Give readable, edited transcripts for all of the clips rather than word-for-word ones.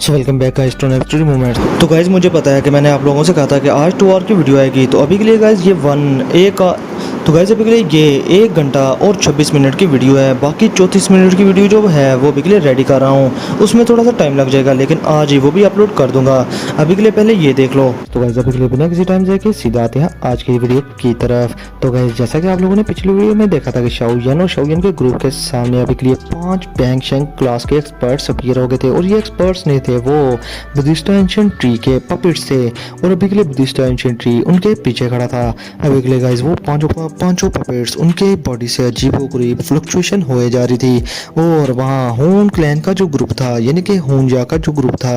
So welcome back guys to next movement. तो guys मुझे पता है कि मैंने आप लोगों से कहा था कि आज 2 आवर की वीडियो आएगी, तो अभी के लिए गाइस ये तो गाइस अभी के लिए ये 1 घंटा और 26 मिनट की वीडियो है। बाकी 34 मिनट की वीडियो जो है वो अभी के लिए रेडी कर रहा हूँ, उसमें थोड़ा सा टाइम लग जाएगा, लेकिन आज ही वो भी अपलोड कर दूंगा। अभी के लिए पहले ये देख लो। तो गाइस अभी के लिए बिना किसी टाइम जाके सीधा आते हैं आज की वीडियो की तरफ। तो गाइस जैसा कि आप लोगों ने पिछली वीडियो में देखा था कि शाओयन और शाओयन के ग्रुप के सामने अभी के लिए 5 बैंक शैंक क्लास के एक्सपर्ट्स अपीयर हो गए थे, और ये एक्सपर्ट्स नहीं थे, वो बुद्धिस्ट एंशिएंट ट्री के पपेट्स थे। और अभी के लिए बुद्धिस्ट एंशिएंट ट्री उनके पीछे खड़ा था। अभी के लिए गाइस वो पांचों पपेट्स उनके बॉडी से अजीबोगरीब फ्लक्चुएशन होए जा रही थी। और वहाँ हून क्लैन का जो ग्रुप था, यानी कि हूनजा का जो ग्रुप था,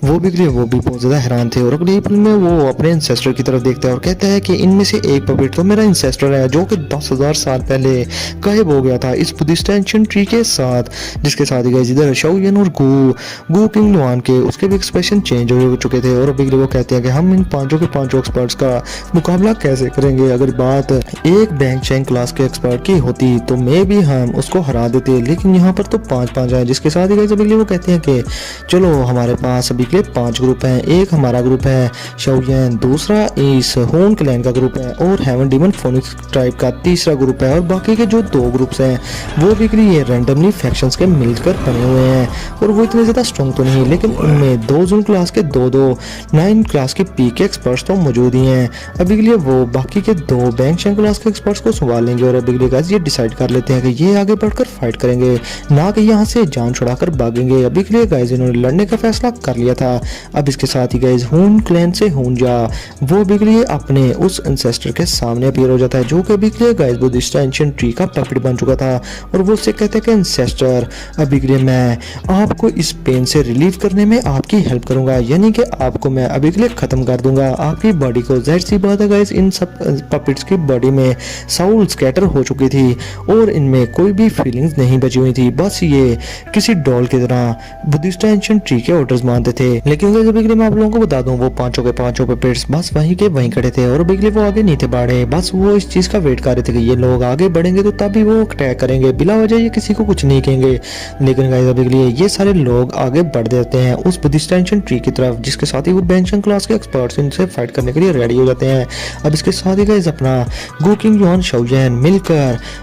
वो भी बहुत ज़्यादा हैरान थे। और अगले पल में वो अपने इंसेस्टर की तरफ देखता है और कहता है कि इनमें से एक पपेट तो मेरा इंसेस्टर है, जो कि 10,000 साल पहले गायब हो गया था इस बुद्धिस्ट एंशिएंट ट्री के साथ। जिसके साथ ही गाइस इधर शाओयन और गु किंग लुआन के उसके भी एक्सप्रेशन चेंज हो चुके थे। और अभी वो कहते हैं कि हम इन पांचों के पांचों एक्सपर्ट्स का मुकाबला कैसे करेंगे। अगर बात एक बैंक शैंक क्लास के एक्सपर्ट की होती तो मे भी हम उसको हरा देते, लेकिन यहाँ पर तो 5-5 है। जिसके साथ ही गाइस अभी वो कहते हैं कि चलो हमारे पास अभी के लिए 5 ग्रुप हैं। एक हमारा ग्रुप है शाओयन, दूसरा इस होन क्लैन का ग्रुप है, और हेवन डीमन फोनिक्स ट्राइब का तीसरा ग्रुप है। और बाकी के जो 2 ग्रुप्स हैं वो भी के लिए रैंडमली फैक्शंस के मिलकर बने हुए हैं, और वो इतने ज़्यादा स्ट्रॉन्ग तो नहीं, लेकिन उनमें 2 जून क्लास के 2 9 क्लास के पी के एक्सपर्ट्स तो मौजूद ही हैं। अभी के लिए वो बाकी के 2 बैंक शैंक क्लास के एक्सपर्ट्स को संभाल लेंगे। और अभी के लिए गाइस ये डिसाइड कर लेते हैं कि ये आगे बढ़कर फाइट करेंगे, ना कि यहाँ से जान छुड़ाकर भागेंगे। अभी के लिए गाइस इन्होंने लड़ने का फैसला कर लिया था। अब इसके साथ ही गाइस हून क्लैन से हूनजा वो अभी के लिए अपने उस एंसेस्टर के सामने अपीयर हो जाता है, जो कि अभी के लिए गाइस बुद्धिस्ट एंशिएंट ट्री का पपेट बन चुका था। और वो उससे कहते हैं कि एंसेस्टर अभी के लिए मैं आपको इस पेन से रिलीव करने में आपकी हेल्प करूंगा, यानी कि आपको मैं अभी के लिए खत्म कर दूंगा आपकी बॉडी को। जाहिर सी बात है गाइस इन सब पपेट्स की बॉडी में साउल स्कैटर हो चुकी थी, और इनमें कोई भी फीलिंग्स नहीं बची हुई थी। बस ये किसी डॉल की तरह बुद्धिस्ट एंशिएंट ट्री के ऑर्डर्स मानते थे। लेकिन गाइस अभी के लिए मैं आप लोगों को बता दूं, वो पांचों के पांचों पपेट्स बस वहीं के वहीं खड़े थे, और अभी के लिए वो आगे नहीं थे बढ़े। बस वो इस चीज का वेट कर रहे थे कि ये लोग आगे बढ़ेंगे तो तभी वो अटैक करेंगे, बिला वजह ये किसी को कुछ नहीं कहेंगे। लेकिन गाइस अभी के लिए ये सारे लोग आगे बढ़ देते हैं उस बुद्धिस्ट एंशिएंट ट्री की तरफ, जिसके साथ ही वो बैंक शैंक क्लास के एक्सपर्ट्स इनसे फाइट करने के लिए रेडी हो जाते हैं। अब इसके साथ ही गाइस अपना गु किंग लुआन शाओयन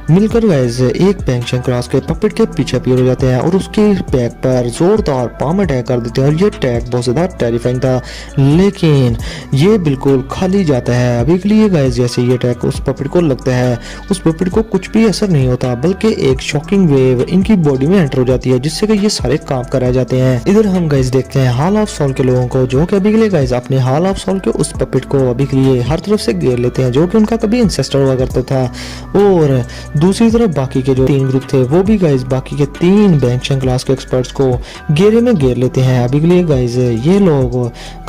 मिलकर गाइस एक बैंक शैंक क्लास के पपेट के पीछे अपीयर हो जाते हैं, और उसके बैक पर जोरदार पाम अटैक कर देते हैं। और ये अटैक बहुत ज्यादा टेरिफाइंग था, लेकिन ये बिल्कुल खाली जाता है। अभी के लिए गाइस जैसे ये अटैक उस पपेट को लगता है, उस पपेट को कुछ भी असर नहीं होता, बल्कि एक शॉकिंग वेव इनकी बॉडी में एंटर हो जाती है, जिससे कि ये सारे काम कराए जाते हैं। इधर हम गाइस देखते हैं हाल ऑफ सोल के लोगों को, जो कि अभी के लिए गाइस अपने हाल ऑफ सोल के उस पपेट को अभी के लिए हर तरफ से घेर लेते हैं, जो कि उनका कभी इंसेस्टर हुआ करता था। और दूसरी तरफ बाकी के जो 3 ग्रुप थे वो भी गाइस बाकी के 3 बैंक शैंक क्लास के एक्सपर्ट्स को घेरे में घेर लेते हैं। अभी के लिए गाइस ये लोग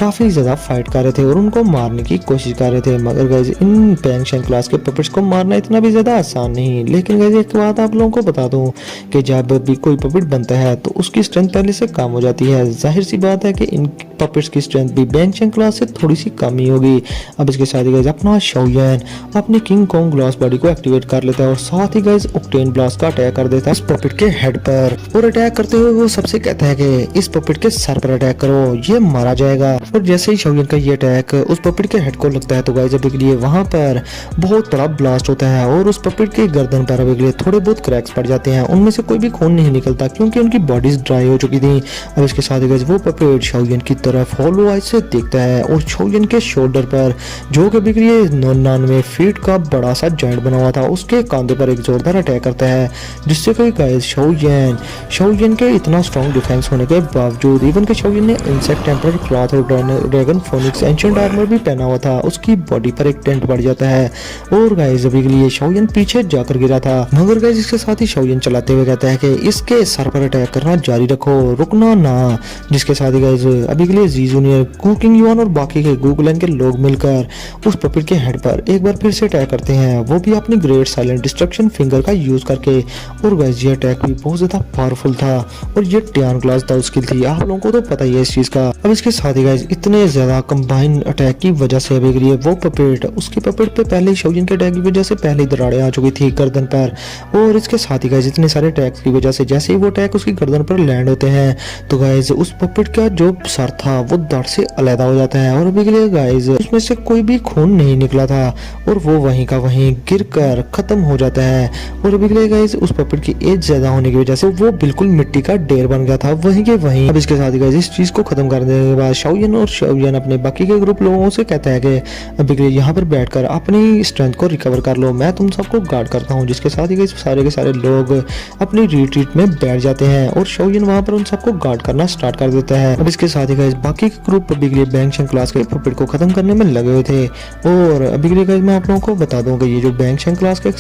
काफी ज्यादा फाइट कर रहे थे और उनको मारने की कोशिश कर रहे थे, मगर guys in bank shank class के पपेट्स को मारना इतना भी ज्यादा आसान नहीं। लेकिन गाइस एक बात आप लोगों को बता दूं कि जब भी कोई पपेट बनता है तो उसकी स्ट्रेंथ पहले से कम हो जाती है। जाहिर सी बात है कि इन पपेट्स की स्ट्रेंथ भी बैंक शैंक क्लास से थोड़ी सी कम ही होगी। अब इसके साथ ही गाइस अपना शाओयन अपनी किंग कॉन्ग ग्लास बॉडी को एक्टिवेट कर लेता है, और साथ ही गाइस ऑक्टेन ब्लास्ट का अटैक कर देता है इस पपेट के हेड पर। और अटैक करते हुए वो सबसे कहता है कि इस पपेट के सर पर अटैक करो, ये मारा जाएगा। और जैसे ही शाओयन का ये अटैक उस पपेट के हेड को लगता है तो गाइस अभी के लिए वहां पर बहुत बड़ा ब्लास्ट होता है, और उस पपेट के गर्दन पर अभी के लिए थोड़े बहुत क्रैक्स पड़ जाते हैं। उनमें से कोई भी खून नहीं निकलता, क्योंकि उनकी बॉडीज ड्राई हो चुकी थी। अब इसके साथ ही गाइस वो पपेट शाओयन की तरफ हॉलो आई से देखता है, और शाओयन के शोल्डर पर, जो कि अभी के लिए 99 फीट का बड़ा सा जॉइंट बना हुआ था, उसके कंधे पर एक जोरदार अटैक करता है, जिससे कि गाइस शाओयन के इतना स्ट्रॉन्ग डिफेंस होने के बावजूद, इवन के शाओयन ने इंसेक्ट टेम्परर क्लॉथ और ड्रैगन फोनिक्स एंशिएंट आर्मर भी पहना हुआ था, उसकी बॉडी पर एक टेंट पड़ जाता है। और गाइस अभी के लिए शाओयन पीछे जाकर गिरा था, मगर गाइस इसके साथ ही शाओयन चलाते हुए कहता है कि इसके सर पर अटैक करना जारी रखो, रुकना ना। जिसके साथ ही गाइस अभी के लिए जी जूनियर, गु किंग लुआन और बाकी के गु क्लैन के लोग मिलकर उस पपेट के हेड पर एक बार फिर से अटैक करते जाते हैं, वो भी अपनी ग्रेट साइलेंट डिस्ट्रक्शन फिंगर का यूज करके। और गाइस ये अटैक भी बहुत ज्यादा पावरफुल था और ये टियान क्लास था स्किल थी, आप लोगों को तो पता ही है इस चीज का। अब इसके साथ ही गाइस इतने ज्यादा कंबाइन अटैक की वजह से अभी के लिए वो पपेट, उसके पपेट पे पहले शाओजिन के अटैक की वजह से पहले दरारें आ चुकी थी गर्दन पर। और इसके साथ ही गाइस इतने सारे अटैक्स की वजह से जैसे ही वो अटैक उसकी गर्दन पर लैंड होते हैं तो गाइस उस पपेट का जो सर था वो धड़ से अलग हो जाता है। और अभी के लिए गाइस उसमें से कोई भी खून नहीं निकला था और वो वहीं का वहीं गिरकर खत्म हो जाता है। और अभी के लिए गाइस उस पपेट की एज ज्यादा होने की वजह से वो बिल्कुल मिट्टी का ढेर बन गया था वहीं के वहीं। अब इसके साथ ही गाइस इस चीज को खत्म कर देने के बाद शाओजिन और शाओजिन अपने बाकी के ग्रुप लोगों से कहता है कि अभी के लिए यहाँ पर बैठकर अपनी स्ट्रेंथ को रिकवर कर लो, मैं तुम सबको गार्ड करता हूँ। जिसके साथ ही गाइस सारे के सारे लोग अपनी रिट्रीट में बैठ जाते हैं और शाओजिन वहां पर उन सबको गार्ड करना स्टार्ट कर देता है। अब इसके साथ ही गाइस बाकी के ग्रुप अभी के लिए बैंग शेंग क्लास के पपेट को खत्म करने में लगे हुए थे। और अभी के लिए गाइस मैं आप लोगों को बता दूं कि ये जो बैंग शेंग क्लास के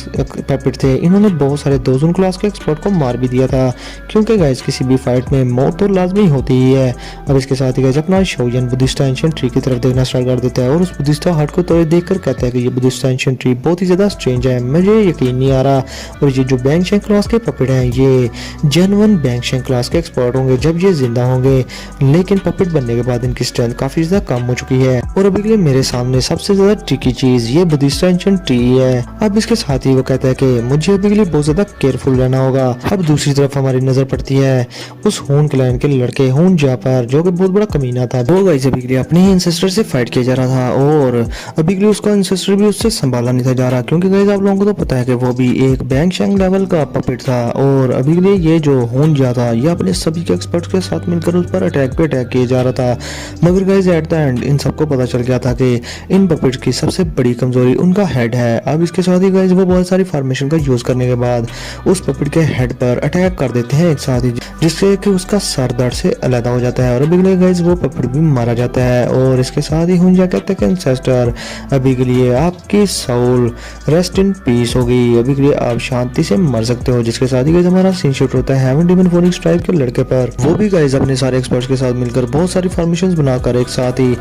पपेट थे इन्होंने बहुत सारे दोजन क्लास के एक्सपर्ट को मार भी दिया था, क्योंकि गाइस किसी भी फाइट में मौत तो लाजमी होती ही है। अब इसके साथ ही गाइस अपना शाओजिन बुद्धिस्ट एंशिएंट ट्री की तरफ देखना स्टार्ट कर देता है और उस बुद्धिस्ट हट को तो देखकर कहता है कि ये बुद्धिस्ट एंशिएंट ट्री बहुत ही ज्यादा स्ट्रेंज है, मुझे यकीन नहीं आ रहा। और ये जो बैंग शेंग क्लास के पपेट हैं ये जेन्युइन बैंग शेंग क्लास के एक्सपर्ट होंगे जब ये जिंदा होंगे, लेकिन पपेट बनने के बाद इनकी स्ट्रेंथ काफी ज्यादा कम हो चुकी है। और अभी के लिए मेरे सामने सबसे ज्यादा ट्रिकी चीज ये बुद्धिस्ट एंशिएंट ट्री है। अब इसके साथ ही वो कहता है कि मुझे अभी के लिए बहुत ज्यादा केयरफुल रहना होगा। अब दूसरी तरफ हमारी नजर पड़ती है उस हून क्लैन के लड़के हून जा पर, जो कि बहुत बड़ा कमीना था। वो गाइस अभी के लिए अपने ही एंसेस्टर से फाइट किया जा रहा था और अभी के लिए उसका एंसेस्टर भी उससे संभाला नहीं था जा रहा, क्योंकि गाइस आप लोगों को तो पता है कि वो भी एक बैंग शेंग लेवल का पपेट था। और अभी के लिए ये जो हून जा था ये अपने सभी के एक्सपर्ट्स के साथ मिलकर उस पर अटैक पे अटैक किया जा रहा था। मगर guys eight the and in सबको पता चल गया था कि इन पपेट्स की सबसे बड़ी कमजोरी उनका हेड है। अब इसके साथ ही गाइस वो बहुत सारी फॉर्मेशन का यूज करने के बाद उस पपेट के हेड पर अटैक कर देते हैं एक साथ ही, जिससे कि उसका सर दर्द से अलग हो जाता है और अभी के लिए गाइस वो पपेट भी मारा जाता है। और इसके साथ ही हुंजा कहते हैं कि एंसेस्टर अभी के लिए आपकी सोल रेस्ट इन पीस होगी, अभी के लिए आप शांति से मर सकते हो। जिसके साथ ही गाइस हमारा सीन शिफ्ट होता है हेवन डेमन फोनिक्स ट्राइब के लड़के पर। वो भी गाइस अपने सारे एक्सपर्ट्स के साथ मिलकर बहुत सारी फॉर्मेशंस बनाकर एक साथ ही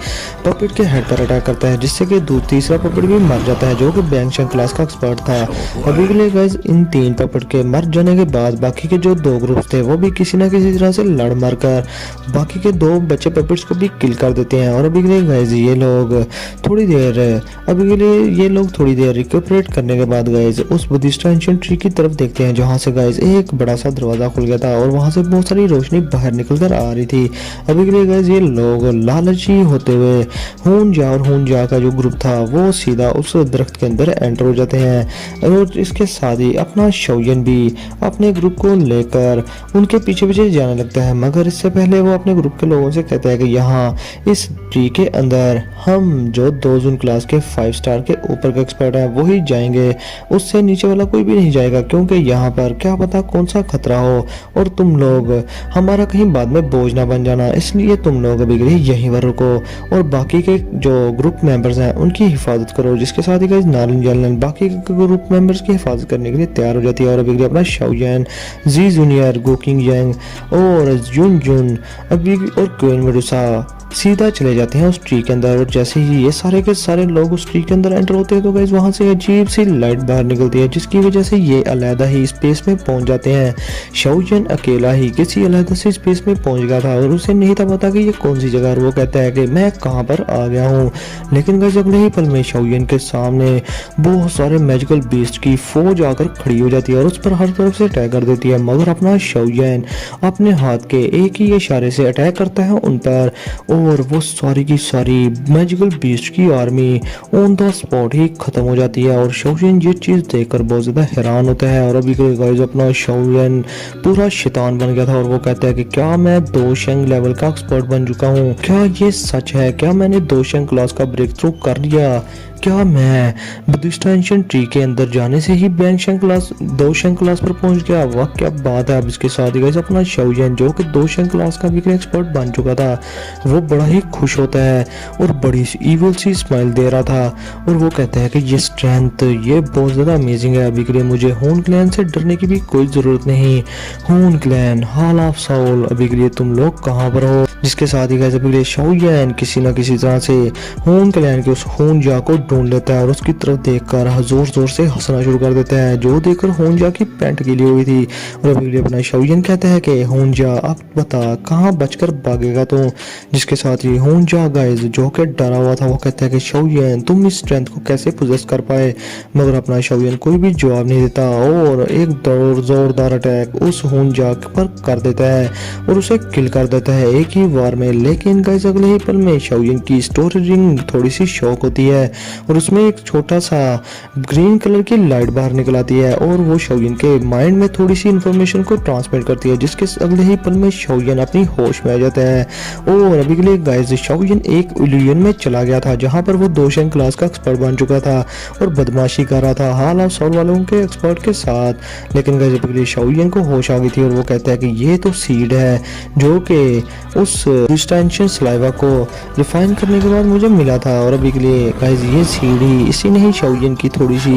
पपेट के हेड पर अटैक करता है, जिससे कि तीसरा पपेट भी मर जाता है जो कि बैंग शेंग क्लास का एक्सपर्ट था। अभी के लिए गाइस इन तीन पपेट के मर जाने के बाद बाकी के जो दो ग्रुप्स थे वो भी किसी न किसी तरह से लड़ मर कर बाकी के दो बच्चे पपेट्स को भी किल कर देते हैं। और अभी के लिए गाइस ये लोग थोड़ी देर रिकवरेट करने के बाद गाइस उस बुद्धिस्ट एंशिएंट ट्री की तरफ देखते हैं, जहां से गाइस एक बड़ा सा दरवाजा खुल गया था और वहां से बहुत सारी रोशनी बाहर निकल कर आ रही थी। अभी के लिए गाइस ये लोग लालची होते हुए हून जा का जो ग्रुप था वो सीधा उस दरख्त के अंदर एंटर हो जाते हैं। और इसके साथ ही अपना शाओजिन भी अपने ग्रुप को लेकर उनके पीछे पीछे जाने लगता है, मगर इससे पहले वो अपने ग्रुप के लोगों से कहता है कि यहाँ इस ट्री के अंदर हम जो दोजुन क्लास के 5 स्टार के ऊपर के एक्सपर्ट हैं वही जाएंगे, उससे नीचे वाला कोई भी नहीं जाएगा, क्योंकि यहाँ पर क्या पता कौन सा खतरा हो और तुम लोग हमारा कहीं बाद में बोझ ना बन जाना, इसलिए तुम लोग अभी के लिए यहीं पर रुको और बाकी के जो ग्रुप मेंबर्स हैं उनकी हिफाजत करो। जिसके साथ ही गाइस नारन जलन बाकी के ग्रुप मेंबर्स की हिफाजत करने के लिए तैयार हो जाती है और अभी के लिए अपना शाओजिन, जी जूनियर, गोकिंग यांग और जुन अभी और क्वीन मेडुसा सीधा चले जाते हैं उस ट्री के अंदर। और जैसे ही ये सारे के सारे लोग उस ट्री के अंदर एंटर होते हैं तो गाइस वहां से अजीब सी लाइट बाहर निकलती है, जिसकी वजह से ये अलहदा ही स्पेस में पहुंच जाते हैं। शाओजिन अकेला ही किसी अलहदा से स्पेस में पहुंच गया था और उसे नहीं था पता कि ये कौन सी जगह है। वो कहता है कि मैं कहां पर आ गया हूं, लेकिन गाइस अगले ही पल में शाओजिन के सामने बहुत सारे मैजिकल बीस्ट की फौज आकर खड़ी हो जाती है और उस पर हर तरफ से अटैक कर देती है, मगर अपना शाओजिन अपने हाथ के एक ही इशारे से अटैक करता है उन पर और वो सारी की सारी मैजिकल बीस्ट की आर्मी ऑन द स्पॉट ही खत्म हो जाती है। और शाओजिन ये चीज देखकर बहुत ज्यादा हैरान होता है और अभी के गाइस अपना शाओजिन पूरा शैतान बन गया था और वो कहता है कि क्या मैं दो शेंग लेवल का एक्सपर्ट बन चुका हूँ, क्या ये सच है, क्या मैंने दो शेंग क्लास का ब्रेक थ्रू कर लिया, क्या मैं बुद्धिस्ट एंशिएंट ट्री के अंदर जाने से ही बैंग शेंग क्लास दो शेंग क्लास पर पहुंच गया। वाह क्या बात है। अब इसके साथ ही गाइस अपना शाओजिन जो कि दो शेंग क्लास का भी एक्सपर्ट बन चुका था वो बड़ा ही खुश होता है और बड़ी सी इविल सी स्माइल दे रहा था और वो कहता है कि ये स्ट्रेंथ ये बहुत ज्यादा अमेजिंग है, अभी के लिए मुझे हून क्लैन से डरने की भी कोई जरूरत नहीं। हून क्लैन, हॉल ऑफ सोल, अभी के लिए तुम लोग कहाँ पर हो। जिसके साथ ही गाइस अभी शाओयन किसी न किसी तरह से हून क्लैन के उस होनजा को ढूंढ लेता है और उसकी तरफ देखकर जोर जोर से हंसना शुरू कर देता है, जो देखकर होनजा की पैंट गीली हुई थी। और अभी अपना शाओयन कहता है कि होनजा अब बता कहाँ बचकर भागेगा तू, जिसके साथ ही होनजा गाइस जो कि डरा हुआ था वो कहता है कि शाओयन तुम इस स्ट्रेंथ को कैसे पोजेस कर पाए, मगर अपना शाओयन कोई भी जवाब नहीं देता और एक जोरदार अटैक उस होनजा पर कर देता है और उसे किल कर देता है एक ही वार में। लेकिन गाइस अगले ही पल में शाओयन की स्टोरी रिंग थोड़ी सी शॉक होती है और उसमें एक छोटा सा ग्रीन कलर की लाइट बाहर निकल आती है और वो शाओयन के माइंड में थोड़ी सी इंफॉर्मेशन को ट्रांसमिट करती है, जिसके अगले ही पल में शाओयन अपनी होश में आ जाता है। और अभी के लिए गाइस शाओयन एक इल्यूजन में चला गया था जहां पर वो दोशन क्लास का एक्सपर्ट बन चुका था और बदमाशी कर रहा था हाल ऑफ सॉल वालों के एक्सपर्ट के साथ। लेकिन गाइस अभी के लिए शाओयन को होश आ गई थी और वो कहता है कि ये तो सीड है जो कि उस डिस्टेंशन सलाइवा को रिफाइन करने के बाद मुझे मिला था और अभी के लिए गाइस ये सीड ही इसी ने ही शाओयन की थोड़ी सी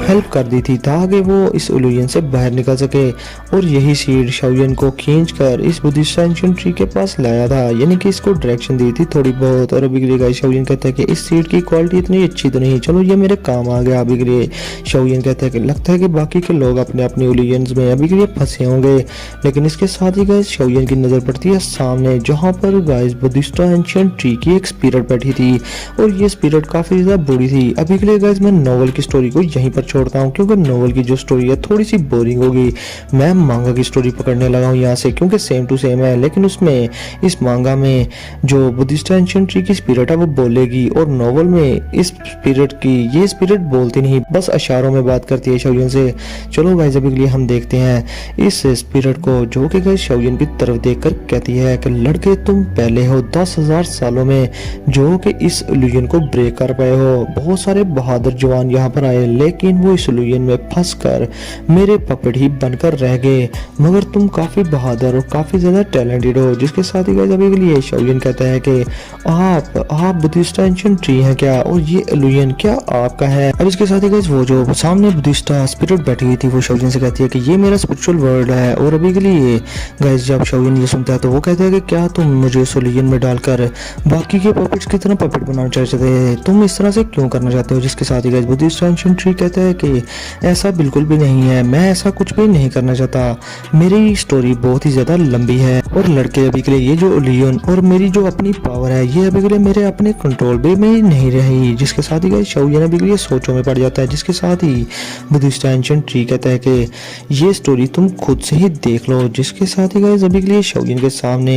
हेल्प कर दी थी ताकि वो इस इल्यूजन से बाहर निकल सके और यही सीड शाओयन को खींचकर इस डिस्टेंशन ट्री के पास लाया था, यानी कि इसको डायरेक्शन दी थी थोड़ी बहुत। और अभी के लिए गाइस शाओयन कहता है कि इस सीड की क्वालिटी इतनी अच्छी तो नहीं, चलो ये मेरे काम आ गया। अभी के लिए शाओयन कहता है कि लगता है कि बाकी के लोग अपने अपने इल्यूजन्स में अभी के लिए फंसे होंगे। लेकिन इसके साथ ही गाइस शाओयन की नजर पड़ती है सामने जहां पर गाइस बुद्धिस्ट एंशिएंट ट्री की एक स्पिरिट बैठी थी और ये स्पिरिट काफी ज्यादा बुरी थी। अभी के लिए गाइस मैं नॉवल की स्टोरी को यहीं पर छोड़ता हूँ क्योंकि नॉवल की जो स्टोरी है थोड़ी सी बोरिंग होगी। मैं मांगा की स्टोरी पकड़ने लगा हूँ यहाँ से क्योंकि सेम टू सेम है, लेकिन उसमें इस मांगा में जो बुद्धिस्ट एंशिएंट ट्री की स्पिरिट है वो बोलेगी और नॉवल में इस स्पिरिट की ये स्पिरिट बोलती नहीं, बस इशारों में बात करती है शाओयन से। चलो गाइस अभी के लिए हम देखते हैं इस स्पिरिट को जो कि गाइस शाओयन की तरफ देखकर कहती है कि लड़के तुम पहले हो 10,000 सालों में जो कि इस इल्यूजन को ब्रेक कर पाए हो। बहुत सारे बहादुर जवान यहाँ पर आए लेकिन वो इस इल्यूजन में फंसकर मेरे पपेट ही बनकर रह गए, मगर तुम काफी बहादुर और काफी ज्यादा टैलेंटेड हो। जिसके साथ ही गाइस अभी के लिए शाओयन कहता है कि आप बुद्धिस्ट एंशिएंट ट्री हैं क्या और ये इल्यूजन क्या आपका है। अब इसके साथ ही गाइस वो जो सामने बुद्धिस्ट स्पिरिट बैठी हुई थी वो शाओयन से कहती है कि ये मेरा स्पिरिचुअल वर्ल्ड है। और अभी के लिए गाइस जब शाओयन ये सुनता है तो वो कहता है कि क्या तुम मुझे इस इल्यूजन में डालकर बाकी के पपेट्स की तरह पपेट बनाना चाहते थे, तुम इस तरह से क्यों करना चाहते हो। जिसके साथ ही गाइस बुद्धिस्ट एंशिएंट ट्री कहता है कि ऐसा बिल्कुल भी नहीं है, मैं ऐसा कुछ भी नहीं करना चाहता, मेरी स्टोरी बहुत ही ज्यादा लंबी है और लड़के अभी के लिए ये जो इल्यूजन और मेरी जो अपनी पावर है ये अभी के लिए मेरे अपने कंट्रोल में नहीं रही। जिसके साथ ही गाइस शाओयन अभी के लिए सोचों में पड़ जाता है। जिसके साथ ही बुद्धिस्ट एंशिएंट ट्री कहता है कि ये स्टोरी तुम खुद से ही देख लो। जिसके साथ ही गाइस अभी के लिए शाओयन के सामने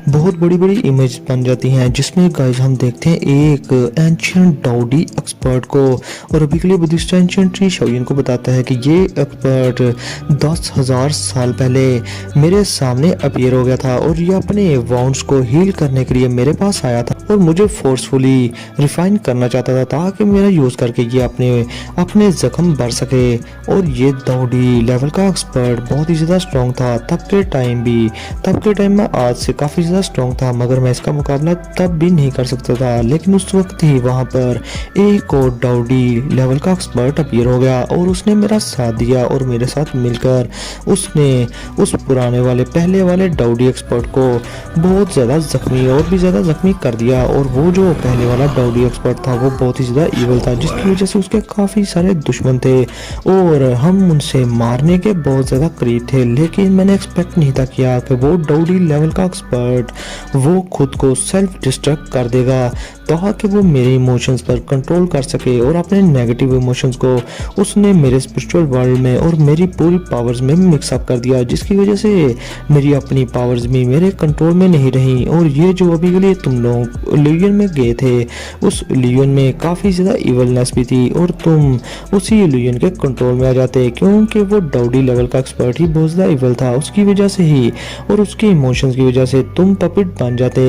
बहुत बड़ी बड़ी इमेज बन जाती हैं जिसमें गाइस हम देखते हैं एक एंशिएंट डाउडी एक्सपर्ट को। और अभी के लिए बुद्धिस्ट एंशिएंट ट्री शाओयन को बताता है कि ये एक्सपर्ट 10,000 साल पहले मेरे सामने अपीयर हो गया था और ये अपने वाउंड्स को हील करने के लिए मेरे पास आया था और मुझे फोर्सफुली रिफाइन करना चाहता था ताकि मेरा यूज करके ये अपने जख्म भर सके। और ये दाऊडी लेवल का एक्सपर्ट बहुत ही ज्यादा स्ट्रॉन्ग था तब के टाइम में आज से काफी ज्यादा स्ट्रॉन्ग था, मगर मैं इसका मुकाबला तब भी नहीं कर सकता था। लेकिन उस वक्त ही वहां पर एक और दाऊडी लेवल का एक्सपर्ट अपीयर हो गया और उसने मेरा साथ दिया और मेरे साथ मिलकर उसने उस पुराने वाले पहले वाले दाऊडी एक्सपर्ट को बहुत ज्यादा जख्मी और भी ज्यादा जख्मी कर दिया। और वो जो पहले वाला दाऊडी एक्सपर्ट था वो बहुत ही ज्यादा ईवल था जिसकी वजह से उसके काफी सारे दुश्मन थे और हम उनसे मारने के बहुत ज्यादा करीब थे। लेकिन मैंने एक्सपेक्ट नहीं था किया कि वो दाऊडी लेवल का एक्सपर्ट वो खुद को सेल्फ डिस्ट्रक्ट कर देगा ताकि वो मेरे इमोशंस पर कंट्रोल कर सके और अपने नेगेटिव इमोशंस को उसने मेरे स्पिरिचुअल वर्ल्ड में और मेरी पूरी पावर्स में मिक्स अप कर दिया, जिसकी वजह से मेरी अपनी पावर्स भी मेरे कंट्रोल में नहीं रही। और ये जो अभी के लिए तुम लोग इल्यूजन में गए थे उस इल्यूजन में काफ़ी ज़्यादा इवलनेस भी थी और तुम उसी इल्यूजन के कंट्रोल में आ जाते क्योंकि वो दाऊडी लेवल का एक्सपर्ट ही बहुत ज़्यादा इवल था, उसकी वजह से ही और उसके इमोशंस की वजह से तुम पपेट बन जाते।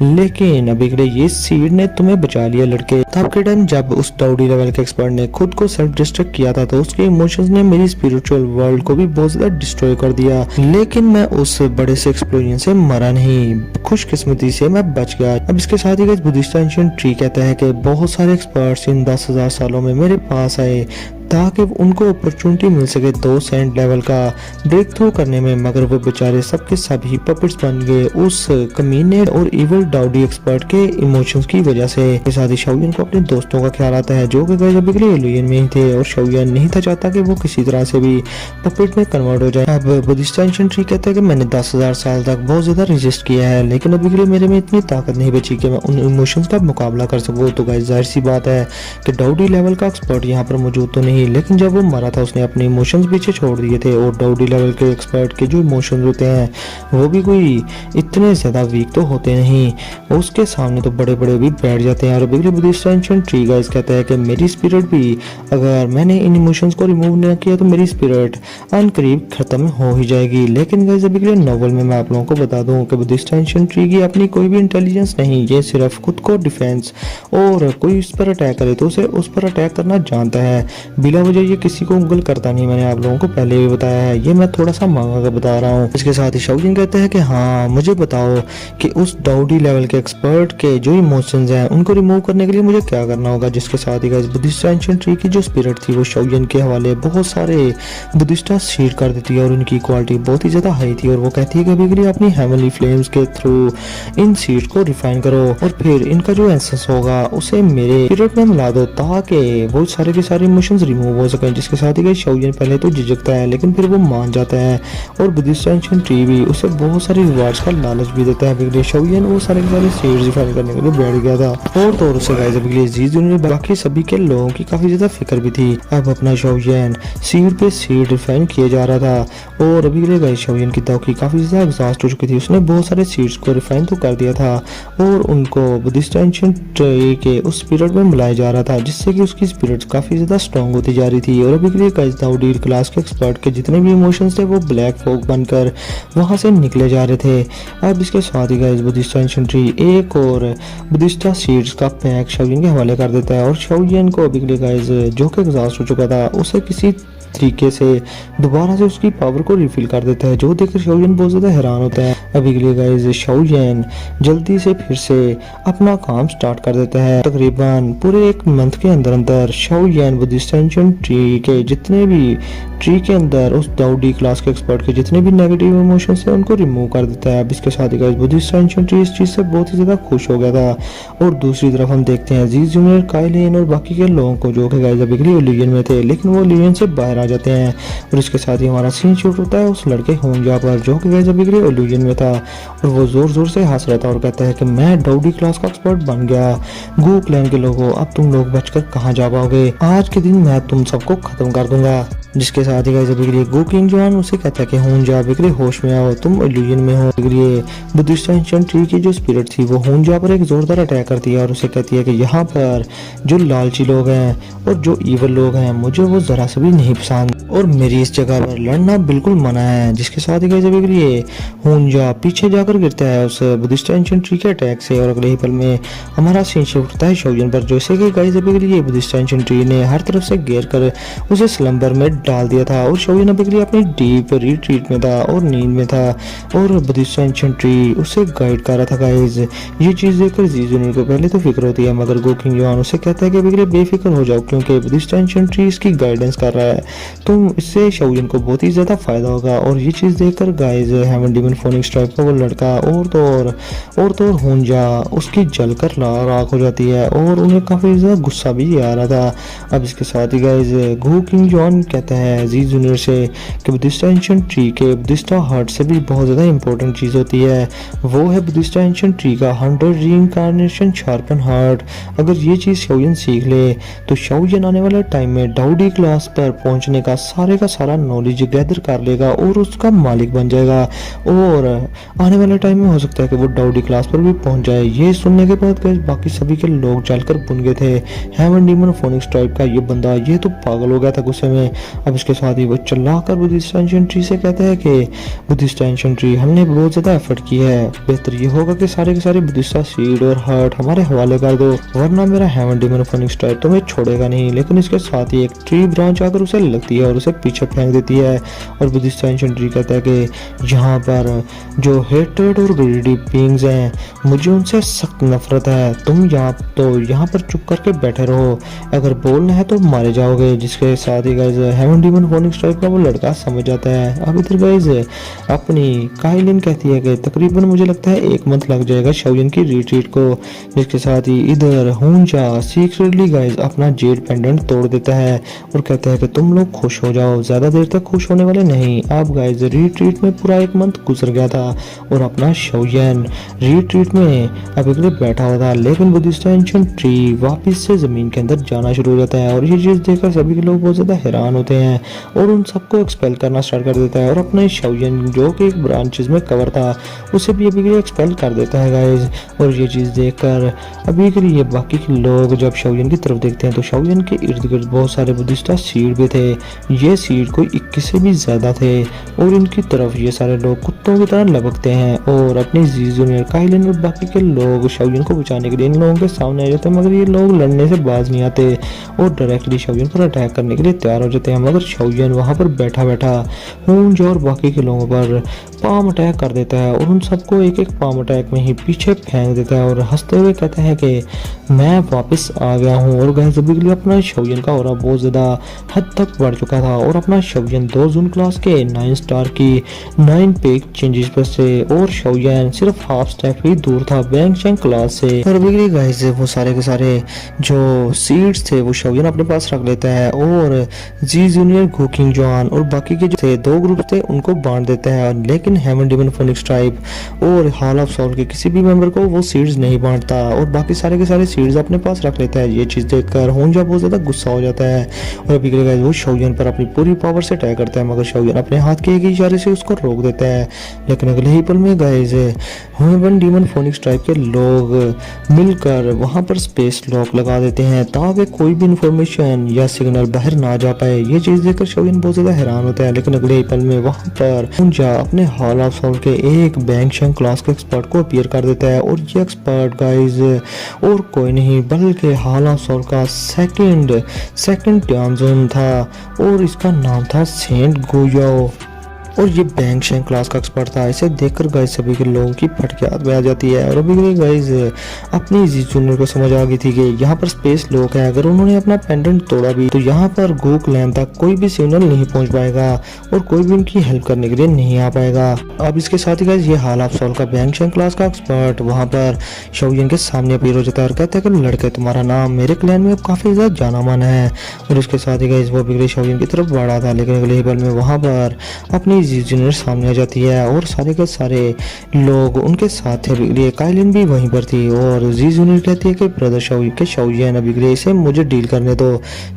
लेकिन अभी के लिए ये सीड ने तुम्हें बचा लिया लड़के। तब के टाइम जब उस दाऊडी लेवल के एक्सपर्ट ने खुद को सेल्फ डिस्ट्रक्ट किया था तो उसके इमोशंस ने मेरी स्पिरिचुअल वर्ल्ड को भी बहुत ज्यादा डिस्ट्रॉय कर दिया। लेकिन मैं उस बड़े से एक्सप्लोजन से मरा नहीं, खुशकिस्मती से मैं बच गया। अब इसके साथ ही बुद्धिस्ट एंशिएंट ट्री कहता है कि बहुत सारे एक्सपर्ट्स इन 10,000 सालों में मेरे पास आए ताकि उनको अपॉर्चुनिटी मिल सके 2 सेंट लेवल का ब्रेक थ्रू करने में, मगर वो बेचारे सबके सभी पपेट्स बन गए उस कमीने और इविल डाउडी एक्सपर्ट के इमोशंस की वजह से। इस शादी शाओयन को अपने दोस्तों का ख्याल आता है जो कि गाइस अभी के लिए इल्यूजन में ही थे और शाओयन नहीं था चाहता कि वो किसी तरह से भी पपेट में कन्वर्ट हो जाए। अब बुद्धिस्ट एंशिएंट ट्री कहता है कि मैंने 10,000 साल तक बहुत ज्यादा रेजिस्ट किया है, लेकिन अभी के लिए मेरे में इतनी ताकत नहीं बची कि मैं उन इमोशंस का मुकाबला कर सकूं। तो गाइस जाहिर सी बात है कि डाउडी लेवल का एक्सपर्ट यहाँ पर मौजूद तो नहीं, लेकिन जब वो मरा था उसने अपने इमोशंस पीछे छोड़ दिए थे और डाउडी लेवल के एक्सपर्ट के जो इमोशंस होते हैं वो भी कोई इतने ज्यादा वीक तो होते नहीं, उसके सामने तो बड़े बड़े भी बैठ जाते हैं। और अभी के लिए बुद्धिस्ट एंशिएंट ट्री गाइस कहता है कि मेरी स्पिरिट भी, अगर मैंने इन इमोशंस को रिमूव न किया तो मेरी स्पिरिट अनकरीब खत्म हो ही जाएगी। लेकिन गाइस अभी के लिए नोवेल में मैं आप लोगों को बता दूं कि बुद्धिस्ट एंशिएंट ट्री की अपनी कोई भी इंटेलिजेंस नहीं, ये सिर्फ खुद को डिफेंस और कोई उस पर अटैक करे तो उसे उस पर अटैक करना जानता है, बिला वजह ये किसी को उंगल करता नहीं। मैंने आप लोगों को पहले भी बताया है, ये मैं थोड़ा सा मांगा कर बता रहा हूँ। इसके साथ ही शाओयन कहते हैं कि हाँ मुझे बताओ कि उस डाउडी लेवल के एक्सपर्ट के जो इमोशंस हैं उनको रिमूव करने के लिए मुझे क्या करना होगा। जिसके साथ ही गाइस बुद्धिस्ट एंशिएंट ट्री की जो स्पिरिट थी वो शाओयन के हवाले बहुत सारे बुद्धिस्टा सीड कर देती है और उनकी क्वालिटी बहुत ही ज्यादा हाई थी और वो कहती है कि अभी के लिए अपनी हेवनली फ्लेम्स के थ्रू इन सीड्स को रिफाइन करो और फिर इनका जो एसेंस होगा उसे मेरे स्पिरिट में मिला दो ताकि बहुत सारे के सारे इमोशंस रिमूव हो सकें। जिसके साथ ही गाइस शाओयन पहले तो झिझकता है लेकिन फिर वो मान जाता है और बुद्धिस्ट एंशिएंट ट्री भी उसे बहुत सारे रिवार्ड्स का लालच भी देता है। अभी के लिए शाओयन वो सारे के सारे सीड्स रिफाइन करने के लिए बैठ गया था और तो उसे गाइस अभी के लिए जीज ने बाकी सभी के लोगों की काफी ज्यादा फिक्र भी थी। अब अपना शाओयन सीड पे सीड रिफाइन किया जा रहा था और अभी के लिए गाइस शाओयन की तौकी काफी ज्यादा एग्जॉस्ट हो चुकी थी। उसने बहुत सारे सीड्स को रिफाइन तो कर दिया था और उनको बुद्धिस्ट एंशिएंट ट्री के उस स्पिरिट में मिलाया जा रहा था जिससे कि उसकी स्पिरिट काफी ज्यादा स्ट्रॉन्ग होती जा रही थी। और अभी के लिए गाइस डाउडी क्लास के एक्सपर्ट के जितने भी इमोशंस थे वो ब्लैक फॉग बनकर वहां से निकले जा रहे थे। अब इसके साथ ही गाइस बुद्धिस्ट एंशिएंट ट्री एक और बुद्धिस्टा सीड्स का पैक शाओयन के हवाले कर देता है और शाओयन को अभी के लिए गाइस जो कि एग्जॉस्ट हो चुका था उसे किसी तरीके से दोबारा से उसकी पावर को रिफिल कर देता है, जो देखकर शाओयन बहुत ज्यादा हैरान होता है। अभी के लिए गाइस शाओयन जल्दी से फिर से अपना काम स्टार्ट कर देता है। तकरीबन पूरे 1 मंथ के अंदर अंदर शाओयन बुद्धिस्ट एंशिएंट ट्री के जितने भी ट्री के अंदर उस डाउडी क्लास के एक्सपर्ट के जितने भी नेगेटिव इमोशंस है उनको रिमूव कर देता है। अब इसके साथ ही गाइस बुद्धिस्ट एंशिएंट ट्री इस चीज से बहुत ही ज्यादा खुश हो गया था। और दूसरी तरफ हम देखते हैं जीज जूनियर, काइलिन और बाकी के लोगों को जो कि गाइस अभी के लिए इल्यूजन में थे लेकिन वो इल्यूजन से बाहर आ जाते हैं। और इसके साथ ही हमारा सीन शूट होता है उस लड़के होंजा पर जो कि गाइस अभी के लिए इल्यूजन में था और वो जोर जोर से हंस रहा था और कहता है कि मैं डाउडी क्लास का एक्सपर्ट बन गया। गू क्लैन के लोगों अब तुम लोग बचकर कहाँ जा पाओगे, आज के दिन मैं तुम सबको खत्म कर दूंगा। जिसके साथ ही गाइस अभी के लिए गो किंग जॉन उसे कहता है कि होंजा अभी के लिए होश में आओ, तुम इल्यूजन में हो। अभी के लिए बुद्धिस्ट एंशिएंट ट्री की जो स्पिरिट थी वो होंजा पर एक जोरदार अटैक करती है और उसे कहती है कि यहाँ पर जो लालची लोग हैं और जो ईवल लोग हैं मुझे वो जरा से भी नहीं पसंद और मेरी इस जगह पर लड़ना बिल्कुल मना है। जिसके साथ ही गाइस अभी के लिए होंजा पीछे जाकर गिरता है उस बुद्धिस्ट एंशिएंट ट्री के अटैक से और अगले ही पल में हमारा सीन शिफ्ट होता है शाओयन पर, जैसे कि गाइस अभी के लिए बुद्धिस्ट एंशिएंट ट्री ने हर तरफ से घेर कर उसे स्लंबर में डाल दिया था और शाओयन अभी के लिए अपनी डीप रिट्रीट में था और नींद में था और बुद्धिस्ट एंशिएंट ट्री उसे गाइड कर रहा था। गाइस ये चीज देखकर जीज जूनियर को पहले तो फिक्र होती है मगर गो किंग जॉन उसे कहता है कि अभी के लिए बेफिक्र हो जाओ क्योंकि बुद्धिस्ट एंशिएंट ट्री इसकी गाइडेंस कर रहा है, तो इससे शाओयन को बहुत ही ज्यादा फायदा होगा। और ये चीज देखकर guys heaven demon phoenix tribe का वो लड़का और तो और होंजा उसकी जलकर राख हो जाती है और उन्हें काफी ज्यादा गुस्सा भी आ रहा था। अब इसके साथ ही गाइस गो किंग जॉन कहता है जीज जूनियर से कि बुद्धिस्ट एंशिएंट ट्री के बुद्धिस्ट हार्ट से भी बहुत ज्यादा इंपॉर्टेंट चीज होती है, वो है बुद्धिस्ट एंशिएंट ट्री का 100 रीइंकार्नेशन शार्पन हार्ट। अगर ये चीज शाओयन सीख ले तो शाओयन आने वाले टाइम में डाउडी क्लास पर पहुंचने का सारा नॉलेज गैदर कर लेगा और उसका मालिक बन जाएगा और आने वाले टाइम में हो सकता है कि वो डाउडी क्लास पर भी पहुंच जाए। ये सुनने के बाद गाइस बाकी सभी के लोग जलकर भुन गए थे। हेवन डीमन फोनिक्स ट्राइब का ये बंदा ये तो पागल हो गया था गुस्से में। अब इसके इसके साथ ही वो चिल्लाकर बुद्धिस्ट एंशिएंट ट्री से कहता है कि बुद्धिस्ट एंशिएंट ट्री, हमने बहुत ज़्यादा एफर्ट किया है, बेहतर ये होगा कि सारे के सारे बुद्धिस्ट सीड और हार्ट हमारे हवाले कर दो, वरना मेरा हेवन डीमन फोनिक्स ट्राइब तुम्हें छोड़ेगा नहीं। लेकिन इसके साथ ही एक ट्री ब्रांच आकर उसे लगती है और उसे पीछे फेंक देती है और बुद्धिस्ट एंशिएंट ट्री कहता है कि यहाँ पर जो हेटेड और ग्रीडी बीइंग्स हैं, मुझे उनसे सख्त नफरत है। तुम यहाँ पर चुप करके बैठे रहो, अगर बोलना है तो मारे जाओगे। जिसके साथ ही guys heaven demon phoenix tribe का वो लड़का समझ जाता है। अब इधर गाइस अपनी काइलिन कहती है कि तकरीबन मुझे लगता है 1 मंथ लग जाएगा शाओलिन की रिट्रीट को। जिसके साथ ही इधर हुंजा सीक्रेटली गाइस अपना जेड पेंडेंट तोड़ देता है और कहता है कि तुम लोग खुश हो जाओ, ज्यादा देर तक खुश होने वाले नहीं। अब गाइस रिट्रीट में पूरा 1 मंथ गुजर गया था और अपना शाओलिन रिट्रीट में अभी के लिए बैठा हुआ था, लेकिन बुद्धिस्ट एंशिएंट ट्री वापस से जमीन के अंदर जाना शुरू हो जाता है और ये चीज देखकर सभी के लोग बहुत ज्यादा हैरान होते हैं और उन सबको एक्सपेल करना स्टार्ट कर देता है और अपने शाओलिन जो कि एक ब्रांचेस में कवर था उसे भी अभी के लिए एक्सपेल कर देता है गाइस। और ये चीज देखकर अभी के लिए बाकी के लोग जब शाओलिन की तरफ देखते हैं तो शाओलिन के इर्द गिर्द बहुत सारे बुद्धिस्ट सीड भी थे। ये सीड कोई 21 से भी ज्यादा थे और इनकी तरफ ये सारे लोग कुत्तों की तरह लपकते हैं और अपनी जी जूनियर काइलिन और बाकी के लोग शाओलिन को बचाने के लिए इन लोगों के सामने आ जाते हैं, मगर ये लोग लड़ने से बाज नहीं आते और डायरेक्टली शाओलिन पर अटैक करने के लिए तैयार हो जाते हैं। मगर शाओलिन वहां पर बैठा बैठा हुंज और बाकी के लोगों पर पाम अटैक कर देता है और उन सबको एक एक पाम अटैक में ही पीछे फेंक देता है और हंसते हुए कहता है कि मैं वापस आ गया हूँ। और गाइस अभी के लिए अपना शाओलिन का ऑरा बहुत ज़्यादा हद तक बढ़ चुका था और अपना शाओलिन 2 जून क्लास के 9 स्टार की 9 पेक चेंजेस पर से और शाओलिन सिर्फ हाफ स्टेप ही दूर था बैंग चैंग क्लास से। और अभी के लिए गाइस वो सारे के सारे जो सीड्स थे वो शाओलिन अपने पास रख लेता है और जी जूनियर कुकिंग जॉन और बाकी के जो थे 2 ग्रुप थे उनको बांट देता है, लेकिन हेवन डीमन फोनिक्स ट्राइब और हॉल ऑफ सोल के किसी भी मेंबर को वो सीड्स नहीं बांटता और बाकी सारे के सारे सीड्स अपने पास रख लेता है। ये चीज देखकर होंजा बहुत ज्यादा गुस्सा हो जाता है और अभी के लिए वो शाओलिन पर अपनी पूरी पावर से अटैक करता है, मगर शाओलिन अपने हाथ के एक इशारे से उसको रोक देता है। लेकिन अगले ही पल में guys heaven demon phoenix tribe के लोग मिलकर वहां पर स्पेस लॉक लगा देते हैं ताकि कोई भी इंफॉर्मेशन या सिग्नल बाहर ना जा पाए। ये चीज देखकर शाओलिन बहुत ज्यादा हैरान होता है, लेकिन अगले ही पल में वहां पर हुंजा अपने हॉल ऑफ सोल के एक बैंग चैंग क्लास के एक्सपर्ट को अपीयर कर देता है और ये एक्सपर्ट गाइस और कोई नहीं बल्कि हॉल ऑफ सोल का सेकंड टाइमजोन था और इसका नाम था सेंट गुयो और ये बैंग चैंग क्लास का एक्सपर्ट था। इसे देखकर गाइस सभी के लोगों की फटके हाथ में आ जाती है और अभी के गाइस अपनी जी जूनियर को समझ आ गई थी कि यहाँ पर स्पेस लॉक है, अगर उन्होंने अपना पेंडेंट तोड़ा भी तो यहाँ पर गूक लैंड तक कोई भी सिग्नल नहीं पहुंच पाएगा और कोई भी उनकी हेल्प करने के लिए नहीं आ पाएगा। अब इसके साथ ही गाइस ये हॉल ऑफ सोल का बैंग चैंग क्लास का एक्सपर्ट वहाँ पर शाओलिन के सामने अपीयर हो जाता है और कहता है कि लड़के तुम्हारा नाम मेरे क्लैन में अब काफी ज्यादा जाना माना है। और उसके साथ ही गाइस वो बिगड़े शाओलिन की तरफ बढ़ा था, लेकिन अगले ही पल में वहाँ पर अपनी जी जूनियर सामने आ जाती है और सारे के सारे लोग उनके साथ थे। काइलिन भी वहीं पर थी और जी जूनियर कहती है कि ब्रदर शाओलिन अभी के लिए इसे मुझे डील करने दो।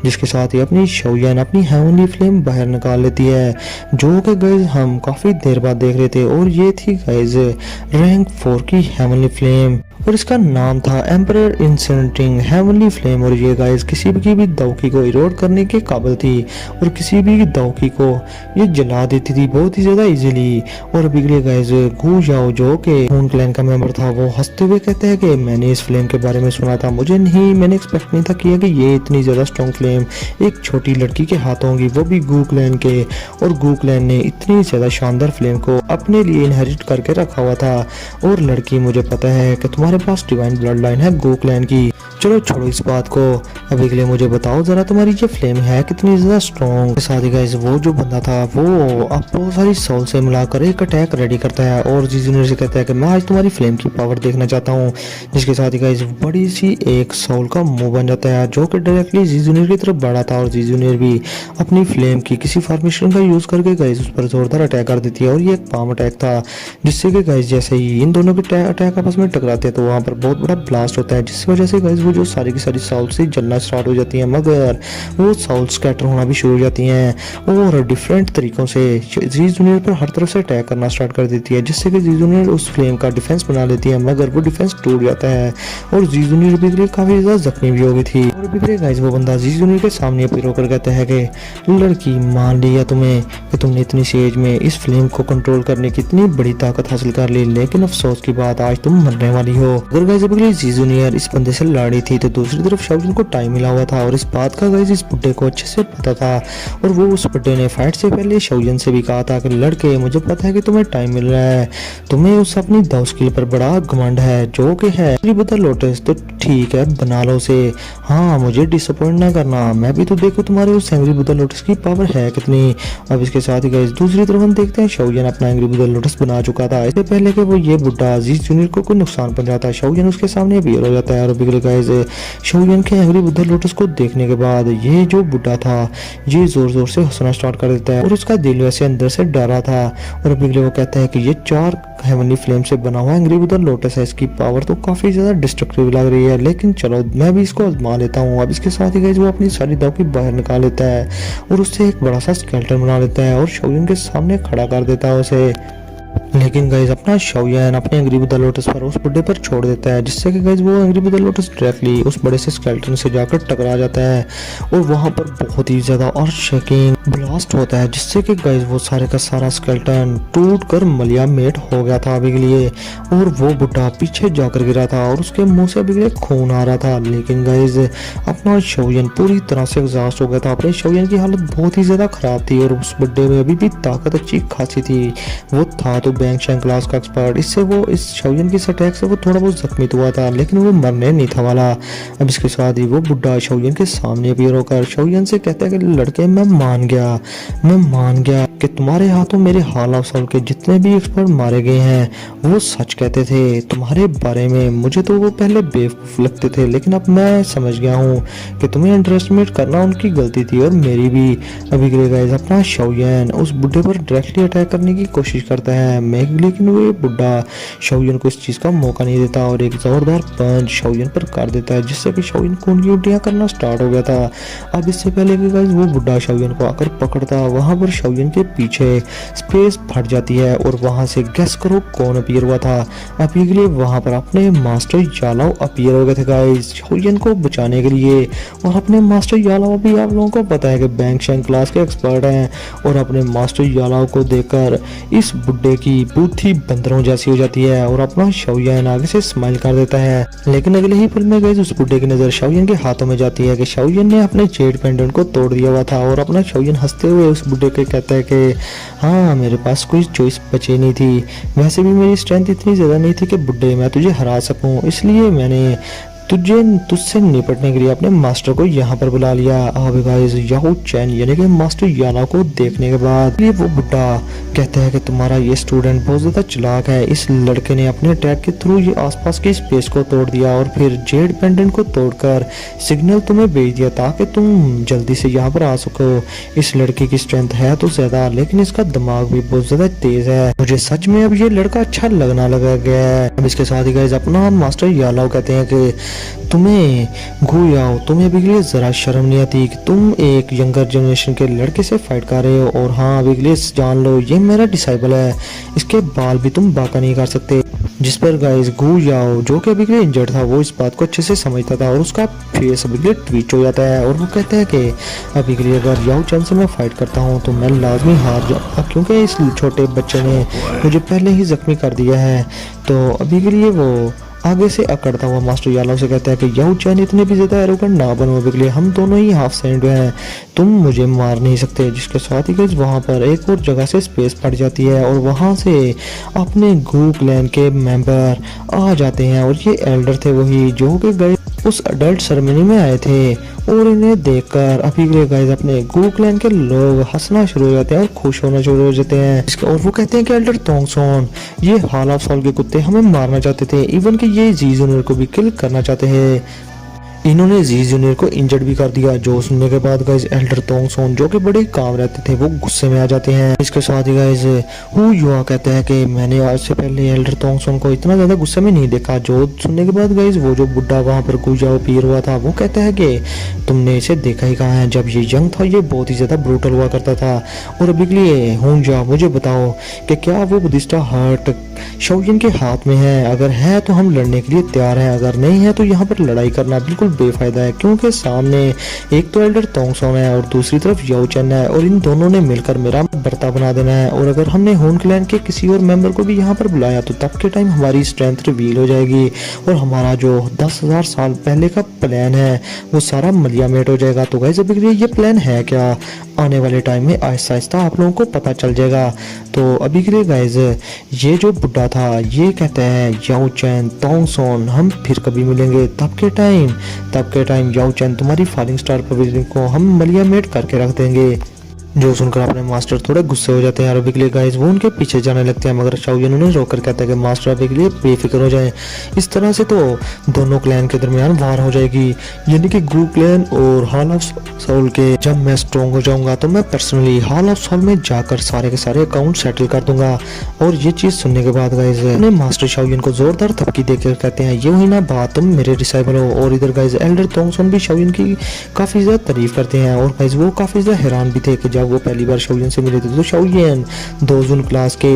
जिसके साथ ही अपनी शाओलिन अपनी हेवनली फ्लेम बाहर निकाल लेती है जो कि गाइस हम काफी देर बाद देख रहे थे और ये थी गाइस रैंक 4 की हेवनली फ्लेम और इसका नाम था एम्परर इंसेंटिंग हेवनली फ्लेम। और ये गाइस किसी भी दौकी को इरोड करने के काबिल थी और किसी भी दौकी को ये जला देती थी बहुत ही ज्यादा इजीली। और अभी के लिए गाइस गू जाओ जो कि हून क्लैन का मेंबर था वो हंसते हुए कहते हैं कि मैंने इस फ्लेम के बारे में सुना था, मैंने एक्सपेक्ट नहीं था किया कि ये इतनी ज्यादा स्ट्रॉन्ग फ्लेम एक छोटी लड़की के हाथ होंगी, वो भी गू क्लैन के। और गू क्लैन ने इतनी ज्यादा शानदार फ्लेम को अपने लिए इनहेरिट करके रखा हुआ था। और लड़की मुझे पता है कि तुम्हारे पास डिवाइन ब्लड लाइन है गू क्लैन की, चलो छोड़ो इस बात को, अभी के लिए मुझे बताओ जरा तुम्हारी ये फ्लेम है कितनी ज्यादा स्ट्रॉन्ग। साथ ही गाइस वो जो बंदा था वो अब बहुत सारी सोल से मिलाकर एक अटैक रेडी करता है और जी जूनियर से कहता है कि मैं आज तुम्हारी फ्लेम की पावर देखना चाहता हूँ। जिसके साथ ही गाइस बड़ी सी एक सोल का मुंह बन जाता है जो कि डायरेक्टली जी जूनियर की तरफ बढ़ा था और जी जूनियर भी अपनी फ्लेम की किसी फॉर्मेशन का यूज करके गाइस उस पर जोरदार अटैक कर देती है और ये एक पाम अटैक था जिससे कि गाइस जैसे ही इन दोनों के अटैक आपस में टकराते तो वहाँ पर बहुत बड़ा ब्लास्ट होता है, जिस वजह से गाइस वो जो सारी की सारी साउल से जलना स्टार्ट हो जाती हैं, मगर वो साउल स्कैटर होना भी शुरू हो जाती हैं और डिफरेंट तरीक़ों से जी जूनियर पर हर तरफ से अटैक करना स्टार्ट कर देती है, जिससे कि जी जूनियर उस फ्लेम का डिफेंस बना लेती है, मगर वो डिफेंस टूट जाता है और जी जूनियर भी काफ़ी ज़्यादा जख्मी भी हो गई थी। और भी गाइस वो बंदा जी जूनियर के सामने अपील होकर कहता है कि लड़की, मान लिया तुम्हें कि तुमने इतनी सी एज में इस फ्लेम को कंट्रोल करने की इतनी बड़ी ताकत हासिल कर ली, लेकिन अफसोस की बात आज तुम मरने वाली हो। अगर गाइस अभी जी जूनियर इस बंदे से लड़ी थी तो दूसरी तरफ शाओजिन को टाइम मिला हुआ था और इस बात का गाइस इस बुड्ढे को अच्छे से पता था और वो उस बुड्ढे ने फाइट से पहले शाओजिन से भी कहा था कि लड़के, मुझे पता है कि तुम्हें टाइम मिल रहा है, तुम्हें उस अपनी दाव स्किल पर बड़ा घमंड है जो कि है बता लोटस, तो ठीक है बना लो उसे, हाँ मुझे डिसअपॉइंट ना करना, मैं भी तो देखो तुम्हारे उस एंग्री बुद्धा लोटस की पावर है कितनी। अब इसके साथ ही गाइस दूसरी तरफ हम देखते हैं शाओजिन अपना एंग्री बुद्धा लोटस बना चुका था इससे पहले कि वो ये बुड्ढा जी जूनियर को कोई नुकसान पहुंचाता है। शाओजिन उसके सामने अपीयर हो जाता है और अभी गाइस शाओजिन के एंग्री बुद्धा लोटस को देखने के बाद ये जो बुड्ढा था ये जोर जोर से हंसना स्टार्ट कर देता है और उसका दिल वैसे अंदर से डरा था और अभी वो कहता है कि ये 4 हेवनली फ्लेम से बना हुआ एंग्री बुद्धा लोटस है, इसकी पावर तो काफी ज्यादा डिस्ट्रक्टिव लग रही है, लेकिन चलो मैं भी इसको आजमा लेता हूँ। अब इसके साथ ही गाइस वो अपनी सारी दाव की बाहर निकाल लेता है और उससे एक बड़ा सा स्केलेटन बना लेता है और शाओजिन के सामने खड़ा कर देता है उसे। लेकिन गाइस अपना शाओजिन अपने एंग्री बुद्धा लोटस पर उस बुड्ढे पर छोड़ देता है, जिससे कि गाइस वो एंग्री बुद्धा लोटस डायरेक्टली उस बड़े से स्केलेटन से जाकर टकरा जाता है और वहां पर बहुत ही ज्यादा और शेकिंग ब्लास्ट होता है, जिससे कि गाइस वो सारे का सारा स्केलेटन टूट कर मलिया मेट हो गया था अभी के लिए और वो बुड्ढा पीछे जाकर गिरा था और उसके मुंह से अभी के लिए खून आ रहा था। लेकिन गाइस अपना शाओजिन पूरी तरह से एग्जॉस्ट हो गया था, अपने शाओजिन की हालत बहुत ही ज्यादा खराब थी और उस बुड्ढे में अभी भी ताकत अच्छी खासी थी, वो था तो बैंग शैंग क्लास का एक्सपर्ट, इससे वो इस शाओजिन की अटैक से वो थोड़ा बहुत जख्मी तो हुआ था लेकिन वो मरने नहीं था वाला। अब इसके साथ ही वो बुड्ढा शाओजिन के सामने अपीयर होकर शाओजिन से कहता है कि लड़के, मैं मान गया कि तुम्हारे हाथों मेरे हाल ऑफ साल के जितने भी एक्सपर्ट मारे गए हैं वो सच कहते थे तुम्हारे बारे में, मुझे तो वो पहले बेवकूफ लगते थे लेकिन अब मैं समझ गया हूँ कि तुम्हें अंडर एस्टिमेट करना उनकी गलती थी और मेरी भी। अभी गाइस अपना शाओजिन उस बुड्ढे पर डायरेक्टली अटैक करने की कोशिश करता है लेकिन वो बुड्ढा शाओजिन को इस चीज का मौका नहीं देता और एक जोरदार पंच शाओजिन पर कर देता है, जिससे कि शाओजिन खून की उल्टियां करना स्टार्ट हो गया था। अब इससे पहले कि गाइस वो बुड्ढा शाओजिन को आकर पकड़ता, वहां पर शाओजिन के पीछे स्पेस फट जाती है और वहां से गेस करो कौन अपीयर हुआ था। अभी के लिए वहां पर अपने मास्टर यालाओ अपीयर हो गए थे गाइस शाओजिन को बचाने के लिए और अपने मास्टर यालाओ भी आप लोगों को पता है कि बैंग शैंग क्लास के एक्सपर्ट हैं और अपने मास्टर यालाओ को देखकर इस बुड्ढे की बुद्धि बंदरों जैसी हो जाती है और अपना शाओजिन आगे से स्माइल कर देता है। लेकिन अगले ही पल में गाइस उस बुड्ढे की नजर शाओजिन के हाथों में जाती है कि शाओजिन ने अपने जेड पेंडेंट को तोड़ दिया हुआ था और अपना शाओजिन हंसते हुए उस बुड्ढे के कहता है कि हाँ मेरे पास कोई चॉइस बची नहीं थी, वैसे भी मेरी स्ट्रेंथ इतनी ज्यादा नहीं थी कि बुड्ढे मैं तुझे हरा सकूं, इसलिए मैंने तुझसे निपटने के लिए अपने मास्टर को यहाँ पर बुला लिया। अब गाइस याओ चैन यानी कि मास्टर याना को देखने के बाद ये वो बुड्ढा कहता है कि तुम्हारा ये स्टूडेंट बहुत ज्यादा चालाक है, इस लड़के ने अपने अटैक के थ्रू ये आसपास की स्पेस को तोड़ दिया और फिर जेड पेंडेंट को तोड़कर सिग्नल तुम्हें भेज दिया ताकि तुम जल्दी से यहाँ पर आ सको। इस लड़के की स्ट्रेंथ है तो ज्यादा लेकिन इसका दिमाग भी बहुत ज्यादा तेज है, मुझे सच में अब ये लड़का अच्छा लगना लगा गया है। अब इसके साथ ही गाइस अपना मास्टर यालाओ कहते हैं कि तुम्हें अभी के लिए जरा शर्म नहीं आती कि तुम एक यंगर जनरेशन के लड़के से फाइट कर रहे हो और हाँ अभी के लिए जान लो ये मेरा डिसाइबल है, इसके बाल भी तुम बाका नहीं कर सकते। जिस पर गाइस गू याओ जो कि अभी के लिए इंजर्ड था वो इस बात को अच्छे से समझता था और उसका फेस अभी के लिए ट्वीच हो जाता है और वो कहता है कि अभी के लिए अगर याओ चैन से मैं फाइट करता हूँ तो मैं लाजमी हार जाऊंगा क्योंकि इस छोटे बच्चे ने मुझे पहले ही जख्मी कर दिया है। तो अभी के लिए वो आगे से अकड़ता हुआ मास्टर यालाओ से कहता है कि याओ चैन इतने भी ज्यादा एरोगेंट ना बनो, अभी के लिए हम दोनों ही हाफ सेंड हैं, तुम मुझे मार नहीं सकते। जिसके साथ ही गाइस वहां पर एक और जगह से स्पेस फट जाती है और वहां से अपने गू क्लैन के मेंबर आ जाते हैं और ये एल्डर थे वही जो कि गए उस अडल्ट सेरेमनी में आए थे और इन्हें देखकर अभी के गाइस अपने गू क्लैन के लोग हंसना शुरू हो जाते हैं और खुश होना शुरू हो जाते हैं और वो कहते हैं कि एल्डर तोंगसोन ये हाल ऑफ सॉल के कुत्ते हमें मारना चाहते थे, इवन कि ये जी जूनियर को भी किल करना चाहते हैं। इन्होंने जी जूनियर को इंजर्ड भी कर दिया, जो सुनने के बाद गाइस एल्डर तोंगसोन जो कि बड़े काम रहते थे वो गुस्से में आ जाते हैं। इसके साथ ही गाइस हु युआ कहते हैं कि मैंने आज से पहले एल्डर तोंगसोन को इतना ज़्यादा गुस्से में नहीं देखा। जो सुनने के बाद गाइस वो जो बुढ़ा वहाँ पर गुजाओ पीर हुआ था वो कहता है कि तुमने इसे देखा ही कहाँ है, जब ये यंग था ये बहुत ही ज़्यादा ब्रूटल हुआ करता था। और अभी के लिए हूँ जा मुझे बताओ कि क्या वो बुद्धिस्टा हार्ट शाओलिन के हाथ में है, अगर है तो हम लड़ने के लिए तैयार हैं, अगर नहीं है तो यहाँ पर लड़ाई करना बिल्कुल बेफायदा है, क्योंकि सामने एक तो एल्डर तोंगसोन है और दूसरी तरफ याओ चेन है और इन दोनों ने मिलकर मेरा बर्ता बना देना है। और अगर हमने हून क्लैन के किसी और मेंबर को भी यहाँ पर बुलाया तो तब के टाइम हमारी स्ट्रेंथ रिवील हो जाएगी और हमारा जो 10,000 साल पहले का प्लान है वो सारा मलियामेट हो जाएगा। तो गाइस अभी के लिए ये प्लान है क्या, आने वाले टाइम में आहिस्ता आहिस्ता आप लोगों को पता चल जाएगा। तो अभी के लिए गाइस ये जो बुढ़ा था ये कहते हैं याओ चेन तोंगसोन हम फिर कभी मिलेंगे, तब के टाइम याओ चेन तुम्हारी फॉलिंग स्टार पवेलियन को हम मलियामेट करके रख देंगे। जो सुनकर अपने मास्टर थोड़े गुस्से हो जाते हैं और अभी के लिए गाइस वो उनके पीछे जाने लगते हैं, मगर शाओलिन उन्हें रोककर कहता है कि मास्टर अभी के लिए बेफिक्र हो जाएं, इस तरह से तो दोनों क्लैन के दरमियान वार हो जाएगी, यानी कि गू क्लैन और हॉल ऑफ सोल के। जब मैं स्ट्रॉन्ग हो जाऊंगा तो मैं पर्सनली हॉल ऑफ सोल में जाकर सारे के सारे अकाउंट सेटल कर दूंगा। और ये चीज सुनने के बाद गाइस अपने मास्टर शाओलिन को जोरदार थपकी देकर कहते हैं ये हुई ना बात, तुम मेरे डिसाइबल हो। और इधर गाइस एल्डर तोंगसोन भी शाओलिन की काफी ज्यादा तारीफ करते हैं और गाइस वो काफी ज्यादा हैरान भी थे कि जब वो पहली बार शाओलिन से मिले थे तो शाओलिन 2 जून क्लास के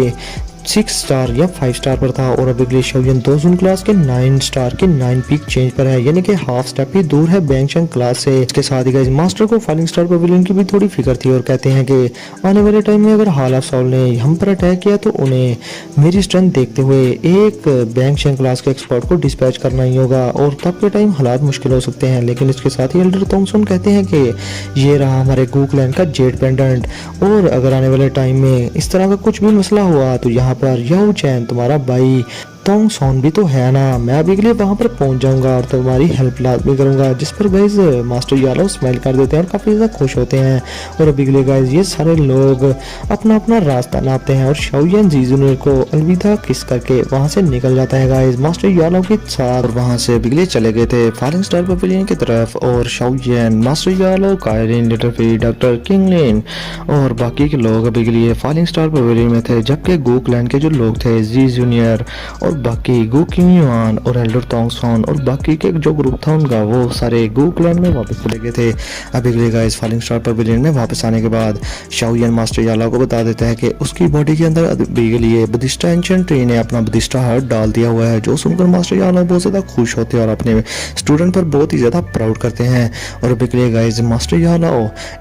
6 स्टार या 5 स्टार पर था और अभी अगले शाओलिन 2 जून क्लास के 9 स्टार के 9 पीक चेंज पर है, यानी कि हाफ स्टेप ही दूर है बैंगशंग क्लास से। इसके साथ ही गाइस मास्टर को फॉलिंग स्टार पवेलियन की भी थोड़ी फिक्र थी और कहते हैं कि आने वाले टाइम में अगर हॉल ऑफ सोल ने हम पर अटैक किया तो उन्हें मेरी स्ट्रेंथ देखते हुए एक बैंगशंग क्लास के एक्सपर्ट को डिस्पैच करना ही होगा और तब के टाइम हालात मुश्किल हो सकते हैं। लेकिन इसके साथ ही एल्डर तोंगसोन कहते हैं कि ये रहा हमारे गू क्लैन का जेड पेंडेंट और अगर आने वाले टाइम में इस तरह का कुछ भी मसला हुआ तो यहाँ पर याओ चेन तुम्हारा भाई तोंगसोन भी तो है ना, मैं अभी के लिए वहां पर पहुंच जाऊंगा और तुम्हारी हेल्प लाजमी करूंगा। जिस पर गाइस मास्टर यालो स्माइल कर देते हैं और काफी ज्यादा खुश होते हैं। और अभी के लिए गाइस ये सारे लोग अपना अपना रास्ता नापते हैं और शाओलिन जी जूनियर को अलविदा किस करके वहां से निकल जाता है गाइस मास्टर यालो के साथ। और वहां से अभी के लिए चले गए थे फॉलिंग स्टार पवेलियन की तरफ और शाओलिन, मास्टर यालो, कायलिन, लिटिल फी, डॉक्टर किंगलिन और बाकी के लोग अभी के लिए फॉलिंग स्टार पवेलियन में थे, जबकि गू क्लैन के जो लोग थे जी जूनियर और बाकी गू किंग युआन और एल्डर तोंगसोन और बाकी के जो ग्रुप था उनका वो सारे गू क्लैन में वापस चले गए थे। अभी के लिए गाइस फॉलिंग स्टार पवेलियन में वापस आने के बाद शाओलिन मास्टर याला को बता देता है कि उसकी बॉडी के अंदर अभी के लिए बुद्धिस्टा एंशिएंट ट्री ने अपना बुद्धिस्टा हार्ट डाल दिया हुआ है। जो सुनकर मास्टर याला बहुत ज्यादा खुश होते हैं और अपने स्टूडेंट पर बहुत ही ज्यादा प्राउड करते हैं। और अभी के लिए गाइस मास्टर याला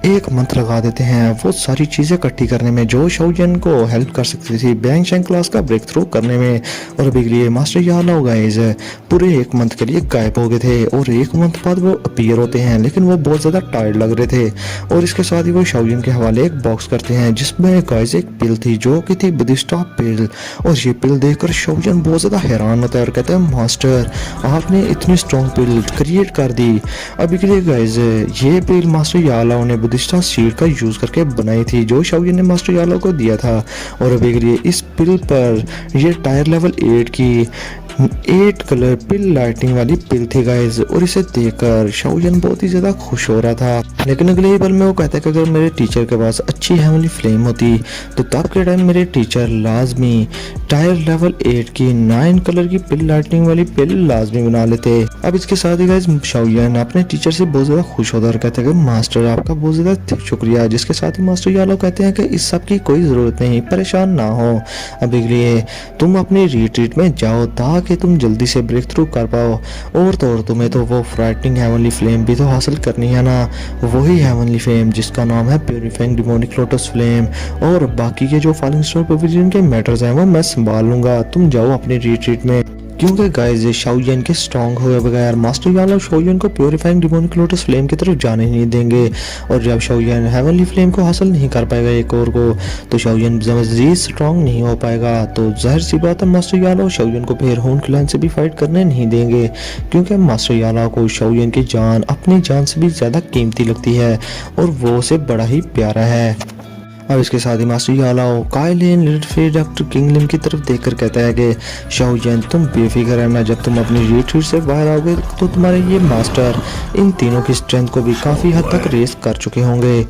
एक मंत्र लगा देते हैं वो सारी चीजें इकट्ठी करने में जो शाओलिन को हेल्प कर सकती थी बैंगशंग क्लास का ब्रेक थ्रू करने में। और अभी के लिए मास्टर याला गाइस पूरे 1 मंथ के लिए गायब हो गए थे और 1 मंथ बाद वो अपीयर होते हैं, लेकिन वो बहुत ज्यादा टायर्ड लग रहे थे। और इसके साथ ही वो शाओलिन के हवाले एक बॉक्स करते हैं जिसमें गाइस एक पिल थी जो कि थी बुद्धिस्टा पिल। और ये पिल देखकर शाओलिन बहुत ज्यादा हैरान होता है और कहते हैं मास्टर आपने इतनी स्ट्रॉन्ग पिल क्रिएट कर दी। अभी के लिए गाइस ये पिल मास्टर याला ने बुद्धिस्टा सीड का यूज करके बनाई थी जो शाओलिन ने मास्टर याला को दिया था। और अभी के लिए इस पिल पर ये टायर लेवल 8 की 8 कलर पिल लाइटिंग वाली पिल थी गाइस और इसे देखकर शाओलिन बहुत ही ज्यादा खुश हो रहा था। लेकिन अगले ही पल में वो कहता है कि अगर मेरे टीचर के पास अच्छी हेवनली फ्लेम होती तो तब के टाइम मेरे टीचर लाजमी टायर लेवल 8 की 9 कलर की पिल लाइटिंग वाली पिल लाजमी बना लेते। अब इसके साथ ही गाइस शाओलिन अपने टीचर से बहुत ज्यादा खुश होता है और कहते हैं कि मास्टर आपका बहुत ज्यादा शुक्रिया। जिसके साथ ही मास्टर यालो कहते हैं कि इस सब की कोई जरूरत नहीं, परेशान ना हो, अभी के लिए तुम अपनी रिट्रीट में जाओ ताकि तुम जल्दी से ब्रेक थ्रू कर पाओ। और तो और तुम्हें तो वो फ्राइटनिंग हेवनली फ्लेम भी तो हासिल करनी है ना, वही हेवनली फ्लेम जिसका नाम है प्यूरिफाइंग डिमोनिक लोटस फ्लेम। और बाकी के जो फॉलिंग स्टार पवेलियन के मैटर्स हैं वो मैं संभाल लूंगा, तुम जाओ अपनी रिट्रीट में। क्योंकि गाइस ये शाओलिन के स्ट्रॉन्ग हुए बगैर मास्टर याला शाओलिन को प्यूरिफाइंग डिमोनिक लोटस फ्लेम की तरफ जाने ही नहीं देंगे। और जब शाओलिन हेवनली फ्लेम को हासिल नहीं कर पाएगा एक और को तो शाओलिन मजीद स्ट्रॉन्ग नहीं हो पाएगा। तो जाहिर सी बात है मास्टर याला शाओलिन को फिर हून क्लैन से भी फाइट करने नहीं देंगे, क्योंकि मास्टर याला को शाओलिन की जान अपनी जान से भी ज्यादा कीमती लगती है और वो उसे बड़ा ही प्यारा है। अब इसके साथ ही master Yalao Kylin little doctor King Lin की तरफ देखकर कहता है कि शाओ जैन तुम बेफिक्र रहना, जब तुम अपनी रिट्रीट से बाहर आओगे तो तुम्हारे ये मास्टर इन तीनों की स्ट्रेंथ को भी काफ़ी हद तक रेस कर चुके होंगे।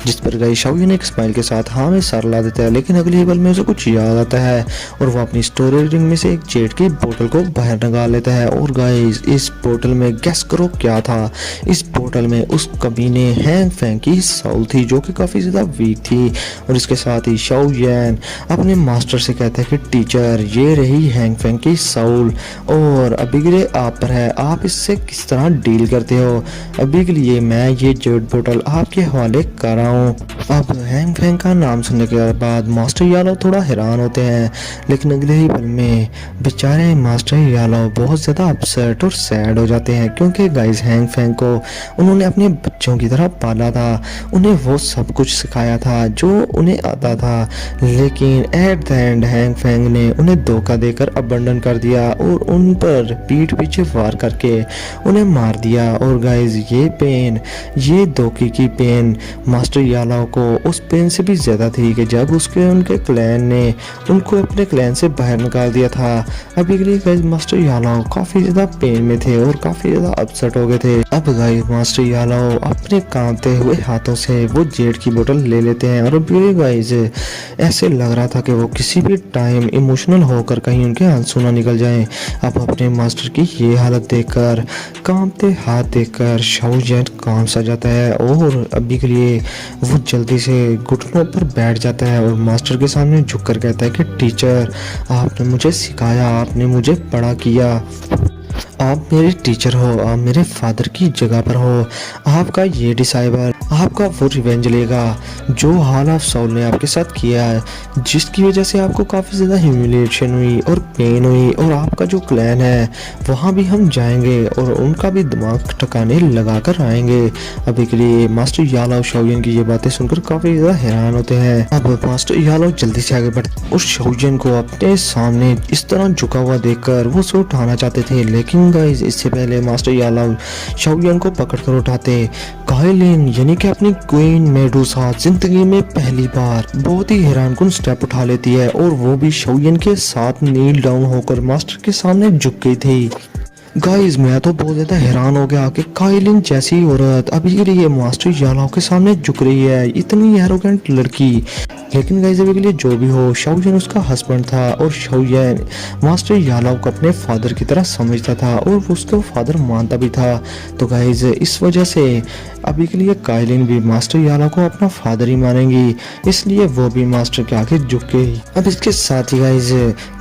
जिस पर गाइस शाओयन एक स्माइल के साथ हाँ में सर ला देता है, लेकिन अगले ही पल में उसे कुछ याद आता है और वो अपनी स्टोरेज रिंग में से एक जेट की बोतल को बाहर निकाल लेता है। और गाइस इस बोतल में गेस करो क्या था, इस बोतल में उस कमीने हैंग फैंग की साउल थी जो कि काफ़ी ज़्यादा वीक थी। और इसके साथ ही शाओयन अपने मास्टर से कहता है कि टीचर ये रही हैंग फैंग की साउल और अभी के लिए आप पर है, आप इससे किस तरह डील करते हो। अभी के लिए मैं ये जेट बोतल आपके हवाले कर रहा हूँ। अब हैंग फैंग का नाम सुनने के बाद मास्टर यालो थोड़ा हैरान होते हैं, लेकिन अगले ही पल में बेचारे मास्टर यालो बहुत ज़्यादा अपसेट और सैड हो जाते हैं, क्योंकि गाइस हैंग फैंग को उन्होंने अपने बच्चों की तरह पाला था, उन्हें वो सब कुछ सिखाया था जो उन्हें आता था, लेकिन at the end Hang Fang ने उन्हें धोखा देकर अबंडन कर दिया और उन पर पीठ पीछे वार करके उन्हें मार दिया। और गाइस ये पेन, ये धोखे की पेन मास्टर यालाओ को उस पेन से भी ज़्यादा थी कि जब उनके क्लैन ने उनको अपने क्लैन से बाहर निकाल दिया था। अभी के लिए गाइस मास्टर यालाओ काफ़ी ज़्यादा पेन में थे और काफ़ी ज़्यादा अपसेट हो गए थे। अब गाइस मास्टर यालाओ अपने कांपते हुए हाथों से वो जेट की बोतल ले लेते हैं और अभी गाइस ऐसे लग रहा था कि वो किसी भी टाइम इमोशनल होकर कहीं उनके आंसू ना निकल जाएं। अब अपने मास्टर की ये हालत देखकर, कांपते हाथ देखकर शाओयन काम सा जाता है और अभी के लिए वो जल्दी से घुटनों पर बैठ जाता है और मास्टर के सामने झुककर कहता है कि टीचर आपने मुझे सिखाया, आपने मुझे बड़ा किया, आप मेरे टीचर हो, आप मेरे फादर की जगह पर हो, आपका ये डिसाइबल आपका वो रिवेंज लेगा जो हाल ऑफ साउल ने आपके साथ किया है, जिसकी वजह से आपको काफ़ी ज़्यादा ह्यूमिलिएशन हुई और पेन हुई। और आपका जो क्लैन है वहाँ भी हम जाएंगे और उनका भी दिमाग ठिकाने लगा कर आएंगे। अभी के लिए मास्टर यालाओ शाओयन की ये बातें सुनकर काफ़ी ज़्यादा हैरान होते हैं। अब मास्टर यालाओ जल्दी से आगे बढ़ते और शाओयन को अपने सामने इस तरह झुका हुआ देखकर वो उसे उठाना चाहते थे, लेकिन गाइस इससे पहले मास्टर यालाओ शाओयन को पकड़कर उठाते काइलिन यानी कि अपनी क्वीन मेडुसा जिंदगी में पहली बार बहुत ही हैरानकुन स्टेप उठा लेती है और वो भी शाओयन के साथ नील डाउन होकर मास्टर के सामने झुक गई थी। गाइस मैं तो बहुत ज़्यादा हैरान हो गया कि काइलिन जैसी औरत अभी के लिए मास्टर यालाओ के सामने झुक रही है, इतनी एरोगेंट लड़की। लेकिन गाइस अभी के लिए जो भी हो, शाओयन उसका हस्बैंड था और शाओयन मास्टर यालाओ को अपने फादर की तरह समझता था और उसको फादर मानता भी था। तो गाइस इस वजह से अभी के लिए काइलिन भी मास्टर यालाओ को अपना फादर ही मानेंगी, इसलिए वो भी मास्टर के आगे झुक गई। अब इसके साथ ही गाइस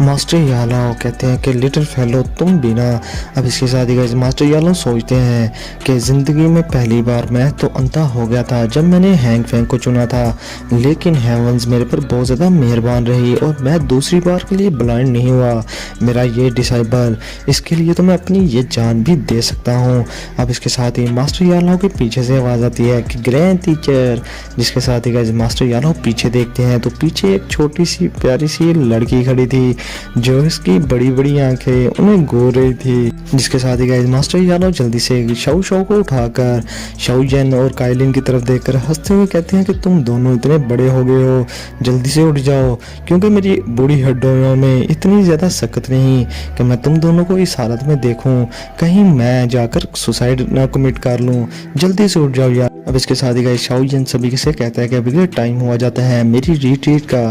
मास्टर यालाओ कहते हैं कि लिटिल फेलो तुम भी ना। अब इसके साथ ही गाइस मास्टर यालाओ सोचते हैं कि ज़िंदगी में पहली बार मैं तो अंधा हो गया था जब मैंने हैंग फैंग को चुना था, लेकिन हेवंस मेरे पर बहुत ज़्यादा मेहरबान रही और मैं दूसरी बार के लिए ब्लाइंड नहीं हुआ। मेरा ये डिसाइबल, इसके लिए तो मैं अपनी ये जान भी दे सकता हूँ। अब इसके साथ ही मास्टर यालाओ के पीछे से आवाज़ आती है कि ग्रैंड टीचर, जिसके साथ ही गाइस मास्टर यालाओ पीछे देखते हैं तो पीछे एक छोटी सी प्यारी सी लड़की खड़ी थी जो इसकी बड़ी बड़ी आंखें उन्हें घूर रही थी। जिसके साथ ही गाइस मास्टर यालाओ जल्दी से शाओ को उठाकर शाओयन और काइलिन की तरफ देखकर हंसते हुए कहते हैं कि तुम दोनों इतने बड़े हो गए हो, जल्दी से उठ जाओ, क्योंकि मेरी बूढ़ी हड्डियों में इतनी ज़्यादा सकत नहीं कि मैं तुम दोनों को इस हालत में देखूं, कहीं मैं जाकर सुसाइड ना कमिट कर लूं, जल्दी से उठ जाओ यार। अब इसके साथ ही गाइस शाओयन सभी से कहता है कि अभी के लिए टाइम हुआ जाता है मेरी रिट्रीट का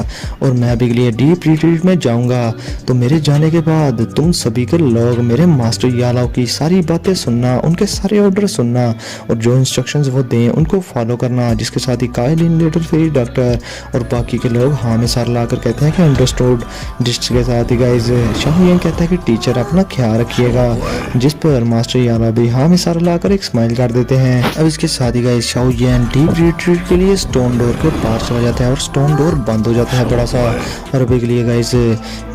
और मैं अभी के लिए डीप रिट्रीट में जाऊंगा। तो मेरे जाने के बाद तुम सभी के लोग मेरे मास्टर यालाओ की सारी बातें सुनना, उनके सारे ऑर्डर सुनना और जो इंस्ट्रक्शंस वो दें उनको फॉलो करना। जिसके साथ ही काइलिन लिटिल फेरी डॉक्टर और बाकी के लोग हाँ में सर लाकर कहते हैं कि अंडरस्टूड। जिसके साथ ही गाइस शाओयन कहता है कि टीचर अपना ख्याल रखिएगा, जिस पर मास्टर यालाओ भी हाँ में सर लाकर एक स्माइल कर देते हैं। अब इसके साथ ही गाइस शाओयन डीप रिट्रीट के लिए स्टोन डोर के पास चला जाता है और स्टोन डोर बंद हो जाता है बड़ा सा। और अभी के लिए गाइस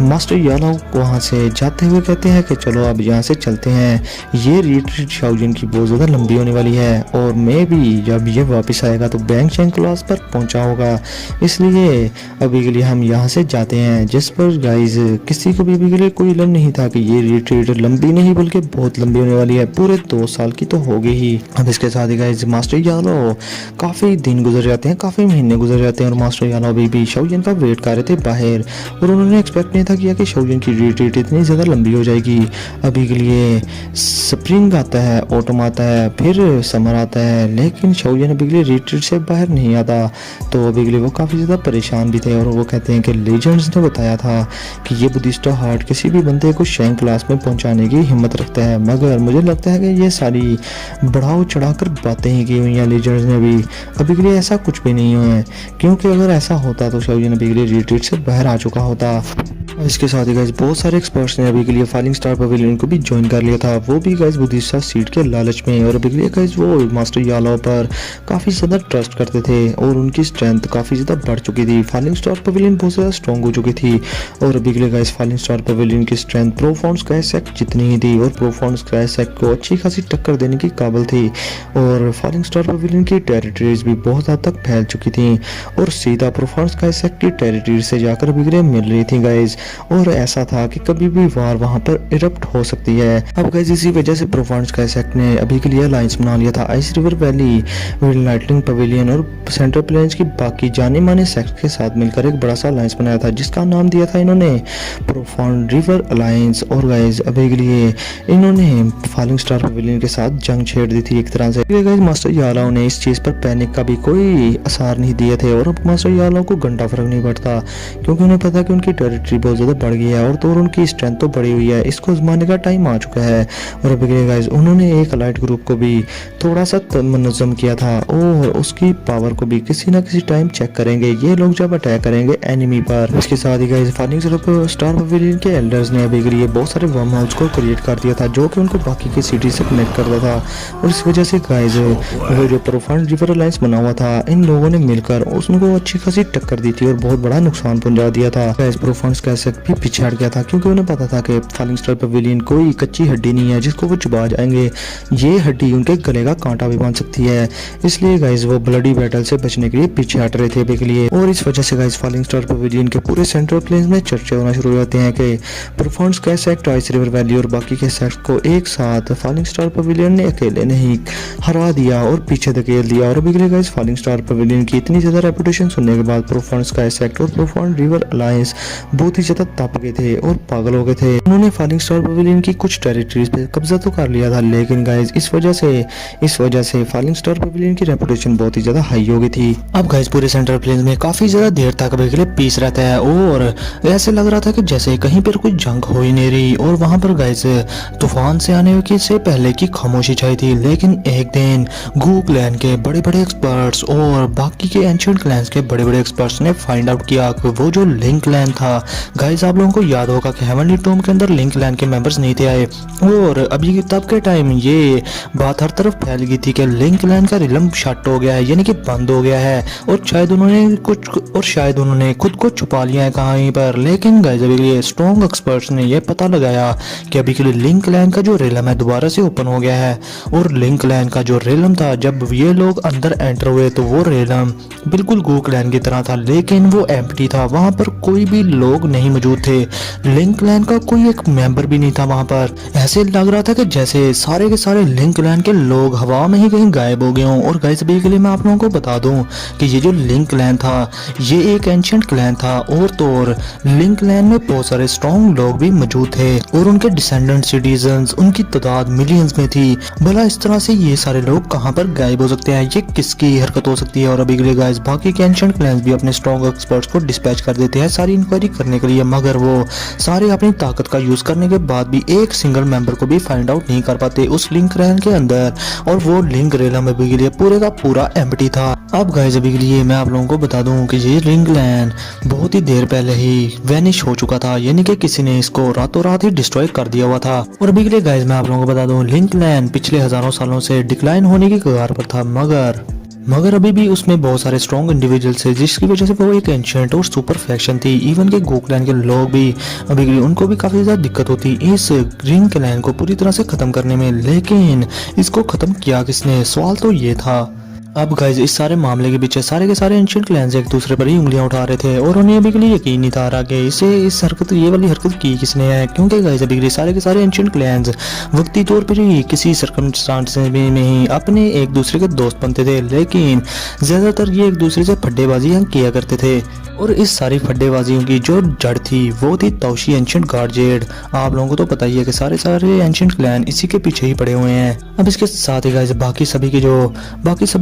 मास्टर यालाओ वहाँ से जाते हुए कहते हैं कि चलो अब यहाँ से चलते हैं, ये रिट्रीट शाओयन की बहुत ज़्यादा लंबी होने वाली है और मैं भी जब ये वापस आएगा तो बैंक चैंग क्लास पर पहुँचा होगा, इसलिए अभी के लिए हम यहाँ से जाते हैं। जिस पर गाइस किसी को भी अभी के लिए कोई इल्म नहीं था कि ये रिट्रीट लंबी नहीं बल्कि बहुत लंबी होने वाली है, पूरे 2 साल की तो होगी ही। अब इसके साथ ही गाइस मास्टर यालो काफ़ी दिन गुजर जाते हैं, काफ़ी महीने गुजर जाते हैं और मास्टर यालो अभी भी शाओजिन का वेट कर रहे थे बाहर और उन्होंने एक्सपेक्ट नहीं था किया कि शाओजिन की रिट्रीट इतनी ज़्यादा लंबी हो जाएगी। अभी के लिए स्प्रिंग आता है, ऑटम आता है, फिर समर आता है, लेकिन शाओजिन अभी के लिए रिट्रीट से बाहर नहीं आता। तो अभी के लिए वो काफ़ी ज़्यादा परेशान भी थे और वो कहते हैं कि लेजेंड्स ने बताया था कि ये बुद्धिस्ट हार्ट किसी भी बंदे को शैंक क्लास में पहुंचाने की हिम्मत रखता है, मगर मुझे लगता है कि ये सारी बढ़ाव चढ़ाकर बातें ही की हुई हैं लेजेंड्स ने। अभी के लिए ऐसा कुछ भी नहीं हुआ है, क्योंकि अगर ऐसा होता तो शाओजिन अभी के लिए रिट्रीट से बाहर आ चुका होता। इसके साथ ही गाइस बहुत सारे एक्सपर्ट्स ने अभी के लिए फाइलिंग स्टार पवेलियन को भी ज्वाइन कर लिया था, वो भी गाइस बुद्धिस्ट सीट के लालच में। और अभी के लिए गाइस वो मास्टर यालो पर काफ़ी ज़्यादा ट्रस्ट करते थे और उनकी स्ट्रेंथ काफ़ी ज़्यादा बढ़ चुकी थी। फाइलिंग स्टार पवेलियन बहुत ज़्यादा स्ट्रॉन्ग हो चुकी थी और अभी के लिए गाइस फाइलिंग स्टार पवेलियन की स्ट्रेंथ प्रोफाउंड स्काई सेक्ट जितनी ही थी और प्रोफाउंड स्काई सेक्ट को अच्छी खासी टक्कर देने की काबिल थी। और फाइलिंग स्टार पवेलियन की टेरिटरीज भी बहुत हद तक फैल चुकी थी और सीधा प्रोफाउंड स्काई सेक्ट की टेरिटरी से जाकर अभी के लिए मिल रही थी गाइस। और ऐसा था कि कभी भी वार वहां पर इरप्ट हो सकती है। अब गाइस इसी वजह से प्रोफाउंड स्काई सेक्ट ने अभी के लिए अलायंस बना लिया था ice river valley, lightning pavilion और सेंट्रल प्लेन्स की बाकी जाने माने सेक्ट के साथ मिलकर एक बड़ा सा अलायंस बनाया था, जिसका नाम दिया था इन्होंने प्रोफाउंड रिवर अलायंस। और गाइस अभी के लिए इन्होंने फाइलिंग स्टार पवेलियन के साथ जंग छेड़ दी थी एक तरह से। गाइस मास्टर यालो ने इस चीज पर पैनिक का भी कोई असर नहीं दिए थे और अब मास्टर यालो को घंटा फर्क नहीं पड़ता, क्योंकि उन्हें पता है कि उनकी टेरिटरी बहुत ज्यादा बढ़ गई है और तो उनकी स्ट्रेंथ तो बढ़ी हुई है, इसको आजमाने का टाइम आ चुका है। और अभी के गाइस उन्होंने एक अलाइट ग्रुप को भी थोड़ा सा मुनज़्ज़म किया था और उसकी पावर को भी किसी ना किसी टाइम चेक करेंगे ये लोग जब अटैक करेंगे एनिमी पर। इसके साथ ही गाइस फाइलिंग स्टार पवेलियन के एल्डर्स ने अभी के लिए बहुत सारे वर्म हाउस को क्रिएट कर दिया था जो कि उनको बाकी की सिटी से कनेक्ट करता था और इस वजह से गाइस वो जो प्रोफाउंड रिवर अलायंस बना हुआ था इन लोगों ने मिलकर उनको अच्छी खासी टक्कर दी थी और बहुत बड़ा नुकसान पहुंचा दिया था। गाइस प्रोफाउंड स्काई सेक्ट भी पीछे हट गया था, क्योंकि उन्हें पता था कि फाइलिंग स्टार पवेलियन कोई कच्ची हड्डी नहीं है जिसको वो चुबा जाएंगे, ये हड्डी उनके गले का कांटा भी बन सकती है। इसलिए गाइस वो ब्लडी बैटल से बचने के लिए पीछे हट रहे थे अभी के लिए। और इस वजह से गाइस फाइलिंग स्टार पवेलियन के पूरे सेंट्रल प्लेन्स में चर्चे होना शुरू हो जाते हैं कि profound sky sect, ice river valley और बाकी के सेक्ट को एक साथ फाइलिंग स्टार पवेलियन ने अकेले नहीं हरा दिया और पीछे धकेल दिया। और अभी के लिए गाइस फाइलिंग स्टार पवेलियन की इतनी ज्यादा रेपुटेशन सुनने के बाद प्रोफाउंड स्काई सेक्ट और प्रोफाउंड रिवर अलायंस बहुत ही ज्यादा तप गए थे और पागल हो गए थे। उन्होंने फाइलिंग स्टार पवेलियन की कुछ टेरिटरीज पे कब्जा तो कर लिया था, लेकिन गाइस इस वजह से फाइलिंग स्टार पवेलियन की रेपुटेशन बहुत ही ज्यादा हाई हो गई थी। अब गाइस पूरे सेंट्रल प्लेन्स में काफी ज्यादा देर तक अभी के लिए पीस रहता है और ऐसे लग रहा था कि जैसे कहीं पर कोई जंग हो ही नहीं रही। और वहां पर गाइस तूफान से आने की से पहले की खामोशी छाई थी, लेकिन एक दिन गू क्लैन के बड़े बड़े एक्सपर्ट्स और बाकी के एंशिएंट क्लैंस के बड़े बड़े एक्सपर्ट्स ने फाइंड आउट किया कि वो जो लिंक क्लैन था, गाइस आप लोगों को याद होगा कि हेवनली टॉम के अंदर लिंक क्लैन के मेंबर्स नहीं थे आए और अभी तब के टाइम ये बात हर तरफ फैल गई थी कि लिंक क्लैन का रिलम शट हो गया है, यानी कि बंद हो गया है और शायद उन्होंने खुद को छुपा लिया है कहीं पर। लेकिन गाइस अभी के लिए स्ट्रॉन्ग एक्सपर्ट्स ने यह पता लगाया कि अभी के लिए लिंक क्लैन का जो रिलम है दोबारा से ओपन हो गया है और लिंक क्लैन का जो रिलम था जब ये लोग अंदर एंटर हुए तो वो रिलम बिल्कुल गू क्लैन की तरह था, लेकिन वो एम्प्टी था, वहां पर कोई भी लोग नहीं मौजूद थे, लिंक क्लैन का कोई एक मेंबर भी नहीं था वहां पर। ऐसे लग रहा था कि जैसे सारे के सारे लिंक क्लैन के लोग हवा में ही कहीं गायब हो गए हों। और गाइस अभी के लिए मैं आप लोगों को बता दूं कि ये जो लिंक क्लैन था ये एक एंशिएंट क्लैन था और तो और लिंक क्लैन में बहुत सारे स्ट्रॉन्ग लोग भी मौजूद थे और उनके डिसेंडेंट सिटीजन्स उनकी तादाद मिलियंस में थी। भला इस तरह से ये सारे लोग कहां पर गायब हो सकते हैं, ये किसकी हरकत हो सकती है। और अभी के लिए गाइस बाकी के एंशिएंट क्लैंस भी अपने स्ट्रॉन्ग एक्सपर्ट्स को डिस्पैच कर देते हैं सारी इंक्वायरी करने के लिए, मगर वो सारे अपनी ताकत का यूज करने के बाद भी एक सिंगल मेंबर को भी फाइंड आउट नहीं कर पाते उस लिंक क्लैन के अंदर। और वो लिंक रिलम अभी के लिए पूरे का पूरा एम्प्टी था। अब गाइस अभी के लिए मैं आप लोगों को बता दूं कि ये लिंक क्लैन बहुत ही देर पहले ही वैनिश हो चुका था, यानी कि किसी ने इसको रातों रात ही डिस्ट्रॉय कर दिया हुआ था। और अभी के लिए गाइस मैं आप लोगों को बता दूं लिंक क्लैन पिछले हजारों सालों से डिक्लाइन होने की कगार पर था, मगर अभी भी उसमें बहुत सारे स्ट्रॉन्ग इंडिविजुअल्स थे जिसकी वजह से वो एक एंशिएंट और सुपर फैक्शन थी। इवन के गो क्लैन के लोग भी अभी भी उनको भी काफी ज्यादा दिक्कत होती इस ग्रीन क्लैन को पूरी तरह से खत्म करने में। लेकिन इसको खत्म किया किसने, सवाल तो ये था। अब गाइज इस सारे मामले के पीछे सारे के सारे एंशिएंट क्लैंस एक दूसरे पर ही उंगलियां उठा रहे थे और उन्हें अभी के लिए यकीन नहीं था आ रहा कि इसे इस हरकत ये वाली हरकत की किसने है, क्योंकि गाइज अभी के लिए सारे के सारे एंशिएंट क्लैंस वक्ती तौर पर ही किसी सर्कमस्टांस में ही अपने एक दूसरे के दोस्त बनते थे, लेकिन ज़्यादातर ये एक दूसरे से फड्डेबाजी किया करते थे। और इस सारी फड्डेबाजियों की जो जड़ थी वो थी तौशी एंशिएंट गार्डजेड। आप लोगों को तो पता ही है कि सारे सारे एंशिएंट क्लैन इसी के पीछे ही पड़े हुए हैं। अब इसके साथ ही गाइस बाकी सभी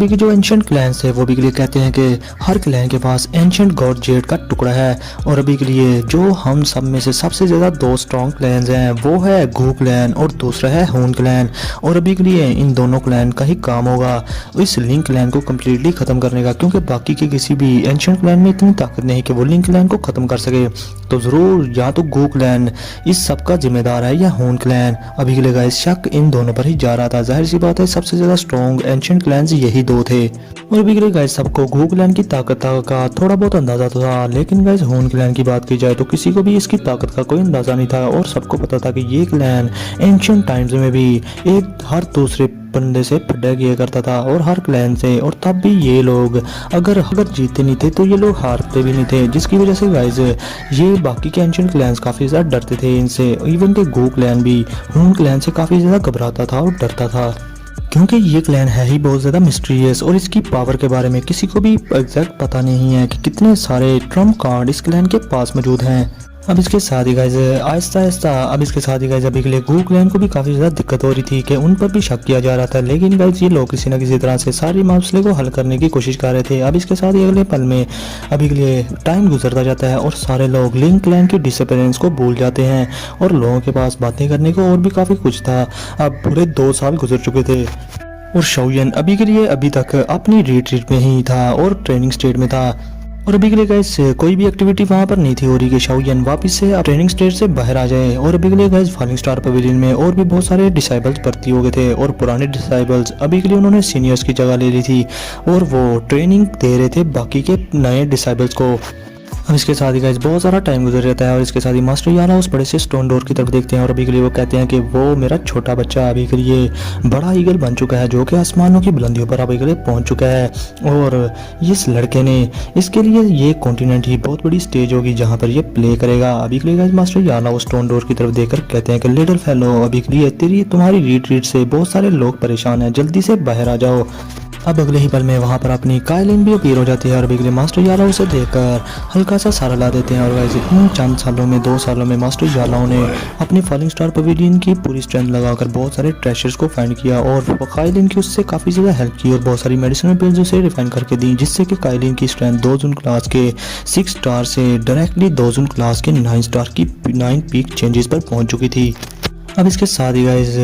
के जो एंशिएंट क्लैंस है वो भी के लिए कहते हैं कि हर क्लैन के पास एंशिएंट गार्डजेड का टुकड़ा है। और अभी के लिए जो हम सब में से सबसे ज़्यादा दो स्ट्रॉन्ग क्लैंस हैं वो है गू क्लैन और दूसरा है हून क्लैन। और अभी के लिए इन दोनों क्लैन का ही काम होगा इस लिंक क्लैन को कम्प्लीटली ख़त्म करने का, क्योंकि बाकी के किसी भी एंशिएंट क्लैन में इतनी ताकत नहीं कि वो लिंक क्लैन को खत्म कर सके। तो जरूर या तो गू क्लैन इस सब का जिम्मेदार है या हून क्लैन। अभी के लिए गाइस शक इन दोनों पर ही जा रहा था। जाहिर सी बात है सबसे ज्यादा स्ट्रॉन्ग एंशिएंट क्लैंस यही दो थे। और अभी के लिए गाइस सबको गू क्लैन की ताकत का थोड़ा बहुत अंदाजा तो था, लेकिन गाइस हून क्लैन की बात की जाए तो किसी को भी इसकी ताकत का कोई अंदाजा नहीं था। और सबको पता था कि ये क्लैन एंशिएंट टाइम्स में भी एक हर दूसरे बंदे से फड्डा किया करता था और हर क्लैन से। और तब भी ये लोग अगर जीते नहीं थे तो ये लोग हारते भी नहीं थे, जिसकी वजह से गाइस ये बाकी के एंशिएंट क्लैंस काफ़ी ज़्यादा डरते थे इनसे। इवन के गो क्लैन भी हून क्लैन से काफ़ी ज़्यादा घबराता था और डरता था, क्योंकि ये क्लैन है ही बहुत ज़्यादा मिस्टीरियस और इसकी पावर के बारे में किसी को भी एग्जैक्ट पता नहीं है कि कितने सारे ट्रम्प कार्ड इस क्लैन के पास मौजूद हैं। अब इसके साथ ही गाइस अभी के लिए गू क्लैन को भी काफ़ी ज़्यादा दिक्कत हो रही थी कि उन पर भी शक किया जा रहा था, लेकिन गाइस ये लोग किसी न किसी तरह से सारे मसले को हल करने की कोशिश कर रहे थे। अब इसके साथ ही अगले पल में अभी के लिए टाइम गुजरता जाता है और सारे लोग लिंक क्लैन की डिसअपीयरेंस को भूल जाते हैं और लोगों के पास बातें करने को और भी काफ़ी कुछ था। अब पूरे 2 साल गुजर चुके थे और शाओयन अभी के लिए अभी तक अपनी रिट्रीट में ही था और ट्रेनिंग स्टेट में था। और अभी के लिए गाइस कोई भी एक्टिविटी वहाँ पर नहीं थी हो रही कि शाओयन वापस से ट्रेनिंग स्टेट से बाहर आ जाए। और अभी के लिए गाइस फॉलिंग स्टार पवेलियन में और भी बहुत सारे डिसाइबल्स भर्ती हो गए थे और पुराने डिसाइबल्स अभी के लिए उन्होंने सीनियर्स की जगह ले ली थी और वो ट्रेनिंग दे रहे थे बाकी के नए डिसाइबल्स को। अब इसके साथ ही गाइस बहुत सारा टाइम गुजर जाता है और इसके साथ ही मास्टर याना उस बड़े से स्टोन डोर की तरफ देखते हैं और अभी के लिए वो कहते हैं कि वो मेरा छोटा बच्चा अभी के लिए बड़ा ईगल बन चुका है जो कि आसमानों की बुलंदियों पर अभी के लिए पहुंच चुका है। और इस लड़के ने इसके लिए ये कॉन्टिनेंट ही बहुत बड़ी स्टेज होगी जहाँ पर ये प्ले करेगा। अभी के लिए गाइस मास्टर याना वो स्टोन डोर की तरफ देखकर कहते हैं कि लिटिल फेलो अभी के लिए तुम्हारी रिट्रीट से बहुत सारे लोग परेशान हैं, जल्दी से बाहर आ जाओ। अब अगले ही पल में वहाँ पर अपनी कायलिन भी अपीयर हो जाती है और अभी के लिए मास्टर याला उसे देखकर हल्का सा सारा ला देते हैं। और गाइस इन चंद सालों में 2 सालों में मास्टर यालाओं ने अपनी फॉलिंग स्टार पवेलियन की पूरी स्ट्रेंथ लगाकर बहुत सारे ट्रेशर्स को फाइंड किया और कायलिन की उससे काफ़ी ज़्यादा हेल्प की और बहुत सारी मेडिसिनल पिल्स उसे रिफाइन करके दी, जिससे कि कायलिन की स्ट्रेंथ 2 जून क्लास के 6 स्टार से डायरेक्टली 2 जून क्लास के 9 स्टार की 9 पीक चेंजेस पर पहुँच चुकी थी। अब इसके साथ ही गाइस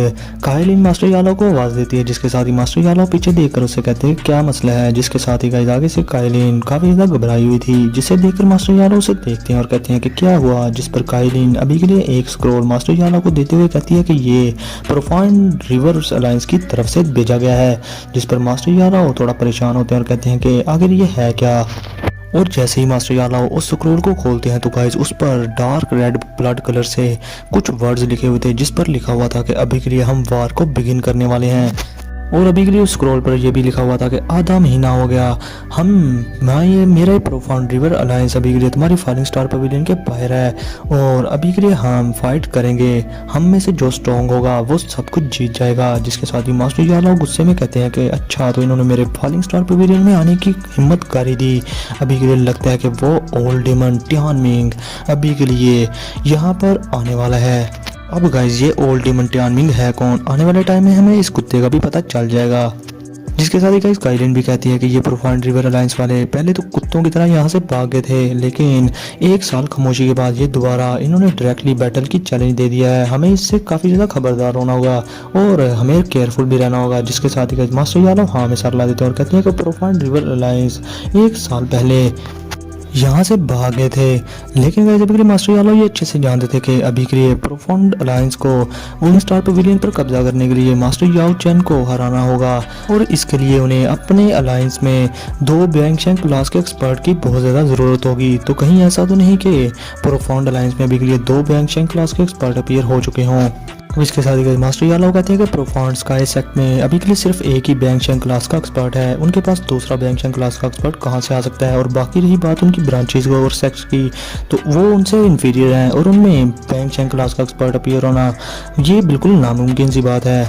कायलिन मास्टर यालो को आवाज़ देती है, जिसके साथ ही मास्टर यालो पीछे देखकर उसे कहते हैं क्या मसला है, जिसके साथ ही गाइस आगे से कायलिन काफ़ी ज़्यादा घबराई हुई थी, जिसे देखकर मास्टर यालो उसे देखते हैं और कहते हैं कि क्या हुआ। जिस पर कायलिन अभी के लिए एक स्क्रोल मास्टर यालो को देते हुए कहती है कि ये प्रोफाउंड रिवर अलायंस की तरफ से भेजा गया है, जिस पर मास्टर यालो थोड़ा परेशान होते हैं और कहते हैं कि आखिर ये है क्या। और जैसे ही मास्टर यालाओ उस स्क्रोल को खोलते हैं तो गाइस उस पर डार्क रेड ब्लड कलर से कुछ वर्ड्स लिखे हुए थे, जिस पर लिखा हुआ था कि अभी के लिए हम वार को बिगिन करने वाले हैं। और अभी के लिए उस स्क्रॉल पर यह भी लिखा हुआ था कि आधा महीना हो गया मेरा प्रोफाउंड रिवर अलायंस अभी के लिए तुम्हारी फॉलिंग स्टार पवेलियन के बाहर है और अभी के लिए हम फाइट करेंगे, हम में से जो स्ट्रॉन्ग होगा वो सब कुछ जीत जाएगा। जिसके साथ ही मास्टर यालाओ गुस्से में कहते हैं कि अच्छा तो इन्होंने मेरे फॉलिंग स्टार पवेलियन में आने की हिम्मत करी दी। अभी के लिए लगता है कि वो ओल्ड डेमन टियानमिंग अभी के लिए यहाँ पर आने वाला है। अब गाइस ये ओल्ड डेमन टियानमिंग है कौन, आने वाले टाइम में हमें इस कुत्ते का भी पता चल जाएगा। जिसके साथ ही गाइस काइलिन भी कहती है कि ये प्रोफाउंड रिवर अलायंस वाले पहले तो कुत्तों की तरह यहाँ से भाग गए थे, लेकिन 1 साल खामोशी के बाद ये दोबारा इन्होंने डायरेक्टली बैटल की चैलेंज दे दिया है। हमें इससे काफ़ी ज़्यादा खबरदार होना होगा और हमें केयरफुल भी रहना होगा। जिसके साथ ही गाइस मास्टर यादव हाँ में सर ला देते हैं और कहते हैं कि प्रोफाउंड रिवर अलायंस 1 साल पहले यहाँ से भाग गए थे, लेकिन गाइस अभी के लिए मास्टर यालो ये अच्छे से जानते थे कि अभी के लिए प्रोफाउंड अलायंस को उन स्टार पवेलियन पर कब्जा करने के लिए मास्टर याओ चेन को हराना होगा और इसके लिए उन्हें अपने अलायंस में 2 बैंगशेंग क्लास के एक्सपर्ट की बहुत ज़्यादा ज़रूरत होगी। तो कहीं ऐसा तो नहीं कि प्रोफाउंड अलायंस में अभी के लिए 2 बैंगशेंग क्लास के एक्सपर्ट अपीयर हो चुके हों। अब इसके साथ ही मास्टर यादव कहते हैं कि प्रोफाउंड स्काई सेक्ट में अभी के लिए सिर्फ एक ही बैंकशैंक क्लास का एक्सपर्ट है, उनके पास दूसरा बैंकशैंक क्लास का एक्सपर्ट कहाँ से आ सकता है। और बाकी रही बात उनकी ब्रांचेज और सेक्ट्स की, तो वो उनसे इन्फीरियर हैं और उनमें बैंकशैंक क्लास का एक्सपर्ट अपीयर होना ये बिल्कुल नामुमकिन सी बात है।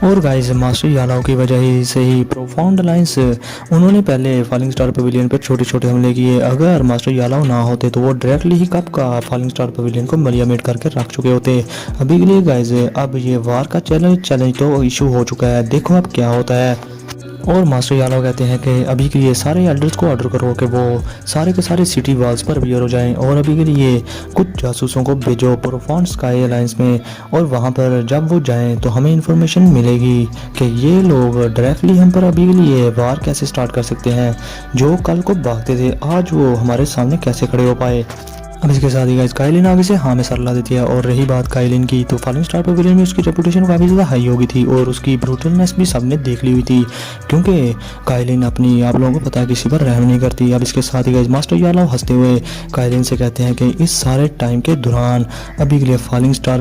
और गाइस मास्टर यादव की वजह ही से ही प्रोफाउंड अलायंस उन्होंने पहले फॉलिंग स्टार पवेलियन पर छोटे छोटे हमले किए। अगर मास्टर यादव ना होते तो वो डायरेक्टली ही कब का फॉलिंग स्टार पवेलियन को मलियामेट करके रख चुके होते। अभी के लिए गाइस अब ये वार का चैलेंज तो इशू हो चुका है, देखो अब क्या होता है। और मास्टर यादव कहते हैं कि अभी के लिए सारे एल्डर्स को ऑर्डर करो कि वो सारे के सारे सिटी वॉल्स पर अपियर हो जाएं और अभी के लिए कुछ जासूसों को भेजो प्रोफाउंड स्काई अलायंस में, और वहां पर जब वो जाएं तो हमें इन्फॉर्मेशन मिलेगी कि ये लोग डायरेक्टली हम पर अभी के लिए वार कैसे स्टार्ट कर सकते हैं। जो कल को भागते थे आज वो हमारे सामने कैसे खड़े हो पाए। अब इसके साथ ही गाइस काइलिन आगे से हाँ में सर ला देती है। और रही बात काइलिन की, तो फॉलिंग स्टार पवेलियन में उसकी रेपुटेशन काफ़ी ज़्यादा हाई हो गई थी और उसकी ब्रूटलनेस भी सबने देख ली हुई थी, क्योंकि काइलिन अपनी आप लोगों को पता है किसी पर रहम नहीं करती। अब इसके साथ ही गाइस मास्टर यादव हंसते हुए काइलिन से कहते हैं कि इस सारे टाइम के दौरान अभी के लिए फॉलिंग स्टार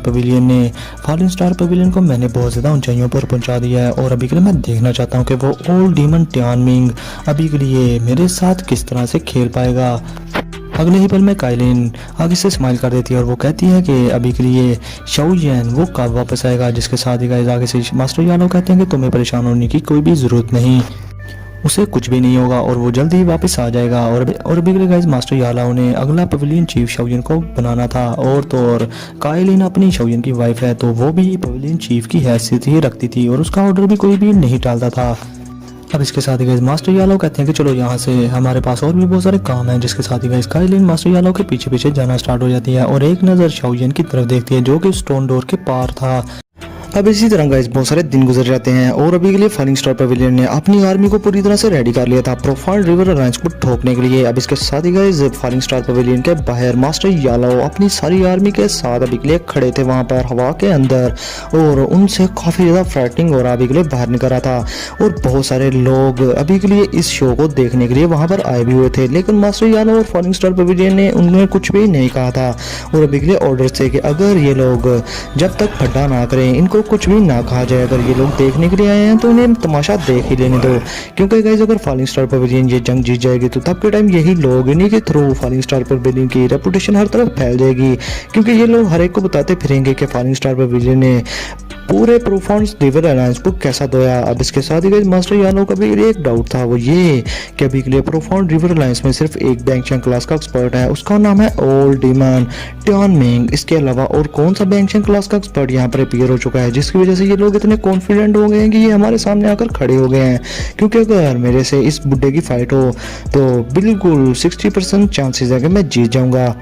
पवेलियन को मैंने बहुत ज़्यादा ऊंचाइयों पर पहुंचा दिया है और अभी के लिए मैं देखना चाहता हूँ कि वो ओल्ड डीमन टियानमिंग अभी के लिए मेरे साथ किस तरह से खेल पाएगा। अगले ही पल में काइलिन आगे से स्माइल कर देती है और वो कहती है कि अभी के लिए शाओयेन वो कब वापस आएगा। जिसके साथ ही गाइस आगे से मास्टर यादव कहते हैं कि तुम्हें परेशान होने की कोई भी ज़रूरत नहीं, उसे कुछ भी नहीं होगा और वो जल्दी ही वापस आ जाएगा। और अभी के लिए गाइस मास्टर यादव ने अगला पवेलियन चीफ शाओयेन को बनाना था, और तो और काइलिन अपनी शाओयेन की वाइफ है तो वो भी पवेलियन चीफ की हैसियत ही रखती थी और उसका ऑर्डर भी कोई भी नहीं टालता था। अब इसके साथ ही गाइस मास्टर यादव कहते हैं कि चलो यहाँ से हमारे पास और भी बहुत सारे काम हैं। जिसके साथ ही गाइस काइलिन मास्टर यादव के पीछे पीछे जाना स्टार्ट हो जाती है और एक नज़र शाओयेन की तरफ देखती है जो कि स्टोन डोर के पार था। अब इसी तरह गाइस बहुत सारे दिन गुजर जाते हैं और अभी के लिए फॉलिंग स्टार पवेलियन ने अपनी आर्मी को पूरी तरह से रेडी कर लिया था प्रोफाउंड रिवर अलायंस को ठोकने के लिए। अब इसके साथ ही गाइस फॉलिंग स्टार पवेलियन के बाहर मास्टर यादव अपनी सारी आर्मी के साथ अभी के लिए खड़े थे वहां पर हवा के अंदर, और उनसे काफ़ी ज़्यादा फाइटिंग हो रहा अभी के लिए बाहर निकल रहा था। और बहुत सारे लोग अभी के लिए इस शो को देखने के लिए वहाँ पर आए भी हुए थे, लेकिन मास्टर यादव और फॉलिंग स्टार पवेलियन ने उन्हें कुछ भी नहीं कहा था और अभी के लिए ऑर्डर थे कि अगर ये लोग जब तक फड्डा ना करें, इनको कुछ भी ना कहा जाए, अगर ये लोग देखने के लिए आए हैं तो इन्हें तमाशा देख ही लेने दो। क्योंकि गाइस अगर फॉलिंग स्टार पवेलियन ये जंग जीत जाएगी तो तब के टाइम यही लोग इन्हीं के थ्रू फॉलिंग स्टार पवेलियन की रेपुटेशन हर तरफ फैल जाएगी, क्योंकि ये लोग हर एक को बताते फिरेंगे कि फॉलिंग स्टार पवेलियन ने पूरे प्रोफाउंड रिवर अलायंस को कैसा धोया। अब इसके साथ ही गाइस मास्टर यादव का भी एक डाउट था, वो ये कि अभी के लिए प्रोफाउंड रिवर अलायंस में सिर्फ एक बैंकशैंक क्लास का एक्सपर्ट है, उसका नाम है ओल्ड डीमन टियानमिंग। इसके अलावा और कौन सा बैंकशैंक क्लास का एक्सपर्ट यहाँ पर अपीयर हो चुका है जिसकी वजह से ये लोग इतने कॉन्फिडेंट हो गए हैं कि ये हमारे सामने आकर खड़े हो गए हैं। क्योंकि अगर मेरे से इस बुड्ढे की फाइट हो तो बिल्कुल 60% चांसेस है कि मैं जीत जाऊंगा।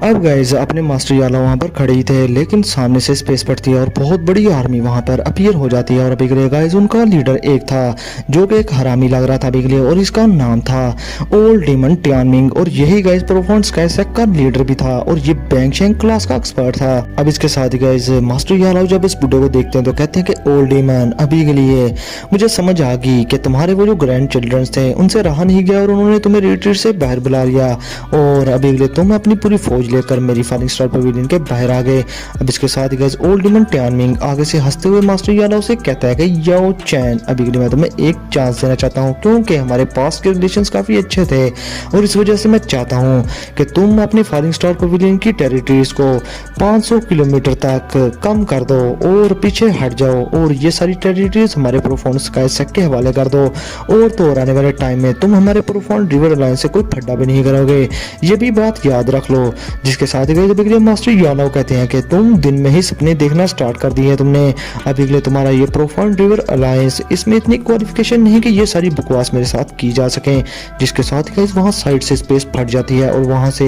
अब गाइज अपने मास्टर यादव वहाँ पर खड़े ही थे, लेकिन सामने से स्पेस पड़ती है और बहुत बड़ी आर्मी वहाँ पर अपीयर हो जाती है। और अभी के लिए गाइज उनका लीडर एक था जो कि एक हरामी लग रहा था अभी के लिए, और इसका नाम था ओल्ड डीमन टियानमिंग, और यही गाइज प्रोफाउंड स्काई सेक्ट का लीडर भी था और ये बैंकशैंक क्लास का एक्सपर्ट था। अब इसके साथ ही गाइज मास्टर यादव जब इस बुड्ढे को देखते हैं तो कहते हैं कि ओल्ड डीमन अभी के लिए मुझे समझ आ गई कि तुम्हारे वो जो ग्रैंड चिल्ड्रंस थे उनसे रहा नहीं गया और उन्होंने तुम्हें रिट्रीट से बाहर बुला लिया, और अभी के लिए तुम अपनी पूरी फौज लेकर मेरी फॉलिंग स्टार पवेलियन के बाहर आ गए। अब इसके साथ ही गाइस ओल्ड डीमन टियानमिंग आगे से हंसते हुए मास्टर यादव से कहता है कि यो चैन अभी के लिए मैं तुम्हें एक चांस देना चाहता हूँ, क्योंकि हमारे पास के रिलेशंस काफ़ी अच्छे थे और इस वजह से मैं चाहता हूँ कि तुम अपनी फॉलिंग स्टार पवेलियन की टेरिटरीज को 500 किलोमीटर तक कम कर दो और पीछे हट जाओ और ये सारी टेरिटरीज हमारे प्रोफाउंड स्काई सेक्ट के हवाले कर दो, और तो और आने वाले टाइम में तुम हमारे प्रोफाउंड रिवर अलायंस से कोई फड्डा भी नहीं करोगे, ये भी बात याद रख लो। जिसके साथ ही अभी के लिए मास्टर यादव कहते हैं कि तुम दिन में ही सपने देखना स्टार्ट कर दिए हैं तुमने। अभी के लिए तुम्हारा ये प्रोफाउंड रिवर अलायंस इसमें इतनी क्वालिफिकेशन नहीं कि ये सारी बकवास मेरे साथ की जा सके। जिसके साथ ही वहाँ साइड से स्पेस फट जाती है और वहाँ से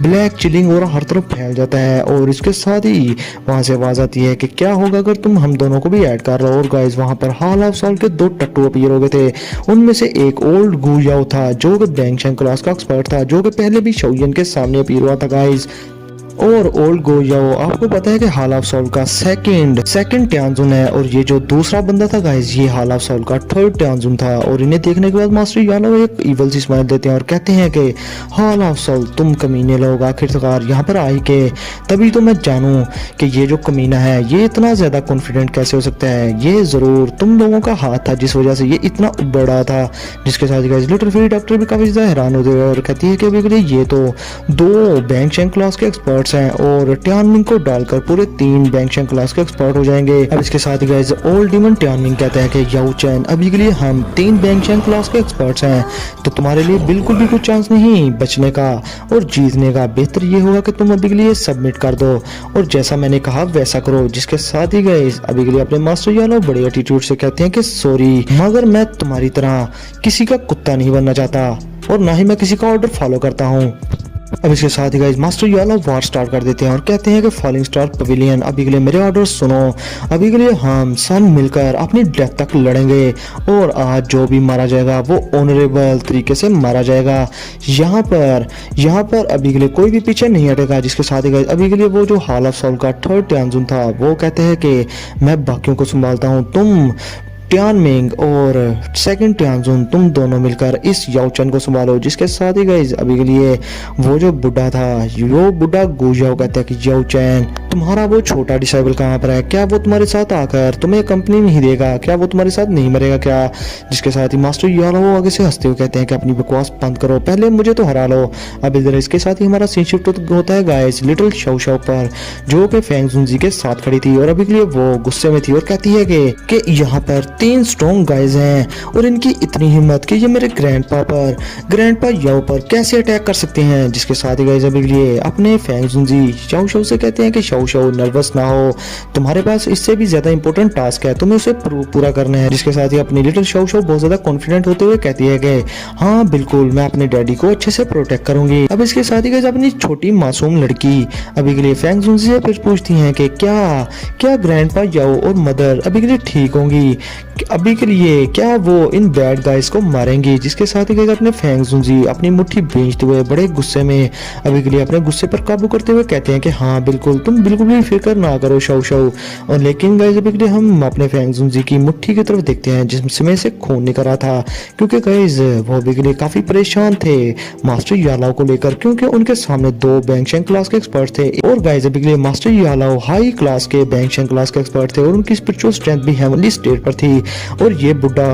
ब्लैक चिलिंग और हर तरफ फैल जाता है, और इसके साथ ही वहाँ से आवाज आती है कि क्या होगा अगर तुम हम दोनों को भी ऐड कर रहे हो। और गाइस वहाँ पर हाल ऑफ सॉल्ट के 2 टट्टू अपीयर हो गए थे, उनमें से एक ओल्ड गू याओ था जो कि बैंकशैंक क्लास का एक्सपर्ट था, जो कि पहले भी शाओयेन के सामने अपीयर हुआ था गाइस। और ओल्ड गो याओ आपको पता है कि हाल ऑफ सोल का सेकंड ट्यानजुन है और ये जो दूसरा बंदा था गाइस ये हाल ऑफ सोल का थर्ड ट्यानजुन था। और इन्हें देखने के बाद मास्टर यालो एक इवल सी स्माइल देते हैं और कहते हैं कि हाल ऑफ सोल तुम कमीने लोग आखिरकार यहाँ पर आई के तभी तो मैं जानूं कि ये जो कमीना है ये इतना ज्यादा कॉन्फिडेंट कैसे हो सकता है। ये जरूर तुम लोगों का हाथ था जिस वजह से ये इतना बड़ा था। जिसके साथ गाइस लिटिल फेरी डॉक्टर भी काफी ज्यादा हैरान होते हैं और कहती है कि अभी ये तो 2 बैंग शेंग क्लास के एक्सपर्ट्स हैं और टियानमिंग को डालकर पूरे 3 बैंग शेंग क्लास के एक्सपर्ट हो जाएंगे। अब इसके साथ ही गाइस ओल्ड डीमन टियानमिंग कहता है कि याओ चैन अभी के लिए हम 3 बैंग शेंग क्लास के एक्सपर्ट्स हैं तो तुम्हारे लिए बिल्कुल भी कुछ चांस नहीं बचने का और जीतने का। बेहतर ये होगा कि तुम अभी के लिए सबमिट कर दो और जैसा मैंने कहा वैसा करो। जिसके साथ ही गाइस अभी के लिए अपने मास्टर यालो बड़े एटीट्यूड से कहते हैं कि सॉरी मगर मैं तुम्हारी तरह किसी का कुत्ता नहीं बनना चाहता और ना ही मैं किसी का ऑर्डर फॉलो करता हूँ। अब इसके साथ ही गाइस मास्टर यालो वार स्टार्ट कर देते हैं और कहते हैं कि फॉलिंग स्टार पवेलियन अभी के लिए मेरे ऑर्डर सुनो। अभी के लिए हम सब मिलकर अपनी डेथ तक लड़ेंगे और आज जो भी मारा जाएगा वो ऑनरेबल तरीके से मारा जाएगा। यहाँ पर अभी के लिए कोई भी पीछे नहीं हटेगा। जिसके साथ ही गाइस अभी के लिए वो जो हाल ऑफ सोल का थर्ड ट्यानजुन था वो कहते हैं कि मैं बाकियों को संभालता हूँ, तुम टियानमिंग और सेकंड टियानजुन तुम दोनों मिलकर इस याओचन को संभालो। जिसके साथ ही गाइस अभी के लिए वो जो बुढ़ा था वो बुढ़ा गू याओ कहता है कि याओचन तुम्हारा वो छोटा डिसेबल कहाँ पर है, क्या वो तुम्हारे साथ आकर तुम्हें कंपनी नहीं देगा, क्या वो तुम्हारे साथ नहीं मरेगा क्या। जिसके साथ ही मास्टर यालो आगे से हंसते हुए कहते हैं कि अपनी बकवास बंद करो, पहले मुझे तो हरा लो। अब इधर इसके साथ ही हमारा सीन शिफ्ट होता है गाइस लिटिल शाओ शाओ पर जो कि फेंग जुनजी के साथ खड़ी थी और अभी के लिए वो गुस्से में थी और कहती है कि यहाँ पर 3 स्ट्रॉन्ग गाइज हैं और इनकी इतनी हिम्मत कि ये मेरे ग्रैंडपा याओ पर कैसे अटैक कर सकते हैं। जिसके साथ ही गाइज अभी के लिए अपने फेंग जुनजी शाओ शाओ से कहते हैं कि शाओ शाओ नर्वस ना हो, तुम्हारे पास इससे भी ज्यादा इंपॉर्टेंट टास्क है, तुम्हें उसे पूरा करना है। जिसके साथ ही अपनी लिटिल शाओ शाओ बहुत ज्यादा कॉन्फिडेंट होते हुए कहती है कि हाँ बिल्कुल मैं अपने डैडी को अच्छे से प्रोटेक्ट करूंगी। अब इसके साथ ही गाइज अपनी छोटी मासूम लड़की अभी के लिए फेंग जुनजी से फिर पूछती है कि क्या ग्रैंडपा याओ और मदर अभी के लिए ठीक होंगी, अभी के लिए क्या वो इन बैड गाइस को मारेंगे। जिसके साथ ही गाइस अपने फेंग जुनजी अपनी मुट्ठी भींचते हुए बड़े गुस्से में अभी के लिए अपने गुस्से पर काबू करते हुए कहते हैं कि हाँ बिल्कुल तुम बिल्कुल भी फिक्र ना करो शाओ शाओ। और लेकिन गाइस अभी के लिए हम अपने फेंग जुनजी की मुट्ठी की तरफ देखते हैं जिसमें से खून निकल रहा था क्योंकि गाइस वो अभी के लिए काफी परेशान थे मास्टर यालाओ को लेकर क्योंकि उनके सामने 2 बैंग शेंग क्लास के एक्सपर्ट थे और गाइस अभी के लिए मास्टर यालाओ हाई क्लास के बैंग शेंग क्लास के एक्सपर्ट थे और उनकी स्पिरिचुअल स्ट्रेंथ भी हेवनली स्टेट पर थी। और ये बुढ़ा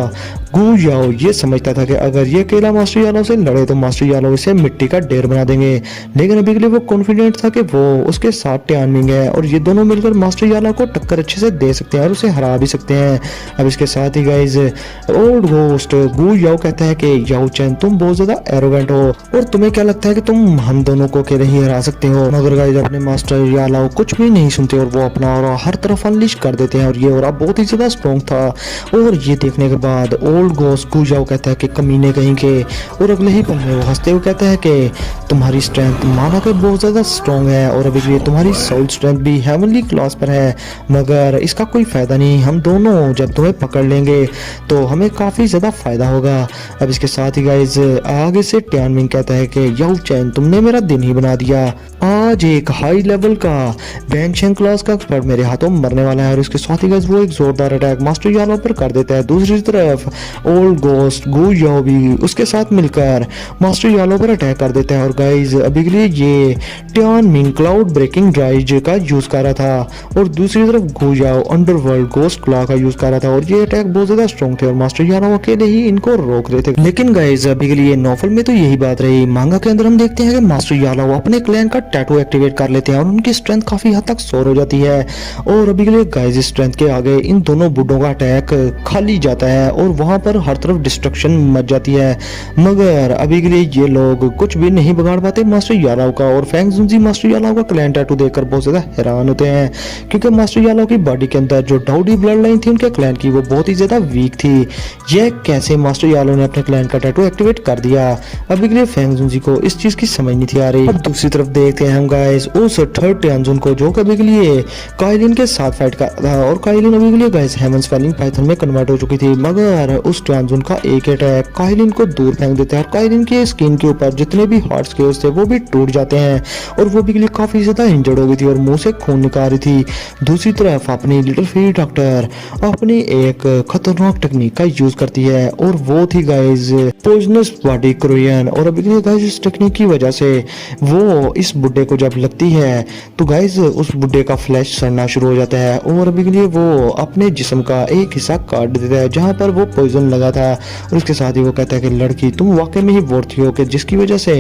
गू याओ ये समझता था कि अगर ये अकेला मास्टर यालो से लड़े तो मास्टर यालो इसे मिट्टी का ढेर बना देंगे। लेकिन अभी के लिए वो कॉन्फिडेंट था कि वो उसके साथ टियानमिंग है और ये दोनों मिलकर मास्टर यालो को टक्कर अच्छे से दे सकते हैं और उसे हरा भी सकते हैं। अब इसके साथ ही गाइज ओल्ड घोस्ट गू याओ कहता है कि याओ चैन तुम बहुत ज्यादा एरोगेंट हो और तुम्हें क्या लगता है कि तुम हम दोनों को अकेले ही हरा सकते हो। मगर गाइज अपने मास्टर यालो कुछ भी नहीं सुनते और वो अपना और हर तरफ अनलिश कर देते हैं और ये और बहुत ही ज्यादा स्ट्रॉन्ग था। और ये देखने के बाद ओल्ड घोस्ट गू याओ कहता है कि कमीने कहीं के और अगले ही पल में वो हंसते हुए कहता है कि तुम्हारी स्ट्रेंथ माना कि बहुत ज्यादा स्ट्रॉन्ग है और अभी भी तुम्हारी सोल स्ट्रेंथ भी हेवनली क्लास पर है मगर इसका कोई फायदा नहीं, हम दोनों जब तुम्हें पकड़ लेंगे तो हमें काफी ज्यादा फायदा होगा। अब इसके साथ ही गाइज आगे से टियानमिंग कहता है कि याओ चैन तुमने मेरा दिन ही बना दिया, आज एक हाई लेवल का बैंग शेंग क्लास का एक्सपर्ट मेरे हाथों मरने वाला है। और इसके साथ ही गाइज वो एक जोरदार अटैक मास्टर यालो पर कर देता है। दूसरी तरफ ओल्ड घोस्ट गू याओ भी उसके साथ मिलकर मास्टर यालो पर अटैक कर देता है और गाइज अभी के लिए ये टियानमिंग क्लाउड ब्रेकिंग ड्राइज का यूज कर रहा था और दूसरी तरफ गू याओ अंडरवर्ल्ड घोस्ट क्लॉ का यूज कर रहा था और ये अटैक बहुत ज्यादा स्ट्रॉन्ग थे और मास्टर यालो अकेले ही इनको रोक रहे थे। लेकिन गाइज अभी के लिए नॉवल में तो यही बात रही, मांगा के अंदर हम देखते हैं कि मास्टर यालो अपने क्लैन का टैटू एक्टिवेट कर लेते हैं और उनकी स्ट्रेंथ काफी हद तक सोर हो जाती है और अभी के लिए गाइज स्ट्रेंथ के आगे इन दोनों बुड्ढों का अटैक खाली जाता है और वहां पर हर तरफ डिस्ट्रक्शन मच जाती है। मगर अभी के लिए ये लोग कुछ भी नहीं बिगाड़ पाते मास्टर यालो का और फेंग जुनजी मास्टर यालो का क्लैन टैटू देखकर बहुत ज्यादा हैरान होते हैं क्योंकि मास्टर यालो की बॉडी के अंदर जो डाउडी ब्लड लाइन थी उनके क्लैन की वो बहुत ही ज्यादा वीक थी। यह कैसे मास्टर यालो ने अपने क्लैन का टैटू एक्टिवेट कर दिया, अभी के लिए फेंग जुनजी को इस चीज की समझ नहीं थी आ रही। अब दूसरी तरफ देखते हैं हम गाइस उस थर्ड टियानजुन को जो कभी के लिए काइलिन के साथ फाइट कर रहा था और काइलिन अभी के लिए guys heavens felling python position में कन्वर्ट हो चुकी थी, मगर उस टियानजुन का एक अटैक काइलिन को दूर फेंक देता है और काइलिन के स्किन के ऊपर जितने भी हार्ट स्केल्स थे वो भी टूट जाते हैं और वो भी काफी ज्यादा इंजर्ड हो गई थी और मुंह से खून निकाल रही थी। दूसरी तरफ अपनी लिटिल फेरी डॉक्टर अपनी एक खतरनाक टेक्निक का यूज करती है और वो थी गाइज पॉइजनस बॉडी कोरियन। और अभी गाइज इस टेक्निक की वजह से वो इस बुड्ढे को जब लगती है तो गाइज उस बुड्ढे का फ्लैश सड़ना शुरू हो जाता है और अभी के लिए वो अपने जिस्म का एक हिस्सा काट देता है जहां पर वो पॉइजन लगा था। और उसके साथ ही वो कहता है कि लड़की तुम वाकई में ही वर्थ हो कि जिसकी वजह से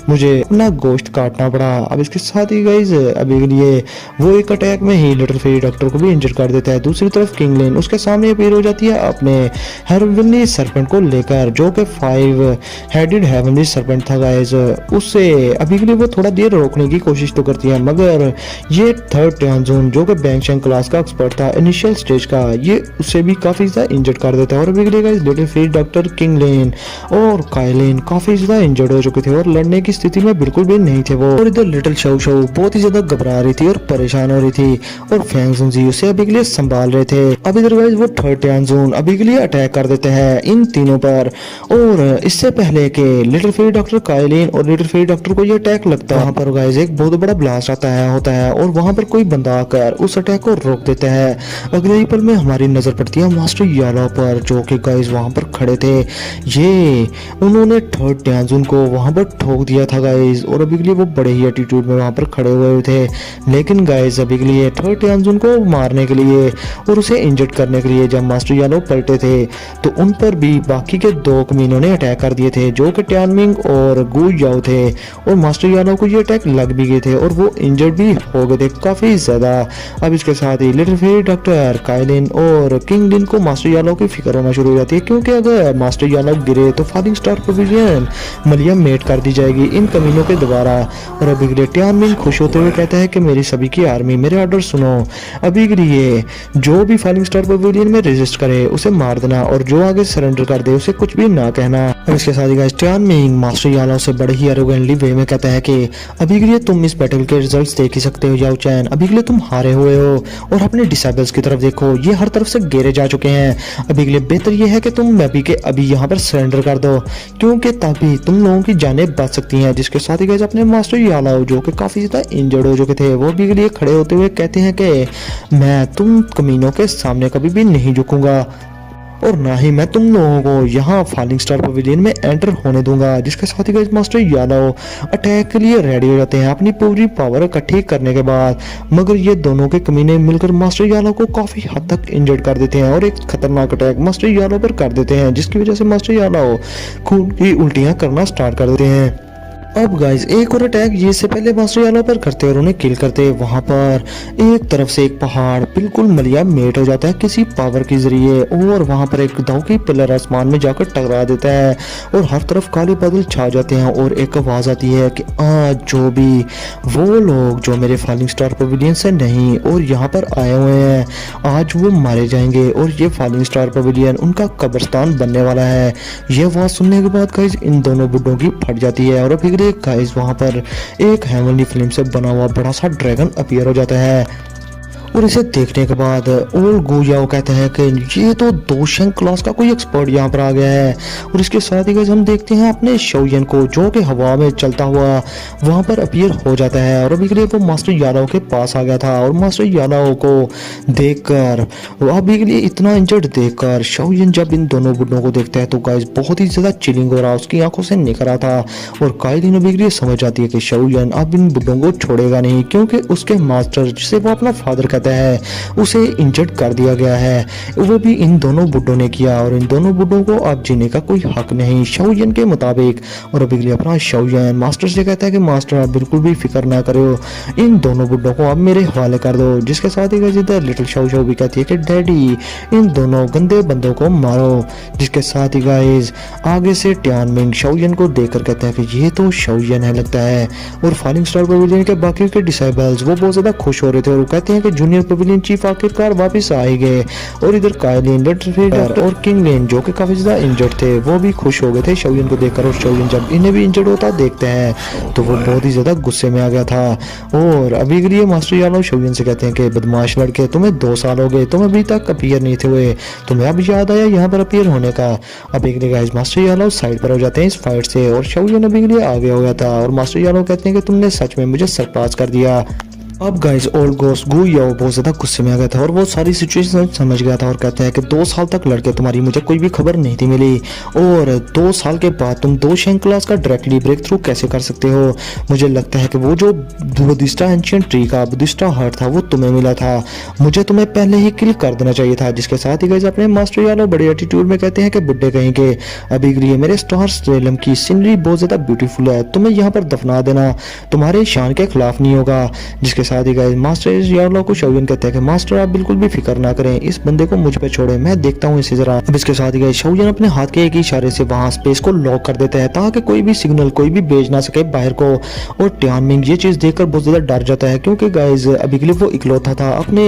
मुझे अपना गोश्त काटना पड़ा। अब इसके साथ ही गाइज अभी के लिए वो एक अटैक में ही लिटिल फेरी डॉक्टर को भी इंजर कर देता है। दूसरी तरफ किंगलिन उसके सामने अपीयर हो जाती है अपने हेवनली सरपेंट को लेकर जो कि 5 हेडेड हेवनली सरपेंट था गाइज। उससे अभी के लिए वो थोड़ा देर रोकने की कोशिश तो करती है, मगर ये थर्ड टियानजुन जो कि बैंगशैंग क्लास का एक्सपर्ट था इनिशियल स्टेज का, ये उससे भी काफी ज्यादा इंजर्ड कर देता है। और अभी के लिए guys little fairy doctor Kinglin और काइलिन काफी ज्यादा इंजर्ड हो चुके थे और लड़ने की स्थिति में बिल्कुल भी नहीं थे वो। और इधर लिटिल शाओ शाओ बहुत ही ज्यादा घबरा रही थी और परेशान हो रही थी और फैंग जुनजी उसे अभी के लिए संभाल रहे थे। अब इधर गाइज वो थर्ड टियानजुन अभी के लिए अटैक कर देते हैं इन तीनों पर। और इससे पहले के लिटिल फेरी डॉक्टर काइलिन और लिटिल फेरी डॉक्टर को ये अटैक लगता है, वहाँ पर गाइज एक बहुत बड़ा ब्लास्ट आता है होता है और वहाँ पर कोई बंदा आकर उस अटैक को रोक देता है। अगले ही पल में हमारी नजर पड़ती है मास्टर यालो पर जो कि गाइज वहाँ पर खड़े थे। ये उन्होंने थर्ड टियानजुन को वहाँ पर ठोक दिया था गाइज और अभी के लिए वो बड़े ही एटीट्यूड में वहाँ पर खड़े हुए थे। लेकिन गाइज अभी के लिए थर्ड टियानजुन को मारने के लिए और उसे इंजर्ड करने के लिए जब मास्टर यालो पलटे थे तो उन पर भी बाकी के 2 कमीनों ने अटैक कर दिए थे जो कि टियानमिंग और गु याओ थे। और मास्टर यालो को ये अटैक लग भी गए थे और वो इंजर्ड भी हो गए थे काफी ज्यादा। अब इसके साथ ही लिटिल फेरी डॉक्टर काइलिन और किंगलिन को मास्टर यालो की फिक्र होना शुरू हो जाती है, क्योंकि अगर मास्टर यालो गिरे तो फॉलिंग स्टार पवेलियन मलिया मेट कर दी जाएगी इन कमीनों के द्वारा। और अभी के लिए टियानमिंग खुश होते हुए कहता है कि मेरी सभी की आर्मी मेरे ऑर्डर सुनो, अभी के लिए जो भी फॉलिंग स्टार पवेलियन में रेजिस्ट करे उसे मार देना और जो आगे सरेंडर कर दे उसे कुछ भी ना कहना। और इसके साथ ही गाइस टियानमिंग मास्टर यालो से बड़े ही एरोगेंटली वे में कहता है कि अभी के लिए तुम इस बैटल के रिजल्ट्स देख ही सकते हो याओ चैन, अभी के लिए तुम हारे हुए हो और अपने डिसेबल्स की तरफ देखो, ये हर तरफ से घेरे जा चुके हैं। अभी के लिए बेहतर ये है कि तुम अभी के अभी यहाँ पर सरेंडर कर दो, क्योंकि तभी तुम लोगों की जानें बच सकती हैं। जिसके साथ ही गाइस अपने मास्टर यालो जो कि काफी ज्यादा इंजर्ड हो चुके थे वो अभी के लिए खड़े होते हुए कहते हैं कि मैं तुम कमीनों के सामने कभी भी नहीं झुकूंगा और ना ही मैं तुम लोगों को यहाँ फॉलिंग स्टार पवेलियन में एंटर होने दूंगा। जिसके साथ ही गाइस मास्टर यालो अटैक के लिए रेडी हो जाते हैं अपनी पूरी पावर इकट्ठी करने के बाद, मगर ये दोनों के कमीने मिलकर मास्टर यालो को काफी हद तक इंजर्ड कर देते हैं और एक खतरनाक अटैक मास्टर यालो पर कर देते हैं, जिसकी वजह से मास्टर यालो खून की उल्टियां करना स्टार्ट कर देते हैं। अब गाइज एक और अटैक ये से पहले मास्टर यालो पर करते और उन्हें किल करते, वहां पर एक तरफ से एक पहाड़ बिल्कुल मलिया मेट हो जाता है किसी पावर के जरिए और वहां पर एक दाव की पिलर आसमान में जाकर टकरा देता है और हर तरफ काले बादल छा जाते हैं और एक आवाज आती है कि आज जो भी वो लोग जो मेरे फॉलिंग स्टार पवेलियन से नहीं और यहाँ पर आए हुए हैं आज वो मारे जाएंगे और ये फॉलिंग स्टार पवेलियन उनका कब्रिस्तान बनने वाला है। ये आवाज सुनने के बाद गाइज इन दोनों बुड्ढों की फट जाती है और अभी गाइस वहां पर एक हेवनली फ्लेम से बना हुआ बड़ा सा ड्रैगन अपीयर हो जाता है और इसे देखने के बाद ओल्ड गु याओ कहते हैं कि ये तो दोशेंग क्लास का कोई एक्सपर्ट यहाँ पर आ गया है। और इसके साथ ही गाइस हम देखते हैं अपने शाओयन को जो कि हवा में चलता हुआ वहां पर अपीयर हो जाता है और अभी के लिए वो मास्टर यालो के पास आ गया था और मास्टर यालो को देखकर अभी के लिए इतना इंजर्ड देखकर शाओयन जब इन दोनों बुड्ढों को देखता है तो गाइस बहुत ही ज्यादा चिलिंग हो रहा उसकी आंखों से निकल रहा था और काइलिन अभी के लिए समझ जाती है कि शाओयन अब इन बुड्ढों को छोड़ेगा नहीं, क्योंकि उसके मास्टर जिसे वो अपना फादर कहता है उसे इंजर्ड कर दिया गया है, वो भी इन दोनों बुड्ढों ने किया और इन दोनों बुड्ढों को अब जीने का कोई हक नहीं शाओयन के मुताबिक। और अभी के लिए अपना शाओयन मास्टर से कहता है कि मास्टर आप बिल्कुल भी फिक्र ना करो, इन दोनों बुड्ढों को अब मेरे हवाले कर दो। जिसके साथ ही इधर लिटिल शाओ शाओ भी कहती है कि डैडी इन दोनों गंदे बंदों को मारो। जिसके साथ ही गाइस आगे से टियानमिंग शाओयन को देखकर कहता है कि ये तो शाओयन है लगता है। और फॉलिंग स्टार पवेलियन के बाकी के डिसेबल्स वो बहुत ज्यादा खुश हो रहे थे और वो कहते हैं कि जूनियर सीनियर पवेलियन चीफ आखिरकार वापस आ ही गए और इधर कायलिन, लिटलफिंगर और किंगलिन जो कि काफी ज्यादा इंजर्ड थे वो भी खुश हो गए थे शाओयन को देखकर। और शाओयन जब इन्हें भी इंजर्ड होता देखते हैं तो वो बहुत ही ज्यादा गुस्से में आ गया था। और अभी के लिए मास्टर यालो शाओयन से कहते हैं कि बदमाश लड़के, तुम्हें 2 साल हो गए, तुम अभी तक अपीयर नहीं थे हुए, तुम्हें अब याद आया यहाँ पर अपीयर होने का। अभी के लिए गाइस मास्टर यालो साइड पर हो जाते हैं इस फाइट से और शाओयन अभी के लिए आगे हो गया था और मास्टर यालो कहते हैं कि तुमने सच में मुझे सरपास कर दिया। अब गाइस ओल्ड गोस्ट गु याओ बहुत ज्यादा गुस्से में आ गया था और वो सारी सिचुएशन समझ गया था और कहते हैं कि 2 साल तक लड़के तुम्हारी मुझे कोई भी खबर नहीं थी मिली और 2 साल के बाद तुम 2 शैंक क्लास का डायरेक्टली ब्रेक थ्रू कैसे कर सकते हो। मुझे लगता है कि वो जो बुद्धिस्टा एंशिएंट ट्री का बुद्धिस्टा हार्ट था वो तुम्हें मिला था, मुझे तुम्हें पहले ही किल कर देना चाहिए था। जिसके साथ ही गाइस अपने मास्टर यालो बड़े एटीट्यूड में कहते हैं कि बुड्ढे कहीं के, अभी के लिए मेरे स्टार सेलम की सीनरी बहुत ज्यादा ब्यूटीफुल है, तुम्हें यहाँ पर दफना देना तुम्हारे शान के खिलाफ नहीं होगा। जिसके साथ ही गाइस मास्टर यालो को शाओयन कहते हैं कि मास्टर आप बिल्कुल भी फिक्र ना करें, इस बंदे को मुझ पे छोड़े, मैं देखता हूँ इसे जरा। अब इसके साथ ही गाइस शाओयन अपने हाथ के एक इशारे से वहां स्पेस को लॉक कर देता है ताकि कोई भी सिग्नल कोई भी भेज ना सके बाहर को। और टियानमिंग ये चीज देखकर बहुत ज्यादा डर जाता है क्योंकि गाइस अभी के लिए वो इकलौता था अपने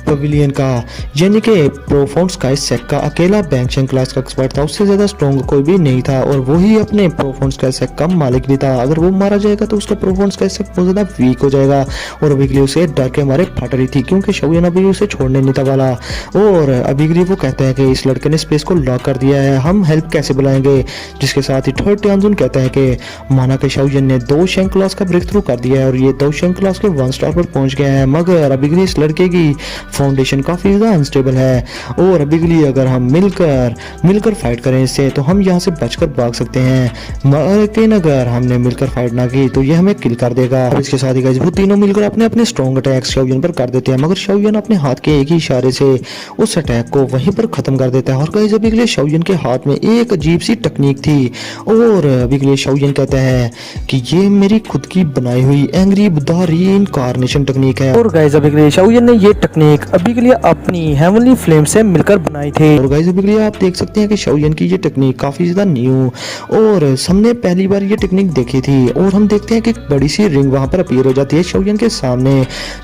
पवेलियन का, यानी कि प्रोफाउंड स्काई सेक का अकेला बैंगशेंग क्लास का एक्सपर्ट था, उससे ज्यादा स्ट्रॉन्ग कोई भी नहीं था और वही अपने प्रोफाउंड स्काई सेक का मालिक भी था। अगर वो मारा जाएगा तो उसका प्रोफाउंड स्काई सेक बहुत ज्यादा वीक हो जाएगा और अभी के लिए उसे डर के मारे फट रही थी क्योंकि शाओयन अभी उसे छोड़ने नहीं था वाला। और अभी के लिए वो कहते हैं कि इस लड़के ने स्पेस को लॉक कर दिया है, हम हेल्प कैसे बुलाएंगे। जिसके साथ ही थर्ड टियानजुन कहता है कि माना कि शाओयन ने 2 शैंक क्लास का ब्रेक थ्रू कर दिया है और ये 2 शैंक क्लास के 1 स्टार पर पहुंच गया है, मगर अभी के लिए इस लड़के की फाउंडेशन काफी ज्यादा अनस्टेबल है और अभी के लिए अगर हम मिलकर फाइट करें इससे तो हम यहाँ से बचकर भाग सकते हैं, लेकिन अगर हमने मिलकर फाइट ना की तो ये हमें किल कर देगा। इसके साथ ही गाइस वो तीनों मिलकर अपने अपने स्ट्रॉन्ग अटैक्स शाओयन पर कर देते हैं, मगर शाओयन अपने हाथ के एक ही इशारे से उस अटैक को वहीं पर खत्म कर देता है। और गाइस अभी के लिए शाओयन के हाथ में एक अजीब सी टेक्निक थी और अभी के लिए शाओयन कहता है कि ये मेरी खुद की बनाई हुई एंग्री बुद्धा रीइंकार्नेशन टेक्निक है। और गाइस अभी के लिए शाओयन ने ये टेक्निक अभी के लिए अपनी हेवनली फ्लेम से मिलकर बनाई थी। और गाइस अभी के लिए आप देख सकते हैं कि शाओयन की ये टेक्निक काफी ज्यादा न्यू और हमने पहली बार ये टेक्निक देखी थी। और हम देखते हैं कि एक बड़ी सी रिंग वहां पर अपीयर हो जाती है शाओयन के सामने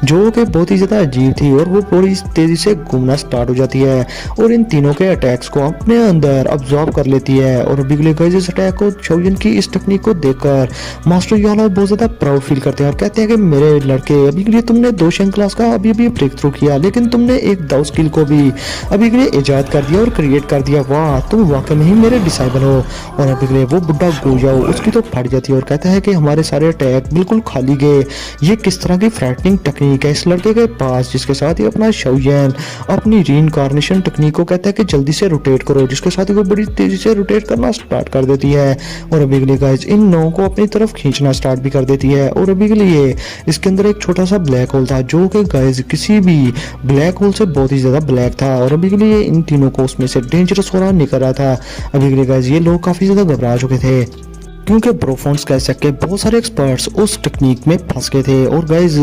जो कि बहुत ही ज्यादा अजीब थी और वो बड़ी तेजी से घूमना स्टार्ट हो जाती है और इन तीनों के अटैक्स को अपने अंदर अब्सॉर्ब कर लेती है। और अभी के लिए गाइस इस अटैक को शाओयन की इस टेक्निक को देखकर मास्टर यालो बहुत ज्यादा प्राउड फील करते हैं और कहते हैं कि मेरे लड़के अभी के लिए तुमने 2 शैंक क्लास का अभी ब्रेक थ्रू किया, लेकिन तुमने एक दाव स्किल को भी अभी के लिए इजाद कर दिया और क्रिएट कर दिया, वाह तुम वाकई में ही मेरे डिसाइबल हो। और अभी के लिए वो बुड्ढा गो याओ उसकी तो फट जाती है और कहता है कि हमारे सारे अटैक बिल्कुल खाली गए, ये किस तरह की फ्रैटनिंग टेक्निक है इस लड़के के पास। जिसके साथ ही अपना शाओयन अपनी रीइंकार्नेशन टेक्निक को कहता है कि जल्दी से रोटेट करो, जिसके साथ ही वो बड़ी तेजी से रोटेट करना स्टार्ट कर देती है और अभी के लिए गाइस इन लोगों को अपनी तरफ खींचना स्टार्ट भी कर देती है। और अभी के लिए इसके अंदर एक छोटा सा ब्लैक होल था जो कि गाइस किसी भी ब्लैक होल से बहुत ही ज्यादा ब्लैक था और अभी के लिए इन तीनों को उसमें से डेंजरस हो रहा निकल रहा था। अभी के लिए गाइस ये लोग काफी ज्यादा घबरा चुके थे क्योंकि प्रोफाउंड स्काई सेक के बहुत सारे एक्सपर्ट्स उस टेक्निक में फंस गए थे और गाइस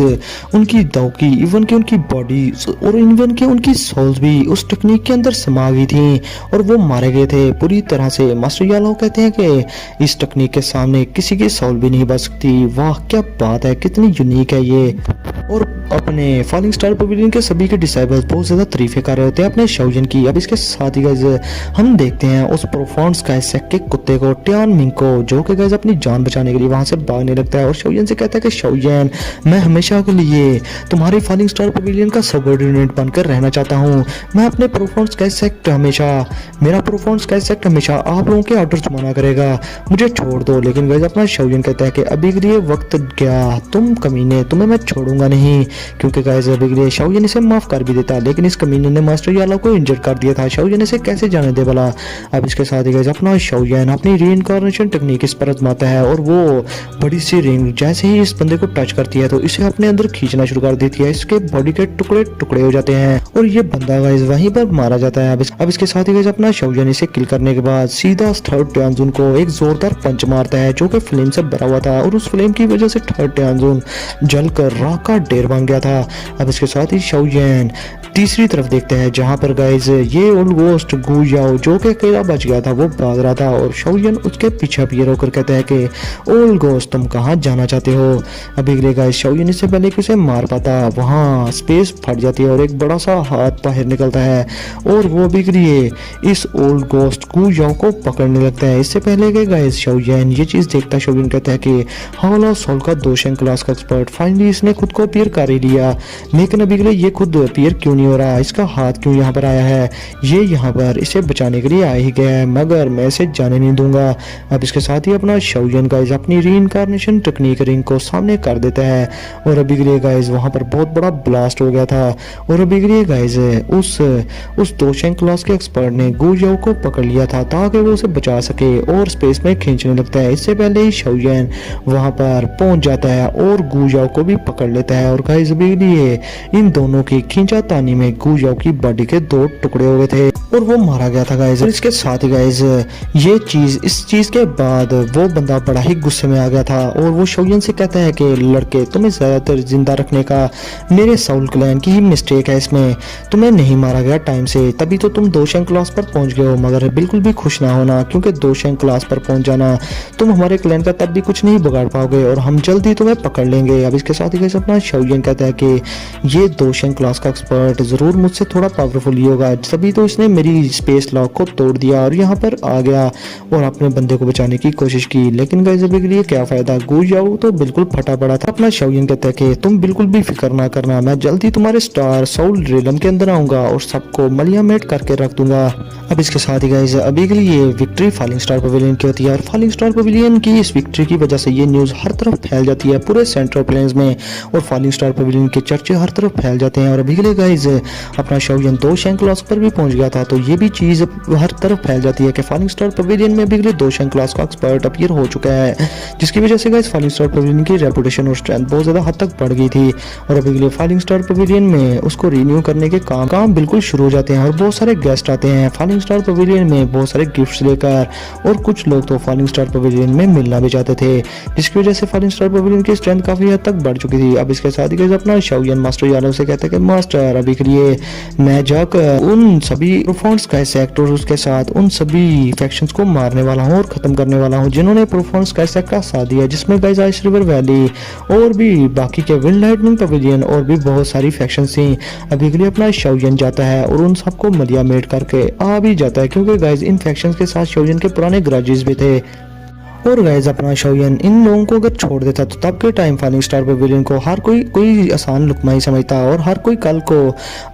उनकी दाव की इवन कि उनकी बॉडी और इवन कि उनकी सोल्स भी उस टेक्निक के अंदर समा गई थी और वो मारे गए थे पूरी तरह से। मास्टर यालो कहते हैं कि इस टेक्निक के सामने किसी की सोल भी नहीं बच सकती, वाह क्या बात है, कितनी यूनिक है ये। और अपने फॉलिंग स्टार पवेलियन के सभी के डिसाइबल्स बहुत ज्यादा तारीफें कर रहे होते हैं अपने शाओयन की। अब इसके साथ ही गाइस हम देखते हैं उस प्रोफाउंड स्काई सेक के कुत्ते को टियानमिंग को जो कि गाइस अपनी जान बचाने के लिए वहां से भागने लगता है और शाओयन से कहता है कि शाओयन मैं हमेशा के लिए तुम्हारी फॉलिंग स्टार पवेलियन का सबऑर्डिनेट बनकर रहना चाहता हूँ, मैं अपने प्रोफाउंड स्काई सेक हमेशा मेरा प्रोफाउंड स्काई सेक हमेशा आप लोगों के ऑर्डर्स माना करेगा, मुझे छोड़ दो। लेकिन गाइस अपना शाओयन कहता है कि अभी के लिए वक्त गया, तुम कमीने, तुम्हें मैं छोड़ूंगा नहीं। क्योंकि गाइस अभी के लिए शाओयन इसे माफ कर भी देता लेकिन इस कमीने ने मास्टर यालो को इंजर कर दिया था, शाओयन इसे कैसे जाने दे भला। अब इसके साथ ही गाइस अपना शाओयन अपनी रीइंकार्नेशन टेक्निक इस पर आजमाता है और वो बड़ी सी रिंग जैसे ही इस बंदे को टच करती है तो इसे अपने अंदर खींचना शुरू कर देती है, इसके बॉडी के टुकड़े टुकड़े हो जाते हैं और ये बंदा गाइस वहीं पर मारा जाता है। अब इसके साथ ही गाइस अपना शाओयन इसे किल करने के बाद सीधा थर्ड टियानजुन को एक जोरदार पंच मारता है जो कि फ्लेम से भरा हुआ था और उस फ्लेम की वजह से थर्ड टियानजुन जलकर राख का ढेर बन गया था। अब इसके साथ ही शाओयन तीसरी तरफ देखते हैं जहां पर गाइज ये ओल्ड गोस्ट गू याओ जो कि अकेला बच गया था वो भाग रहा था और शाओयन उसके पीछे अपीयर होकर कहता है कि ओल्ड गोस्ट तुम कहाँ जाना चाहते हो। अभी के लिए गाइज शाओयन इससे पहले कि उसे मार पाता वहाँ स्पेस फट जाती है और एक बड़ा सा हाथ बाहर निकलता है और वो अभी के लिए इस ओल्ड गोस्ट गू याओ को पकड़ने लगता है। इससे पहले कि गाइज शाओयन ये चीज देखता शाओयन कहता है कि हॉल ऑफ सोल का दोशेंग क्लास का एक्सपर्ट फाइनली इसने खुद को अपीयर कर ही लिया, लेकिन अभी के लिए ये खुद अपीयर क्यों नहीं हो रहा, इसका हाथ क्यों यहाँ पर आया है, ये यहाँ पर इसे बचाने के लिए आ ही गया है मगर मैं इसे जाने नहीं दूंगा। अब इसके साथ ही अपना शाओयन गाइज अपनी रीइंकार्नेशन टेक्निक रिंग को सामने कर देता है और अभी के लिए गाइज वहाँ पर बहुत बड़ा ब्लास्ट हो गया था और अभी के लिए गाइज उस दोशेंग क्लास के एक्सपर्ट ने गू याओ को पकड़ लिया था ताकि वो उसे बचा सके और स्पेस में खींचने लगता है। इससे पहले ही शाओयन वहाँ पर पहुंच जाता है और गू याओ को भी पकड़ लेता है और गाइज अभी के लिए इन दोनों की खींचातानी में गू याओ की बॉडी के 2 टुकड़े हो गए थे और वो मारा गया था गाइज। इसके साथ ही गाइज इस चीज के बाद वो बंदा बड़ा ही गुस्से में आ गया था और वो शाओयन से कहता है कि लड़के तुम्हें ज्यादातर जिंदा रखने का मेरे साउल क्लैन की ही मिस्टेक है, इसमें तुम्हें नहीं मारा गया टाइम से तभी तो तुम दोशेंग क्लास पर पहुंच गए हो, मगर बिल्कुल भी खुश ना होना क्योंकि दोशेंग क्लास पर पहुंच जाना तुम हमारे क्लैन का तब भी कुछ नहीं बिगाड़ पाओगे और हम जल्दी तुम्हें पकड़ लेंगे। अब इसके साथ ही गाइस अपना शाओयन कहता है कि ये दोशेंग क्लास का एक्सपर्ट जरूर मुझसे थोड़ा पावरफुल ही होगा तभी तो इसने मेरी स्पेस लॉक को तोड़ दिया और यहाँ पर आ गया और अपने बंदे को बचाने की कोशिश की, लेकिन गाइस अभी के लिए क्या फायदा, गू याओ तो बिल्कुल फटा पड़ा था। अपना शाओयन कहता है कि तुम बिल्कुल भी फिक्र ना करना, मैं जल्दी तुम्हारे स्टार सोल रिलम के अंदर आऊंगा और सबको मलियामेट करके रख दूंगा। अब इसके साथ ही गाइस अभी के लिए विक्ट्री फॉलिंग स्टार पवेलियन की होती है और फॉलिंग स्टार पवेलियन की इस विक्ट्री की वजह से ये न्यूज हर तरफ फैल जाती है पूरे सेंट्रल प्लेन्स में और फॉलिंग स्टार पवेलियन के चर्चे हर तरफ फैल जाते हैं और अभी के लिए गाइस अपना शाओयन दोशेंग क्लास पर भी पहुंच गया था तो ये भी चीज हर तरफ फैल जाती है कि फॉलिंग स्टार पवेलियन में अभी के लिए दोशेंग क्लास का एक्सपर्ट अपीयर हो चुका है, जिसकी वजह से गाइस फॉलिंग स्टार पवेलियन की रेपुटेशन और स्ट्रेंथ बहुत ज्यादा हद तक बढ़ गई थी और अभी के लिए फॉलिंग स्टार पवेलियन में उसको रिन्यू करने के काम बिल्कुल शुरू हो जाते हैं और बहुत सारे गेस्ट आते हैं फॉलिंग स्टार पवेलियन में बहुत सारे गिफ्ट्स लेकर और कुछ लोग तो फॉलिंग स्टार पवेलियन में मिलना भी चाहते थे, जिसकी वजह से फॉलिंग स्टार पवेलियन की स्ट्रेंथ काफी हद तक बढ़ चुकी थी। अब इसके साथ ही गाइस अपना शाओयन मास्टर यादव से कहता है कि मास्टर अभी के लिए मैं जाकर उन सभी प्रोफॉन्स का सेक्ट और उसके साथ उन सभी फैक्शंस को मारने वाला हूँ और खत्म करने वाला हूँ जिन्होंने प्रोफॉन्स का सेक्ट का साथ दिया, जिसमें गाइस आइस रिवर वैली और भी बाकी के विंड लाइटनिंग पवेलियन और भी बहुत सारी फैक्शंस थी। अभी के लिए अपना शाओयन जाता है और उन सबको मलियामेट करके आ भी जाता है क्योंकि गाइस इन फैक्शंस के साथ शाओयन के पुराने ग्रजेस भी थे और गाइस अपना शाओयन इन लोगों को अगर छोड़ देता तो तब के टाइम फॉलिंग स्टार पवेलियन को हर कोई आसान लुकमा ही समझता और हर कोई कल को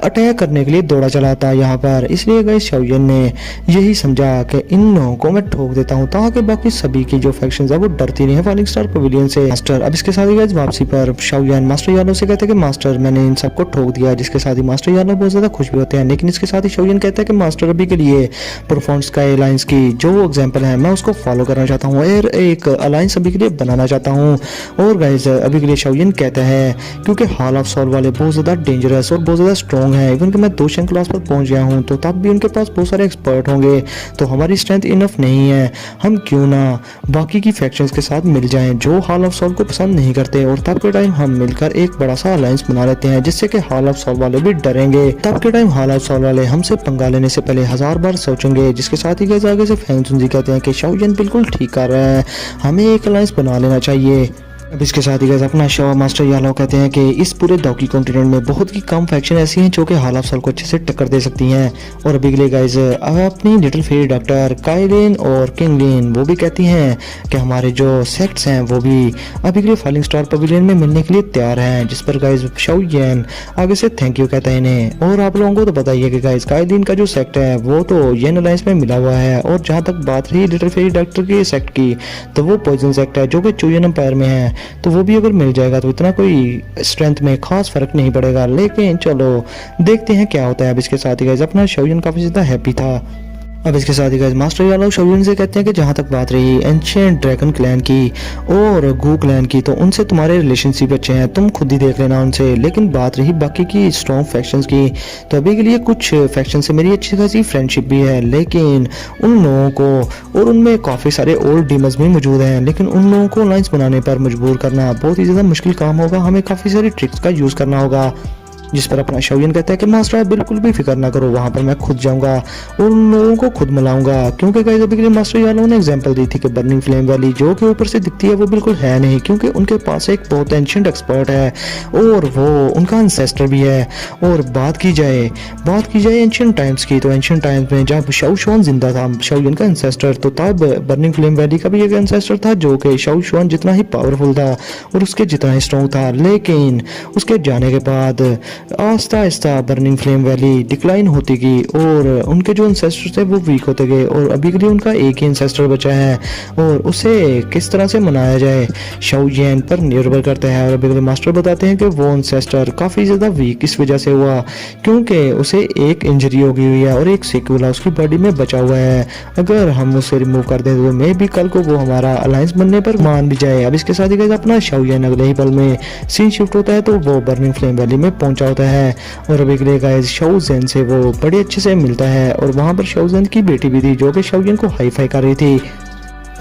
अटैक करने के लिए दौड़ा चला था यहाँ पर। इसलिए गाइस शाओयन ने यही समझा कि इन लोगों को मैं ठोक देता हूँ ताकि बाकी सभी की जो फैक्शंस है वो डरती नहीं है फॉलिंग स्टार पवेलियन से। मास्टर अब इसके साथ ही गाइस वापसी पर शाओयन मास्टर यादव से कहते हैं कि मास्टर मैंने इन सबको ठोक दिया, जिसके साथ ही मास्टर यादव बहुत ज्यादा खुश भी होते हैं, लेकिन इसके साथ ही शाओयन कहता है कि मास्टर अभी के लिए परफॉर्मेंस का एलायंस की जो एग्जाम्पल है मैं उसको फॉलो करना चाहता हूँ और एक अलायंस अभी के लिए बनाना चाहता हूँ। और गाइस अभी के लिए शाओयन कहता है क्योंकि हॉल ऑफ सोल वाले बहुत ज्यादा डेंजरस और बहुत ज्यादा स्ट्रॉन्ग है, इवन कि मैं दोशेंग क्लास पर पहुंच गया हूँ तो तब भी उनके पास बहुत सारे एक्सपर्ट होंगे तो हमारी स्ट्रेंथ इनफ नहीं है, हम क्यों ना बाकी की फैक्शंस के साथ मिल जाएं जो हॉल ऑफ सोल को पसंद नहीं करते और तब के टाइम हम मिलकर एक बड़ा सा अलायंस बना लेते हैं जिससे कि हॉल ऑफ सोल वाले भी डरेंगे। तब के टाइम हॉल ऑफ सोल वाले हमसे पंगा लेने से पहले 1000 बार सोचेंगे। जिसके साथ ही गाइस आगे से फैंग सुनजी कहते हैं कि शाओयन बिल्कुल ठीक कर रहा है, हमें एक अलायंस बना लेना चाहिए। अब इसके साथ ही गाइस अपना शो मास्टर यादव कहते हैं कि इस पूरे दाउकी कॉन्टिनेंट में बहुत ही कम फैक्शन ऐसी हैं जो कि हॉल ऑफ सोल को अच्छे से टक्कर दे सकती हैं। और अभी के लिए गाइस अपनी लिटिल फेरी डॉक्टर काइलिन और किंगलिन वो भी कहती हैं कि हमारे जो सेक्ट्स हैं वो भी अभी के लिए फॉलिंग स्टार पवेलियन में मिलने के लिए तैयार हैं, जिस पर गाइस शाओयन आगे से थैंक यू कहता है इन्हें। और आप लोगों को तो बताइए कि गाइस काइलिन का जो सेक्ट है वो तो येन अलायंस में मिला हुआ है और जहाँ तक बात रही लिटिल फेरी डॉक्टर के सेक्ट की तो वो पॉइजन सेक्ट है जो कि चुयन एम्पायर में है, तो वो भी अगर मिल जाएगा तो इतना कोई स्ट्रेंथ में खास फर्क नहीं पड़ेगा, लेकिन चलो देखते हैं क्या होता है। अब इसके साथ ही गाइस अपना शाओयन काफी ज्यादा हैप्पी था अब इसके साथ ही गाइस मास्टर यादव शौयन से कहते हैं कि जहाँ तक बात रही एंशिएंट ड्रैगन क्लैन की और गू क्लैन की, तो उनसे तुम्हारे रिलेशनशिप अच्छे हैं, तुम खुद ही देख लेना उनसे। लेकिन बात रही बाकी की स्ट्रॉन्ग फैक्शंस की, तो अभी के लिए कुछ फैक्शन से मेरी अच्छी खासी फ्रेंडशिप भी है, लेकिन उन लोगों को और उनमें काफ़ी सारे ओल्ड डीमंस भी मौजूद हैं, लेकिन उन लोगों को अलायंस बनाने पर मजबूर करना बहुत ही ज़्यादा मुश्किल काम होगा। हमें काफ़ी सारी ट्रिक्स का यूज़ करना होगा। जिस पर अपना शौयन कहता है कि मास्टर आप बिल्कुल भी फिक्र ना करो, वहाँ पर मैं खुद जाऊँगा और उन लोगों को खुद मिलाऊंगा। क्योंकि गाइस अभी के लिए मास्टर यादव ने एग्जांपल दी थी कि बर्निंग फ्लेम वैली जो कि ऊपर से दिखती है वो बिल्कुल है नहीं, क्योंकि उनके पास एक बहुत एंशिएंट एक्सपर्ट है और वो उनका एंसेस्टर भी है। और बात की जाए एंशिएंट टाइम्स की, तो एंशिएंट टाइम्स में जब शाओ शुआन जिंदा था, शौयन का एंसेस्टर, तो तब बर्निंग फ्लेम वैली का भी एक एंसेस्टर था जो कि शाओ शुआन जितना ही पावरफुल था और उसके जितना ही स्ट्रॉन्ग था। लेकिन उसके जाने के बाद Aahista Aahista burning flame valley decline होती गई और उनके जो एंसेस्टर थे वो वीक होते गए और अभी के लिए उनका एक ही एंसेस्टर बचा है और उसे किस तरह से मनाया जाए शाओ यैन पर निर्भर करता है। और अभी के लिए मास्टर बताते हैं कि वो एंसेस्टर काफ़ी ज़्यादा वीक इस वजह से हुआ क्योंकि उसे एक इंजरी हो गई हुई है और एक सिक्वला उसकी बॉडी में बचा हुआ है। अगर हम उसे रिमूव कर दें तो मे भी कल को वो हमारा अलायंस बनने पर मान भी जाए। अब इसके साथ ही गाइस अपना शाओ यैन अगले ही पल में सीन शिफ्ट होता है तो वो बर्निंग फ्लेम वैली में पहुंचा होता है और अभी के लिए गाइस शाओ ज़ेन से वो बड़े अच्छे से मिलता है और वहाँ पर शाओ ज़ेन की बेटी भी थी जो कि शाओ यैन को हाई फाई कर रही थी।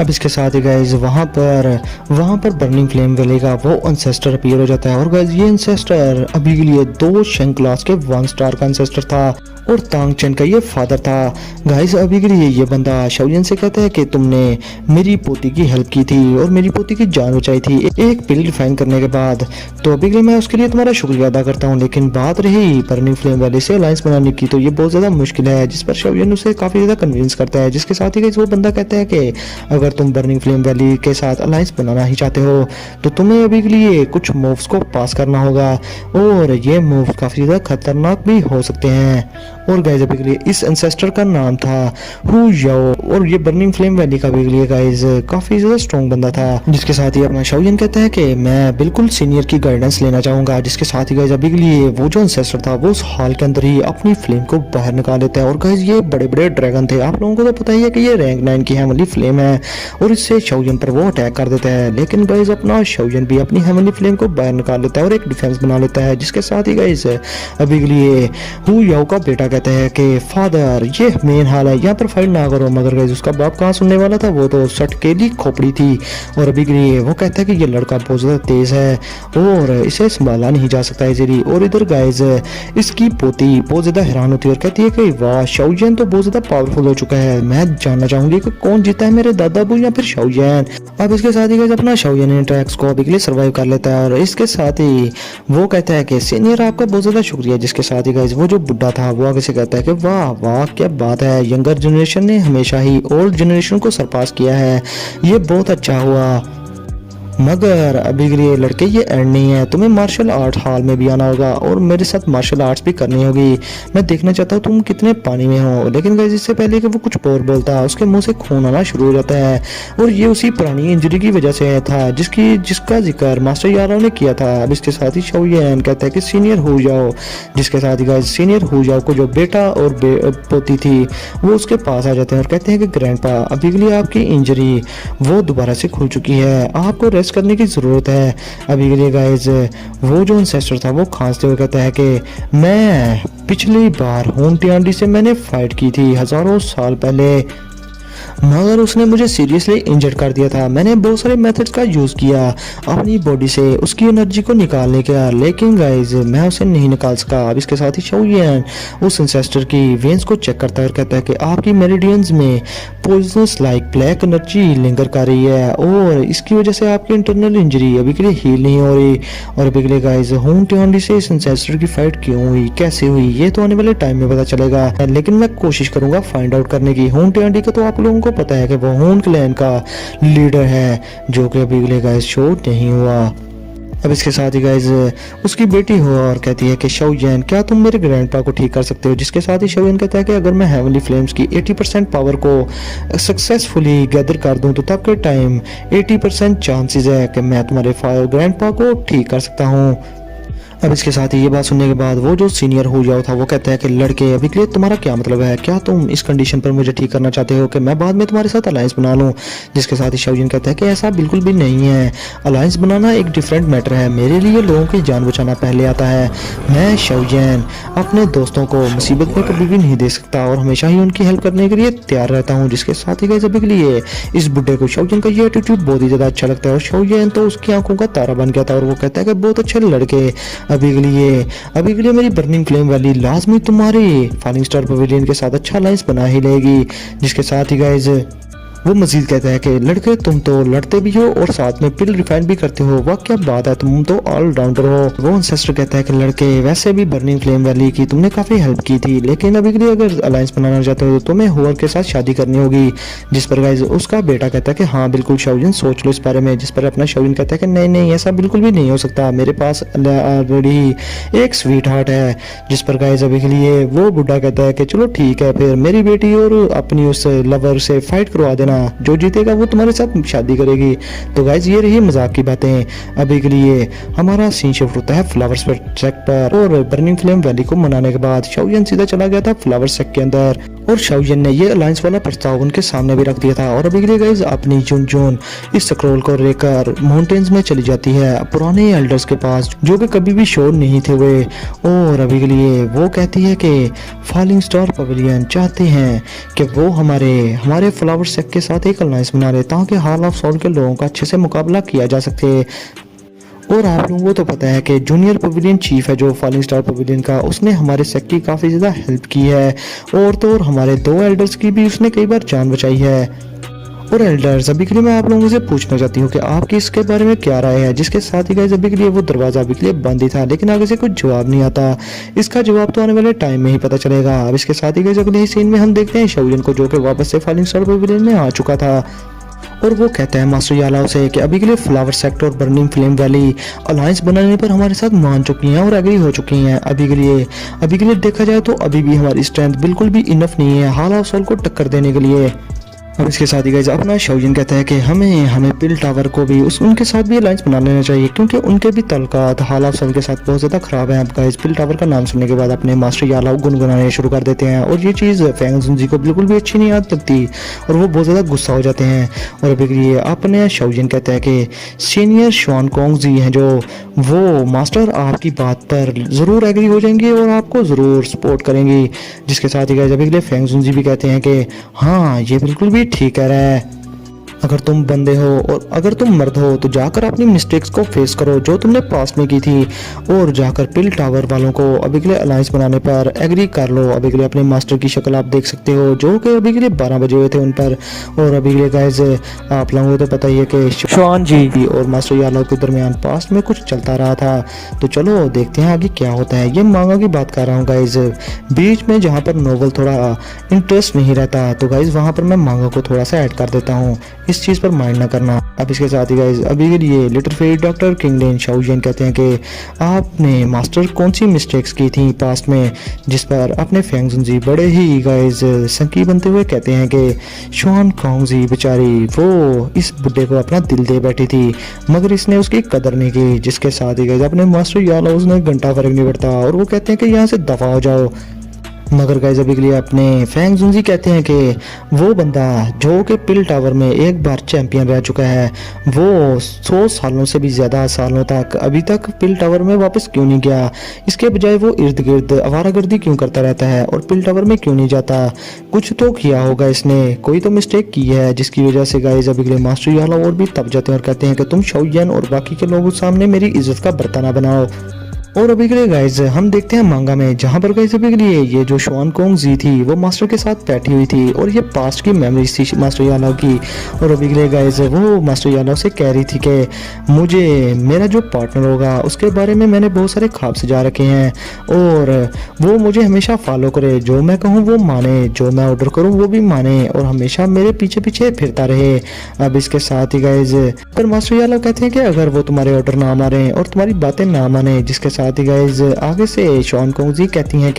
अब इसके साथ ही गाइस वहाँ पर बर्निंग फ्लेम वैली का वो एंसेस्टर अपीयर हो जाता है और गाइस ये एंसेस्टर अभी के लिए 2 शेंग क्लास के 1 स्टार का एंसेस्टर था और तांग चेन का ये फादर था। गाइस अभी के लिए ये बंदा शाओ यैन से कहता है कि तुमने मेरी पोती की हेल्प की थी और मेरी पोती की जान बचाई थी एक पिल रिफाइन करने के बाद, तो अभी के लिए मैं उसके लिए तुम्हारा शुक्रिया अदा करता हूँ। लेकिन बात रही बर्निंग फ्लेम वैली से अलायंस बनाने की, तो ये बहुत ज़्यादा मुश्किल है, जिस पर शाओ यैन उसे काफ़ी ज़्यादा कन्विंस करता है। जिसके साथ ही गाइस वो बंदा कहता है कि अगर तुम बर्निंग फ्लेम वैली के साथ अलायंस बनाना ही चाहते हो तो तुम्हें अभी के लिए कुछ मूव्स को पास करना होगा और ये मूव्स काफ़ी ज़्यादा खतरनाक भी हो सकते हैं। और गाइस अभी के लिए इस एंसेस्टर का नाम था हु याओ और ये बर्निंग फ्लेम वैली का भी के लिए गाइस काफ़ी ज़्यादा स्ट्रॉन्ग बंदा था। जिसके साथ ही अपना शाओ यैन कहता है कि मैं बिल्कुल सीनियर की गाइडेंस लेना चाहूँगा। जिसके साथ ही गाइस अभी के लिए वो जो एंसेस्टर था वो उस हॉल के अंदर ही अपनी फ्लेम को बाहर निकाल लेता है और गाइस ये बड़े बड़े ड्रैगन थे, आप लोगों को तो पता ही है कि ये रैंक 9 की हेवनली फ्लेम है और इससे शाओ यैन पर वो अटैक कर देता है। लेकिन गाइस अपना शाओ यैन भी अपनी हेवनली फ्लेम को बाहर निकाल लेता है और एक डिफेंस बना लेता है। जिसके साथ ही गाइस अभी के लिए हु याओ का बेटा कहता है कि फादर ये मेन हाल है, यहाँ पर फाइट ना करो। मगर गाइस उसका बाप कहाँ सुनने वाला था, वो तो सटकेली खोपड़ी थी और अभी के लिए वो कहता है कि ये लड़का बहुत ज़्यादा तेज है और इसे संभाला नहीं जा सकता इजीली। और इधर गाइस इसकी पोती बहुत ज़्यादा हैरान होती है और कहती है कि वाह शाओ यैन तो बहुत ज़्यादा पावरफुल हो चुका है, मैं जानना चाहूंगी कि कौन जीता है मेरे दादा बू या फिर शाओ यैन। अब इसके साथ ही गाइस अपना शाओ यैन अटैक्स को अभी के लिए सर्वाइव कर लेता है और इसके साथ ही वो कहता है कि सीनियर आपका बहुत ज़्यादा शुक्रिया। जिसके साथ ही गाइस वो जो बुढ़ा था वो आगे से कहता है कि वाह वाह क्या बात है, यंगर जनरेशन ने हमेशा ही ओल्ड जनरेशन को सरपास किया है, ये बहुत अच्छा हुआ। मगर अभी के लिए लड़के ये एंड नहीं है, तुम्हें मार्शल आर्ट हॉल में भी आना होगा और मेरे साथ मार्शल आर्ट्स भी करनी होगी। मैं देखना चाहता हूँ तुम कितने पानी में हो। लेकिन गाइस इससे पहले कि वो कुछ और बोलता है उसके मुंह से खून आना शुरू हो जाता है और ये उसी पुरानी इंजरी की वजह से था जिसका जिक्र मास्टर यादव ने किया था। अब इसके साथ ही शाओ यैन कहता है कि सीनियर हो जाओ। जिसके साथ ही गाइस सीनियर हो जाओ को जो बेटा और पोती थी वो उसके पास आ जाते हैं और कहते हैं कि ग्रैंडपा अभी के लिए आपकी इंजरी वो दोबारा से खुल चुकी है, आपको रेस्ट करने की ज़रूरत है। अभी के लिए गाइस वो जो एंसेस्टर था वो खांसते हुए कहता है कि मैं पिछली बार होंटी आंडी से मैंने फाइट की थी हज़ारों साल पहले, मगर उसने मुझे सीरियसली इंजर्ड कर दिया था। मैंने बहुत सारे मेथड्स का यूज़ किया अपनी बॉडी से उसकी एनर्जी को निकालने का, लेकिन गाइस मैं उसे नहीं निकाल सका। अब इसके साथ ही शाओ यैन उस एंसेस्टर की वेन्स को चेक करता है और कहता है कि आपकी मेरिडियंस में poisonous like black energy linger कर रही है और इसकी वजह से आपकी इंटरनल इंजरी अभी के लिए हील नहीं हो रही। और अभी के लिए गाइस होंटी आंडी से इस एंसेस्टर की फाइट क्यों हुई, कैसे हुई, ये तो आने वाले टाइम में पता चलेगा, लेकिन मैं कोशिश करूंगा फाइंड आउट करने की। होंटी आंडी का तो आप लोगों को पता है कि वो हून क्लैन का लीडर है जो कि अभी के लिए गाइस शो नहीं हुआ। अब इसके साथ ही गाइस उसकी बेटी हो और कहती है कि शाओ यैन क्या तुम मेरे ग्रैंडपा को ठीक कर सकते हो। जिसके साथ ही शाओ यैन कहता है कि अगर मैं हेवनली फ्लेम्स की 80% पावर को सक्सेसफुली गैदर कर दूं तो तब के टाइम 80% चांसेस है कि मैं तुम्हारे ग्रैंडपा को ठीक कर सकता हूं। अब इसके साथ ही ये बात सुनने के बाद वो जो सीनियर हो जाओ था वो कहता है कि लड़के अभी के लिए तुम्हारा क्या मतलब है, क्या तुम इस कंडीशन पर मुझे ठीक करना चाहते हो कि मैं बाद में तुम्हारे साथ अलायंस बना लूं। जिसके साथ ही शाओजिन कहता है कि ऐसा बिल्कुल भी नहीं है, अलायंस बनाना एक डिफरेंट मैटर है, मेरे लिए लोगों की जान बचाना पहले आता है। मैं शाओजिन अपने दोस्तों को मुसीबत में कभी भी नहीं दे सकता और हमेशा ही उनकी हेल्प करने के लिए तैयार रहता हूँ। जिसके साथ ही गाइस अभी के लिए इस बुड्ढे को शाओजिन का ये एटीट्यूड बहुत ही ज्यादा अच्छा लगता है और शाओजिन तो उसकी आंखों का तारा बन गया था और वो कहता है कि बहुत अच्छे लड़के, अभी के लिए मेरी बर्निंग फ्लेम वैली लाजमी तुम्हारी फॉलिंग स्टार पवेलियन के साथ अच्छा अलायंस बना ही लेगी। जिसके साथ ही गाइस वो मजीद कहता है कि लड़के तुम तो लड़ते भी हो और साथ में पिल रिफाइन भी करते हो, वाह क्या बात है, तुम तो ऑलराउंडर हो। वो एंसेस्टर कहता है कि लड़के वैसे भी बर्निंग फ्लेम वैली की तुमने काफी हेल्प की थी, लेकिन अभी के लिए अगर अलायंस बनाना चाहते हो तो तुम्हें होवर के साथ शादी करनी होगी। जिस पर गाइस उसका बेटा कहता है कि हाँ बिल्कुल शाओजिन, सोच लो इस बारे में। जिस पर अपना शाओजिन कहता है कि नहीं नहीं ऐसा बिल्कुल भी नहीं हो सकता, मेरे पास ऑलरेडी एक स्वीट हार्ट है। जिस पर गाइस अभी के लिए वो बुढ़ा कहता है कि चलो ठीक है, फिर मेरी बेटी और अपनी उस लवर से फाइट करवा देना, जो जीतेगा वो तुम्हारे साथ शादी करेगी। तो गाइज ये रही मजाक की बातें। अभी के लिए हमारा सीन शिफ्ट होता है फ्लावर सेक्ट पर और बर्निंग फ्लेम वैली को मनाने के बाद शाओजिन सीधा चला गया था फ्लावर सेक्ट के अंदर और शाओजिन ने ये अलायंस वाला प्रस्ताव उनके सामने भी रख दिया था। और अभी के लिए गाइज अपनी जुन इस स्क्रॉल को लेकर माउंटेन्स में चली जाती है पुराने एल्डर्स के पास जो कि कभी भी शोर नहीं थे हुए। और अभी के लिए वो कहती है कि फॉलिंग स्टार पवेलियन चाहते हैं कि वो हमारे फ्लावर सेक्ट के साथ एक अलायंस बना ले ताकि हाल ऑफ सोल के लोगों का अच्छे से मुकाबला किया जा सके। और आप लोगों को तो पता है कि जूनियर पवेलियन चीफ है जो फॉलिंग स्टार पवेलियन का, उसने हमारे सेक्ट की काफ़ी ज़्यादा हेल्प की है और तो और हमारे 2 एल्डर्स की भी उसने कई बार जान बचाई है। और एल्डर्स अभी के लिए मैं आप लोगों से पूछना चाहती हूँ कि आपकी इसके बारे में क्या राय है। जिसके साथ ही गाइस अभी के लिए वो दरवाजा अभी के लिए बंद ही था लेकिन आगे से कुछ जवाब नहीं आता, इसका जवाब तो आने वाले टाइम में ही पता चलेगा। अब इसके साथ ही गाइस अगले ही सीन में हम देखते हैं शाओजिन को जो कि वापस से फॉलिंग स्टार पवेलियन में आ चुका था और वो कहता है मास्टर यालाओ से कि अभी के लिए फ्लावर सेक्टर और बर्निंग फ्लेम वैली अलायंस बनाने पर हमारे साथ मान चुकी हैं और एग्री हो चुकी हैं। अभी के लिए देखा जाए तो अभी भी हमारी स्ट्रेंथ बिल्कुल भी इनफ नहीं है हाल ऑफ सोल को टक्कर देने के लिए। अब इसके साथ ही गाइस अपना शाओजिन कहता है कि हमें पिल टावर को भी उनके साथ भी अलायंस बना लेना चाहिए क्योंकि उनके भी ताल्लुकात हाल ऑफ सोल के साथ बहुत ज़्यादा ख़राब हैं। अब गाइस पिल टावर का नाम सुनने के बाद अपने मास्टर यालाओ गुनगुनाने शुरू कर देते हैं और ये चीज़ फेंग जुनजी को बिल्कुल भी अच्छी नहीं लगती और वो बहुत ज़्यादा गुस्सा हो जाते हैं। और अभी के लिए अपने शाओजिन कहता है कि सीनियर शुआन कोंग जी हैं जो वो मास्टर आपकी बात पर ज़रूर एग्री हो जाएंगे और आपको ज़रूर सपोर्ट करेंगे। जिसके साथ ही गाइस अभी के लिए फेंग जुनजी भी कहते हैं कि हाँ ये बिल्कुल भी ठीक कह रहा है, अगर तुम बंदे हो और अगर तुम मर्द हो तो जाकर अपनी मिस्टेक्स को फेस करो जो तुमने पास्ट में की थी और जाकर पिल टावर वालों को अभी के लिए अलायंस बनाने पर एग्री कर लो। अभी के लिए अपने मास्टर की शक्ल आप देख सकते हो जो कि अभी के लिए 12 बजे हुए थे उन पर। और अभी के लिए गाइस आप लोगों को तो पता ही है कि शुआन जी और मास्टर यालाओ के दरमियान पास्ट में कुछ चलता रहा था, तो चलो देखते हैं आगे क्या होता है। ये मांगा की बात कर रहा हूँ गाइज, बीच में जहाँ पर नोवेल थोड़ा इंटरेस्ट नहीं रहता तो गाइज वहाँ पर मैं मांगा को थोड़ा सा ऐड कर देता हूँ, इस चीज़ पर माइंड ना करना। अब इसके साथ ही गाइज अभी के लिए लिटिल फेरी डॉक्टर किंगलेन शाओजिन कहते हैं कि आपने मास्टर कौन सी मिस्टेक्स की थी पास्ट में। जिस पर अपने फेंग जुनजी बड़े ही गाइज संकी बनते हुए कहते हैं कि शुआन कोंग जी बेचारी वो इस बुड्ढे को अपना दिल दे बैठी थी मगर इसने उसकी कदर नहीं की। जिसके साथ ही गाइज अपने मास्टर यालाओ ने घंटा फर्क नहीं पड़ता और वो कहते हैं कि यहाँ से दफा हो जाओ। मगर गाइस अभी के लिए अपने फेंग जुनजी कहते हैं कि वो बंदा जो कि पिल टावर में एक बार चैंपियन रह चुका है वो 100 सालों से भी ज़्यादा सालों तक अभी तक पिल टावर में वापस क्यों नहीं गया, इसके बजाय वो इर्द गिर्द आवारागर्दी क्यों करता रहता है और पिल टावर में क्यों नहीं जाता। कुछ तो किया होगा इसने, कोई तो मिस्टेक की है जिसकी वजह से गाइस अभी के लिए मास्टर यालाओ और भी तब जाते हैं और कहते हैं कि तुम शाओजिन और बाकी के लोगों के सामने मेरी इज्जत का बर्ताना बनाओ। और अभी के लिए गाइज हम देखते हैं मांगा में जहाँ पर गाइज अभी के लिए ये जो शुआन कोंग जी थी वो मास्टर के साथ बैठी हुई थी और ये पास्ट की मेमोरीज थी मास्टर यालाओ की। और अभी के लिए गाइज वो मास्टर यालाओ से कह रही थी कि मुझे मेरा जो पार्टनर होगा उसके बारे में मैंने बहुत सारे ख्वाब सजा रखे हैं और वो मुझे हमेशा फॉलो करे, जो मैं कहूँ वो माने, जो मैं ऑर्डर करूँ वो भी माने और हमेशा मेरे पीछे पीछे फिरता रहे। अब इसके साथ ही गाइज पर मास्टर यालाओ कहते हैं कि अगर वो तुम्हारे ऑर्डर ना माने और तुम्हारी बातें ना माने, जिसके साथ ही गाइज आगे से शुआन कोंग जी कहती हैं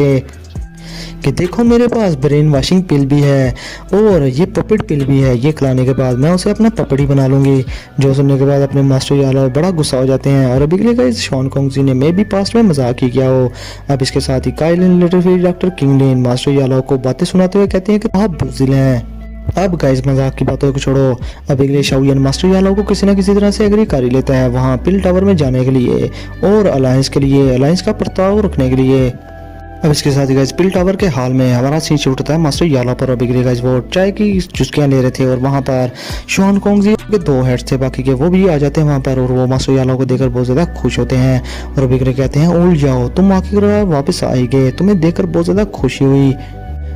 कि देखो मेरे पास ब्रेन वॉशिंग पिल भी है और ये पपेट पिल भी है, ये खिलाने के बाद मैं उसे अपना पपेट ही बना लूँगी। जो सुनने के बाद अपने मास्टर याला बड़ा गुस्सा हो जाते हैं और अभी के लिए गाइस शॉन कोंगजी ने मे भी पास्ट में मजाक ही किया हो। अब इसके साथ ही Kyle and Littlefield doctor Kinglin master Yala को बातें सुनाते हुए कहते हैं कि आप बुज़दिल हैं। अब गाइस मजाक की बातों को छोड़ो, अब अगले शाओयन मास्टर यालो को किसी न किसी तरह से एग्री कर ही लेता है वहाँ पिल टावर में जाने के लिए और अलायंस का प्रस्ताव रखने के लिए। अब इसके साथ ही गाइस पिल टावर के हाल में हमारा सीन छूटता है मास्टर यालो पर। अभी गाइस वो चाय की चुस्कियां ले रहे थे और वहाँ पर शॉन कोंगजी के 2 हेड्स थे बाकी के, वो भी आ जाते हैं वहाँ पर और वो मास्टर यालो को देखकर बहुत ज़्यादा खुश होते हैं और अभी कहते हैं उड़ जाओ, तुम आखिर वापस आए गए, तुम्हें देखकर बहुत ज़्यादा खुशी हुई।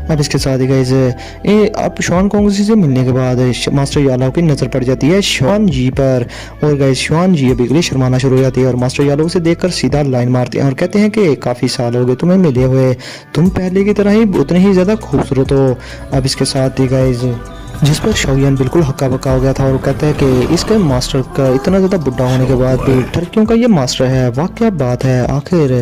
अब इसके साथ ही गाइस अब शॉन कोंगजी से मिलने के बाद मास्टर यालो की नज़र पड़ जाती है शॉन जी पर और गाइस शॉन जी अभी के लिए शर्माना शुरू हो जाती है और मास्टर यालो उसे देखकर सीधा लाइन मारते हैं और कहते हैं कि काफ़ी साल हो गए तुम्हें मिले हुए, तुम पहले की तरह ही उतने ही ज़्यादा खूबसूरत हो। अब इसके साथ ही गाइस जिस पर शाओयन बिल्कुल हक्का बक्का हो गया था और कहता है कि इसके मास्टर का इतना ज़्यादा बुढ़ा होने के बाद भी टर्कियों का ये मास्टर है, वाह क्या बात है, आखिर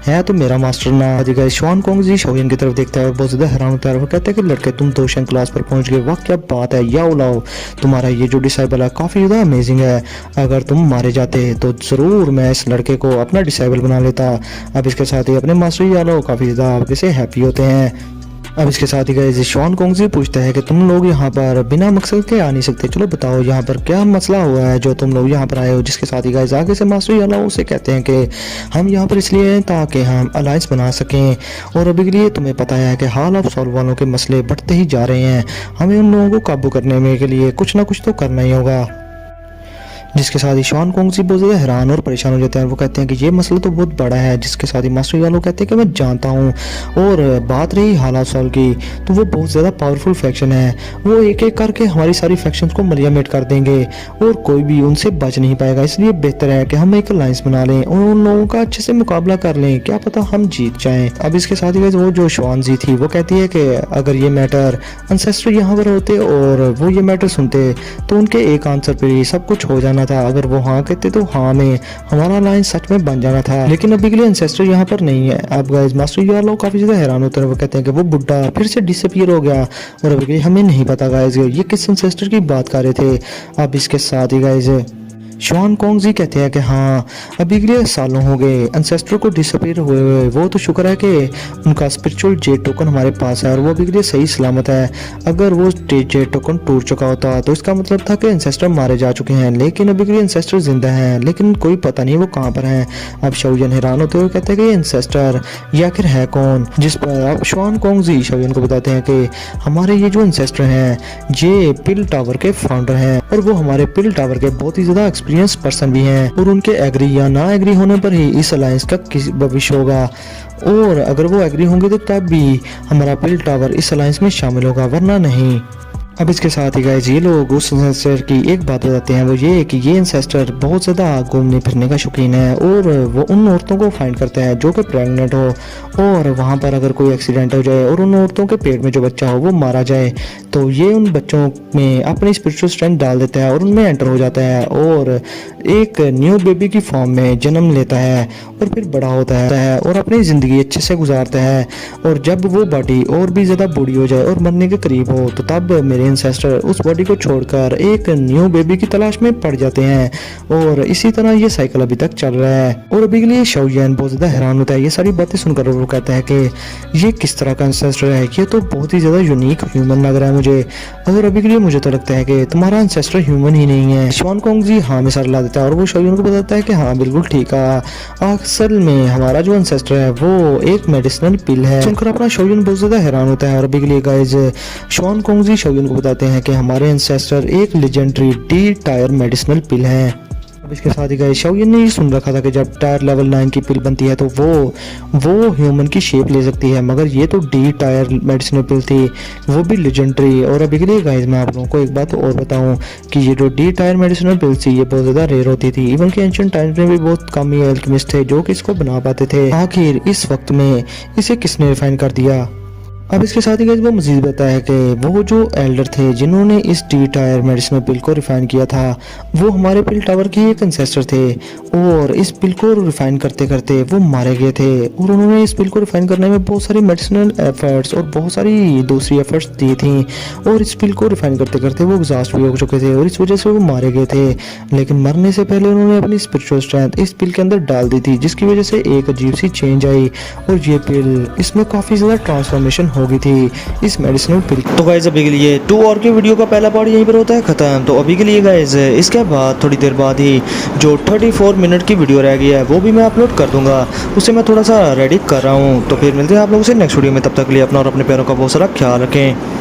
है तो मेरा मास्टर ना। गाइस शॉन कोंगजी शाओयन की तरफ देखता है और बहुत ज़्यादा हैरान होता है और कहता है कि लड़के तुम 2 क्लास पर पहुंच गए, वाह क्या बात है, या उलाओ तुम्हारा ये जो डिसाइबल है काफ़ी ज़्यादा अमेजिंग है, अगर तुम मारे जाते तो ज़रूर मैं इस लड़के को अपना डिसाइबल बना लेता। अब इसके साथ ही अपने मास्टर यालो काफ़ी ज़्यादा आगे से हैप्पी होते हैं। अब इसके साथ ही गाइस शॉन कोंगजी पूछता है कि तुम लोग यहाँ पर बिना मकसद के आ नहीं सकते, चलो बताओ यहाँ पर क्या मसला हुआ है जो तुम लोग यहाँ पर आए हो। जिसके साथ ही गाइस आगे से मास्टर याला उसे कहते हैं कि हम यहाँ पर इसलिए हैं ताकि हम अलायंस बना सकें और अभी के लिए तुम्हें पता है कि हाल ऑफ सॉल्व वालों के मसले बढ़ते ही जा रहे हैं, हमें उन लोगों को काबू करने में के लिए कुछ ना कुछ तो करना ही होगा। जिसके साथ ही शॉन कोंगजी बहुत ज़्यादा हैरान और परेशान हो जाते हैं और वो कहते हैं कि ये मसला तो बहुत बड़ा है। जिसके साथ ही मास्टर यालो कहते हैं कि मैं जानता हूँ और बात रही हालात सॉल्व की तो वो बहुत ज़्यादा पावरफुल फैक्शन है, वो एक एक करके हमारी सारी फैक्शंस को मलियामेट कर देंगे और कोई भी उनसे बच नहीं पाएगा, इसलिए बेहतर है कि हम एक अलायंस बना लें और उन लोगों का अच्छे से मुकाबला कर लें, क्या पता हम जीत जाएँ। अब इसके साथ ही वो जो शॉन जी थी वो कहती है कि अगर ये मैटर एंसेस्टर यहाँ पर होते और वो ये मैटर सुनते तो उनके एक आंसर पर ही सब कुछ हो जाना था, अगर वो हाँ कहते तो हाँ में हमारा अलायंस सच में बन जाना था, लेकिन अभी के लिए एंसेस्टर यहाँ पर नहीं है। अब गाइस मास्टर यालो काफी ज्यादा हैरान होते हैं, वो कहते हैं कि वो बुड्ढा फिर से डिसअपीयर हो गया और अभी के लिए हमें नहीं पता गाइस ये किस एंसेस्टर की बात कर रहे थे। अब इसके साथ ही गाइस शॉन कोंगजी कहते हैं कि हाँ अभी के लिए सालों हो गए एंसेस्टर को डिसअपीयर हुए, वो तो शुक्र है कि उनका स्पिरिचुअल जेट टोकन हमारे पास है और वो अभी के लिए सही सलामत है। अगर वो जेट टोकन टूट चुका होता तो इसका मतलब था कि एंसेस्टर मारे जा चुके हैं, लेकिन अभी के लिए एंसेस्टर जिंदा हैं, लेकिन कोई पता नहीं वो कहाँ पर हैं। अब शाओयन हैरान होते हुए कहते हैं कि एंसेस्टर ये आखिर है कौन। जिस पर अब शॉन कोंगजी शाओयन को बताते हैं कि हमारे ये जो एंसेस्टर हैं ये पिल टावर के फाउंडर हैं और वो हमारे पिल टावर के बहुत ही ज्यादा एक्सपीरियंस पर्सन भी हैं और उनके एग्री या ना एग्री होने पर ही इस अलायंस का भविष्य होगा और अगर वो एग्री होंगे तो तब भी हमारा पिल टावर इस अलायंस में शामिल होगा, वरना नहीं। अब इसके साथ ही गाइस ये लोग उस एंसेस्टर की एक बात बताते हैं, वो ये कि ये एंसेस्टर बहुत ज़्यादा घूमने फिरने का शौकीन है और वो उन औरतों को फाइंड करते हैं जो कि प्रेग्नेंट हो और वहाँ पर अगर कोई एक्सीडेंट हो जाए और उन औरतों के पेट में जो बच्चा हो वो मारा जाए तो ये उन बच्चों में अपनी स्पिरिचुअल स्ट्रेंथ डाल देता है और उनमें एंटर हो जाता है और एक न्यू बेबी की फॉर्म में जन्म लेता है और फिर बड़ा होता है और अपनी ज़िंदगी अच्छे से गुजारता है और जब वो बॉडी और भी ज़्यादा बूढ़ी हो जाए और मरने के करीब हो तो तब मेरे एंसेस्टर उस बॉडी को छोड़कर एक न्यू बेबी की तलाश में पड़ जाते हैं और इसी तरह ये साइकिल अभी तक चल रहा है। और अभी के लिए शाओयन बहुत ज़्यादा हैरान होता है ये सारी बातें सुनकर, वो कहता है कि ये किस तरह का एंसेस्टर है, ये तो बहुत ही ज़्यादा यूनिक ह्यूमन लग रहा है मुझे, और अभी के लिए मुझे तो लगता है कि तुम्हारा एंसेस्टर ह्यूमन ही नहीं है। शॉन कोंगजी हाँ में सर ला देता है और वो शाओयन को बताता है कि हाँ बिल्कुल ठीक है, असल में हमारा जो एंसेस्टर है वो एक मेडिसिनल पिल है। सुनकर अपना शाओयन बहुत ज़्यादा हैरान होता है और अभी के लिए गाइस शॉन कोंगजी शाओयन को बताते हैं कि हमारे एंसेस्टर एक लेजेंडरी डी टायर मेडिसिनल पिल है। अब इसके साथ ही गाइस शाओयन ने ये सुन रखा था कि जब टायर लेवल 9 की पिल बनती है तो वो ह्यूमन की शेप ले सकती है, मगर ये तो डी टायर मेडिसिनल पिल थी, वो भी लेजेंडरी। और अभी के लिए गाइस मैं आप लोगों को एक बात और बताऊं कि ये जो डी टायर मेडिसिनल पिल थी ये बहुत ज़्यादा रेयर होती थी, इवन कि एंशिएंट टाइम्स में भी बहुत कम ही एल्केमिस्ट थे जो कि इसको बना पाते थे। आखिर इस वक्त में इसे किसने रिफाइन कर दिया। अब इसके साथ ही गाइस वो मज़ीद बताया कि वो जो एल्डर थे जिन्होंने इस टी टायर मेडिसिनल पिल को रिफ़ाइन किया था वो हमारे पिल टावर के एक एंसेस्टर थे और इस पिल को रिफ़ाइन करते करते वो मारे गए थे और उन्होंने इस पिल को रिफ़ाइन करने में बहुत सारी मेडिसिनल एफर्ट्स और बहुत सारी दूसरी एफर्ट्स दी थी और इस पिल को रिफ़ाइन करते करते वो एग्जॉस्ट भी हो चुके थे और इस वजह से वो मारे गए थे। लेकिन मरने से पहले उन्होंने अपनी स्पिरिचुअल स्ट्रेंथ इस पिल के अंदर डाल दी थी जिसकी वजह से एक अजीब सी चेंज आई और ये पिल इसमें काफ़ी ज़्यादा ट्रांसफॉर्मेशन हो गई थी इस मेडिसिनल पिल। तो गाइस अभी के लिए 2 और के वीडियो का पहला पार्ट यहीं पर होता है ख़त्म। तो अभी के लिए गाइस इसके बाद थोड़ी देर बाद ही जो 34 मिनट की वीडियो रह गई है वो भी मैं अपलोड कर दूंगा, उसे मैं थोड़ा सा रेडी कर रहा हूँ। तो फिर मिलते हैं आप लोगों से नेक्स्ट वीडियो में, तब तक के लिए अपना और अपने प्यारों का बहुत सारा ख्याल रखें।